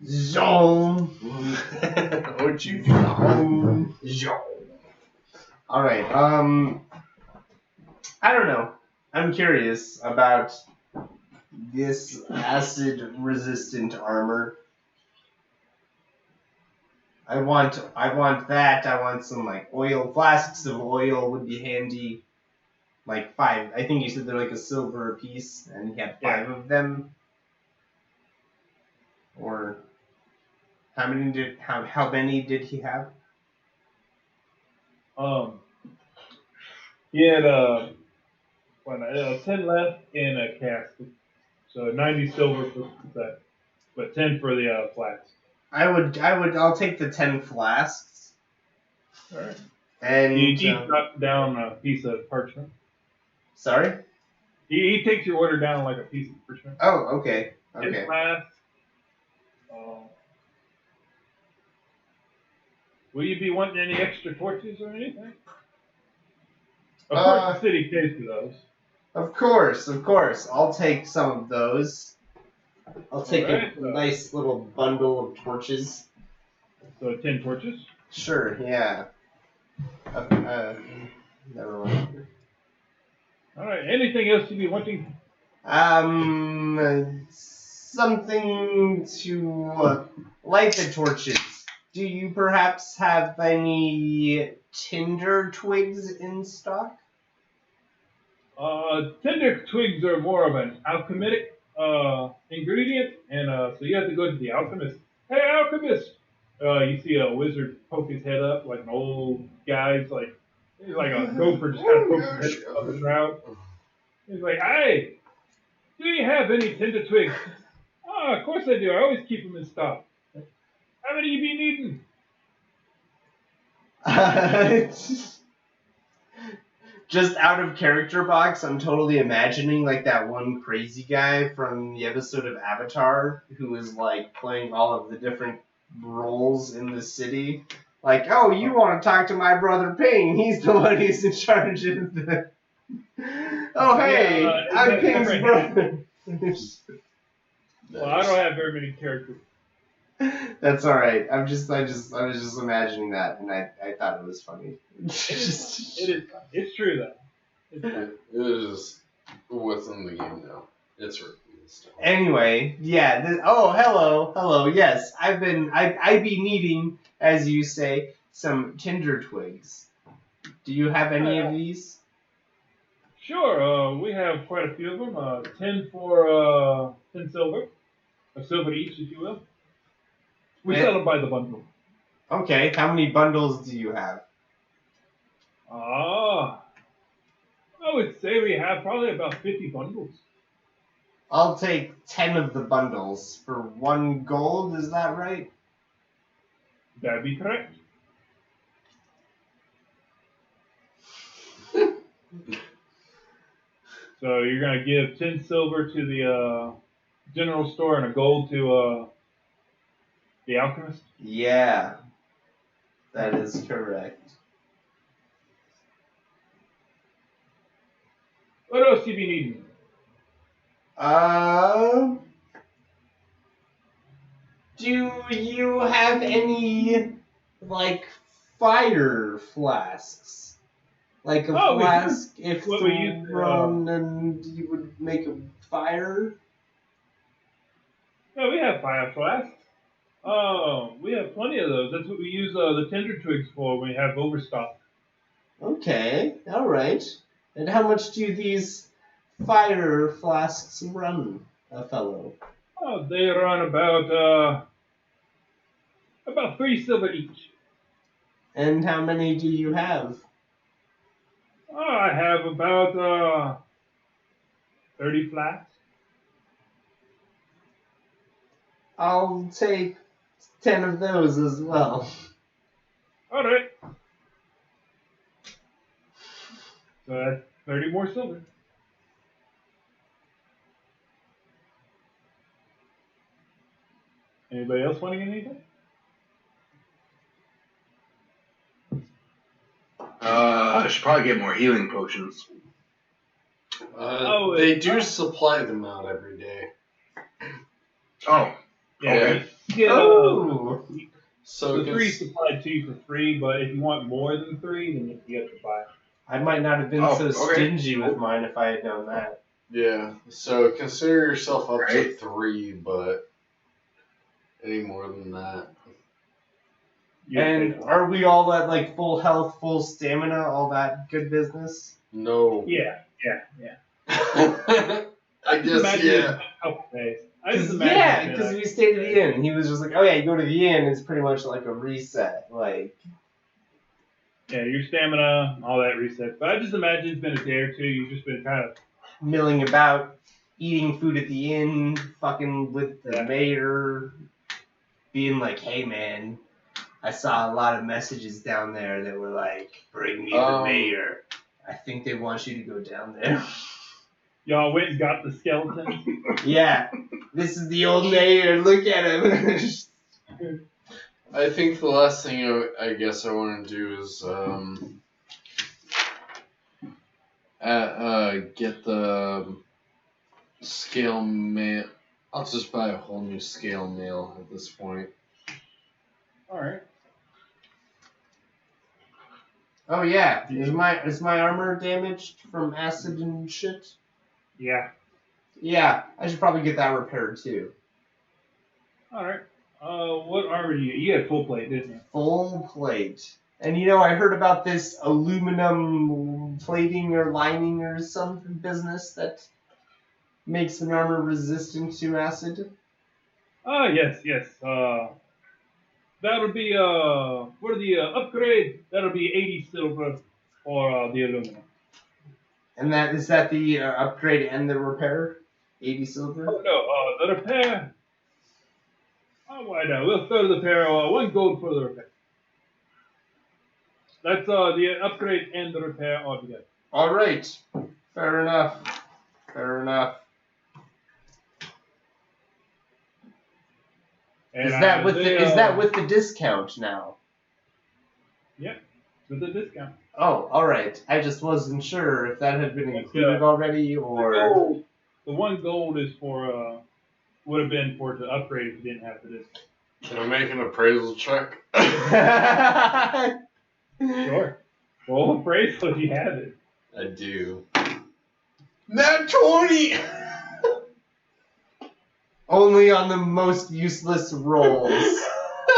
Zone. What you do? Zone. All right. I don't know. I'm curious about this acid-resistant armor. I want that. I want some like oil flasks of oil would be handy. Like 5. I think you said they're like a silver a piece, and he had 5 of them. Or how many did he have? He had 10 left in a casket, so 90 silver for that, but 10 for the flask. I'll take the 10 flasks. All right. And He dropped down a piece of parchment. Sorry? He takes your order down like a piece of parchment. Oh, okay. 10 flasks. Will you be wanting any extra torches or anything? Of course, the city pays for those. Of course. I'll take some of those. I'll take a nice little bundle of torches. So 10 torches? Sure, yeah. Never mind. Alright, anything else you'd be wanting? Something to light the torches. Do you perhaps have any tinder twigs in stock? Tinder twigs are more of an alchemic ingredient, and so you have to go to the alchemist. Hey, alchemist! You see a wizard poke his head up like an old guy's he's like a gopher just kind of pokes his head up the shroud. He's like, hey, do you have any tinder twigs? Oh, of course I do. I always keep them in stock. How many you be needing? Just out of character box, I'm totally imagining like that one crazy guy from the episode of Avatar who is like playing all of the different roles in the city. Like, oh, you want to talk to my brother Ping? He's the one who's in charge of the. Oh, hey, I'm Ping's brother. Well, I don't have very many characters. That's all right. I was just imagining that, and I thought it was funny. It is. It's true though. It's true. It is within the game now. It's released. Anyway, yeah. Hello. Yes, I'd be needing, as you say, some tinder twigs. Do you have any of these? Sure. We have quite a few of them. 10 for 10 silver, a silver each, if you will. We sell them by the bundle. Okay. How many bundles do you have? I would say we have probably about 50 bundles. I'll take 10 of the bundles for 1 gold. Is that right? That'd be correct. So you're gonna give 10 silver to the general store and a gold to the alchemist? Yeah, that is correct. What else you be needing? Do you have any, like, fire flasks? Like a flask, if thrown and you would make a fire? No, we have fire flasks. We have plenty of those. That's what we use the tinder twigs for when we have overstock. Okay, alright. And how much do these fire flasks run, a fellow? Oh, they run about 3 silver each. And how many do you have? I have about 30 flasks. I'll take 10 of those as well. All right. So that's 30 more silver. Anybody else want to get anything? I should probably get more healing potions. They do supply them out every day. Oh, Yeah. Okay. You get, Oh! So the 3 supplied to you for free, but if you want more than 3, then you have to buy. I might not have been Oh, so okay. stingy with mine if I had known that. yeah. So consider yourself up to Right. 3, but any more than that. You have to And pay for it. are we all at like full health, full stamina, all that good business? No. Yeah. I just guess imagine yeah. it's a couple days. I just imagine Yeah, it's because been we stayed at the inn. He was just like, oh yeah, you go to the inn, it's pretty much like a reset. Like, yeah, your stamina, all that resets. But I just imagine it's been a day or two. You've just been kind of milling about, eating food at the inn, fucking with the Yeah. mayor, being like, hey man, I saw a lot of messages down there that were like, bring me the mayor. I think they want you to go down there. y'all went and got the skeleton. Yeah, this is the old mayor, look at him. I think the last thing I guess I want to do is get the scale mail. I'll just buy a whole new scale mail at this point. All right. Oh yeah, is my armor damaged from acid and shit? Yeah. Yeah, I should probably get that repaired too. All right. What armor do you? You had full plate, didn't you? Full plate. And you know, I heard about this aluminum plating or lining or some business that makes an armor resistant to acid. Yes. That'll be for the upgrade. That'll be 80 silver for the aluminum. And that is that the upgrade and the repair? 80 silver? Oh no, the repair. Oh, why not? We'll throw the repair. 1 gold for the repair. That's the upgrade and the repair all together. All right. Fair enough. Fair enough. And, Is that with they, the is that with the discount now? with the discount? Oh, all right. I just wasn't sure if that had been included already or. The 1 gold is for would have been for the upgrade if you didn't have the discount. Can I make an appraisal check? Sure. Roll appraisal if you have it. I do. Nat 20! Only on the most useless rolls.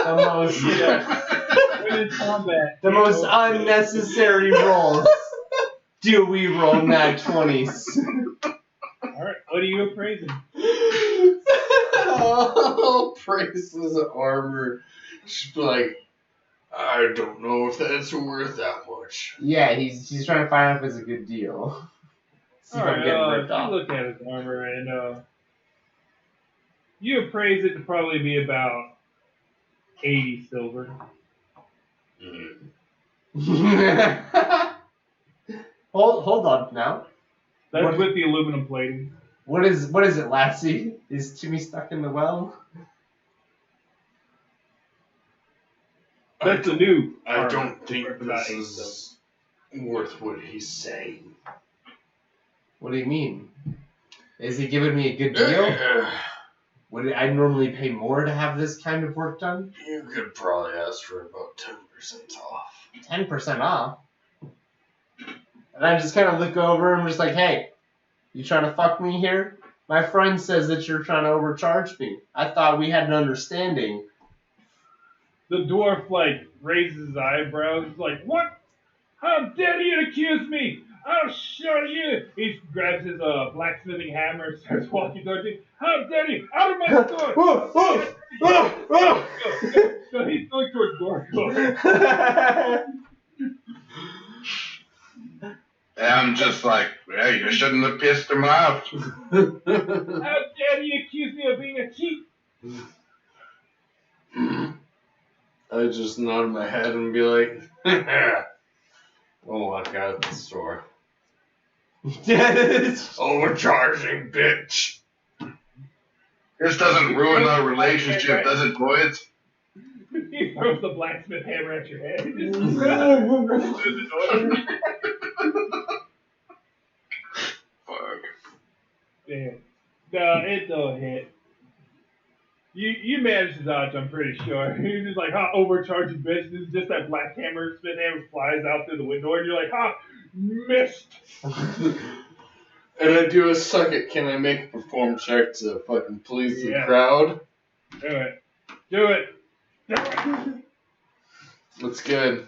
The most When in combat, the most unnecessary rolls. Do we roll nat 20s? Alright, what are you appraising? Oh, prices of armor. She's like, I don't know if that's worth that much. Yeah, he's trying to find out if it's a good deal. See if I'm Alright, getting ripped you off. look at his armor and you appraise it to probably be about 80 silver. hold on now. That's What- with the aluminum plating. What is it, Lassie? Is Timmy stuck in the well? That's a new I armor. don't think Worth about this 80 is worth what he's saying. What do you mean? Is he giving me a good deal? Would I normally pay more to have this kind of work done? You could probably ask for about 10% off. 10% off. And I just kind of look over and I'm just like, hey, you trying to fuck me here? My friend says that you're trying to overcharge me. I thought we had an understanding. The dwarf raises his eyebrows. He's like, "What? How dare you accuse me? I'll show you!" He grabs his blacksmithing hammer, starts walking towards you. "How dare you? Out of my store!" Whoa, whoa, whoa, whoa. So he's going towards Gorgor. And I'm just like, well, you shouldn't have pissed him off. "How dare you accuse me of being a cheat?" I just nod my head and be like, we'll walk out the store. Overcharging, bitch. This doesn't ruin our relationship, does it, boys? He throws the blacksmith hammer at your head. Fuck. Damn. No, it don't hit. You managed to dodge, I'm pretty sure. You're just like, overcharging bitch. This is just that black hammer, smith hammer flies out through the window, and you're like, missed. And I do a suck it. Can I make a perform check to fucking please the Yeah. crowd? Do it. Do it. That's good.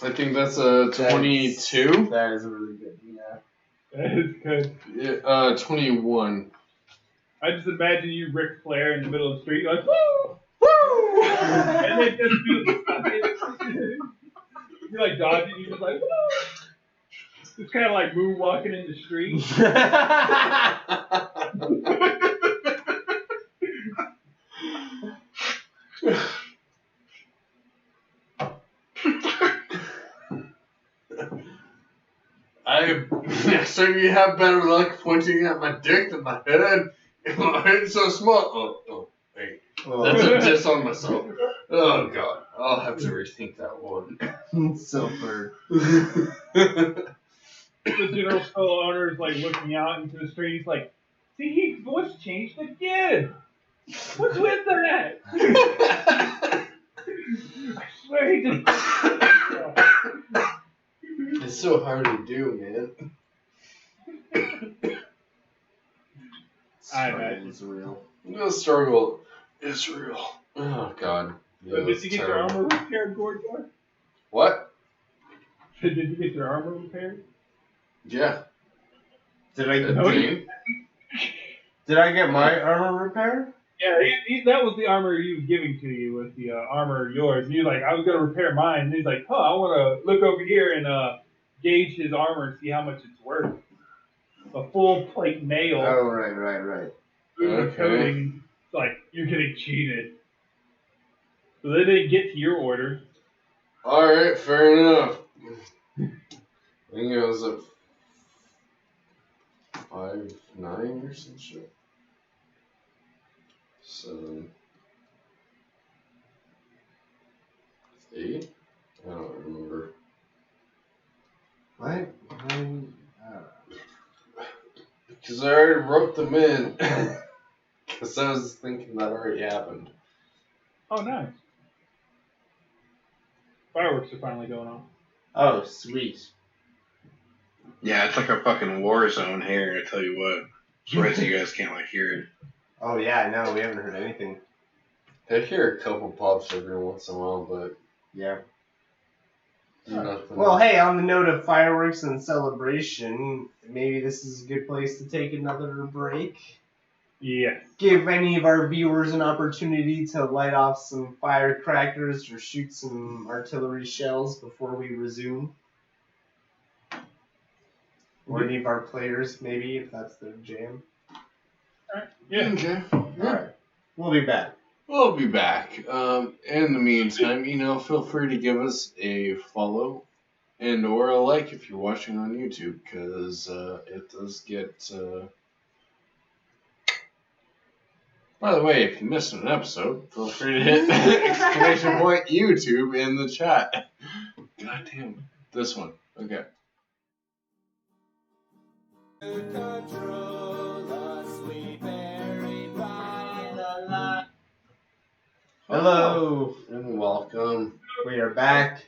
I think that's a 22. That is really good. Yeah. That is good. Yeah, 21. I just imagine you Ric Flair in the middle of the street, you're like, woo! Woo! And then just do the suck it. You're like dodging, you're just like, woo! It's kind of like moonwalking in the street. So you have better luck pointing at my dick than my head? My head's so small. Oh, wait. That's a diss on myself. Oh, God. I'll have to rethink that one. So bird. The general store owner is like looking out into the street. He's like, see, his voice changed again. What's with that? I swear he just. It's so hard to do, man. I imagine. It's real. The struggle is real. Oh, God. So did you get your armor repaired, Gordor? What? Did you get your armor repaired? Yeah. Did I No, get my armor repaired? Yeah, that was the armor he was giving to you, was the armor yours. You're like, I was going to repair mine. And he's like, I want to look over here and gauge his armor and see how much it's worth. A full plate mail. Oh, right. Okay. Coding. It's like, you're getting cheated. So they didn't get to your order. Alright, fair enough. I think it was at 5'9" or some shit. 7, 8? I don't remember. What? Because I already wrote them in. Because I was thinking that already happened. Oh, nice. Fireworks are finally going on. Oh, sweet. Yeah, it's like a fucking war zone here, I tell you what. Surprised you guys can't like hear it. Oh, yeah, no, we haven't heard anything. I hear a couple pops every once in a while, but Yeah. nothing. Well, hey, on the note of fireworks and celebration, maybe this is a good place to take another break. Yes. Give any of our viewers an opportunity to light off some firecrackers or shoot some artillery shells before we resume. Or any of our players, maybe, if that's their jam. Yeah. Okay. Alright, we'll be back. We'll be back. In the meantime, feel free to give us a follow and or a like if you're watching on YouTube, because it does get... By the way, if you missed an episode, feel free to hit exclamation point YouTube in the chat. God damn. This one. Okay. Hello, And welcome. we are back.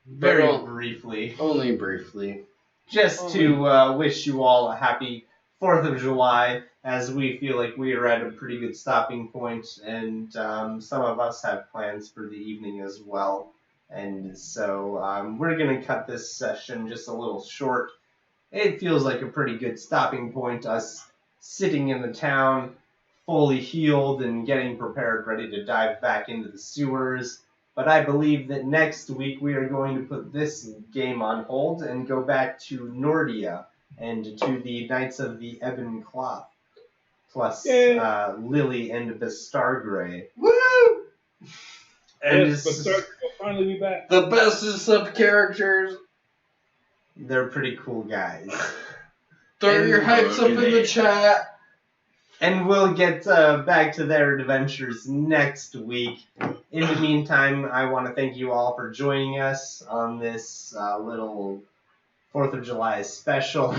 Very Well, briefly. Only briefly. Just to wish you all a happy 4th of July, as we feel like we are at a pretty good stopping point, and some of us have plans for the evening as well. And so we're going to cut this session just a little short. It feels like a pretty good stopping point, us sitting in the town, fully healed and getting prepared, ready to dive back into the sewers. But I believe that next week we are going to put this game on hold and go back to Nordia and to the Knights of the Ebon Cloth, plus Yay. Lily and Bastargray. Woo! And Yes, but it's- Stark will finally be back. The bestest of characters. they're pretty cool guys. Throw And- your hypes up in the chat. And we'll get back to their adventures next week. In the meantime, I want to thank you all for joining us on this little 4th of July special,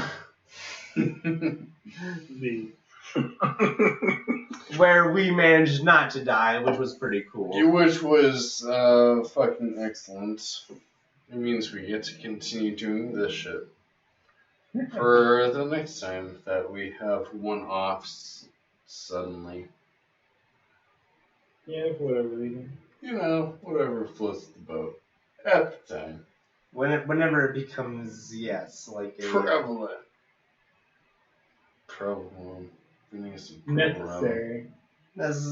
The where we managed not to die, which was pretty cool. Which was fucking excellent. It means we get to continue doing this shit for the next time that we have one-offs suddenly. yeah, for whatever reason. You know, whatever floats the boat at the time. Whenever it becomes, yes, like a... Prevalent. Prevalent. We need some prevalent. Necessary. That's,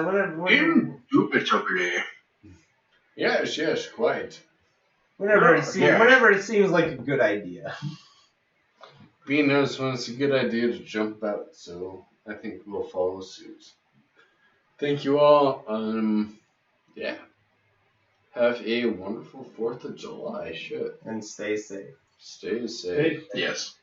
whenever, Indubitably. Yes, quite. whenever, it Yeah. seems, whenever it seems like a good idea. B knows when it's a good idea to jump out, so I think we'll follow suit. Thank you all. Yeah. Have a wonderful 4th of July. Shit. And stay safe. Stay safe. Hey, Yes.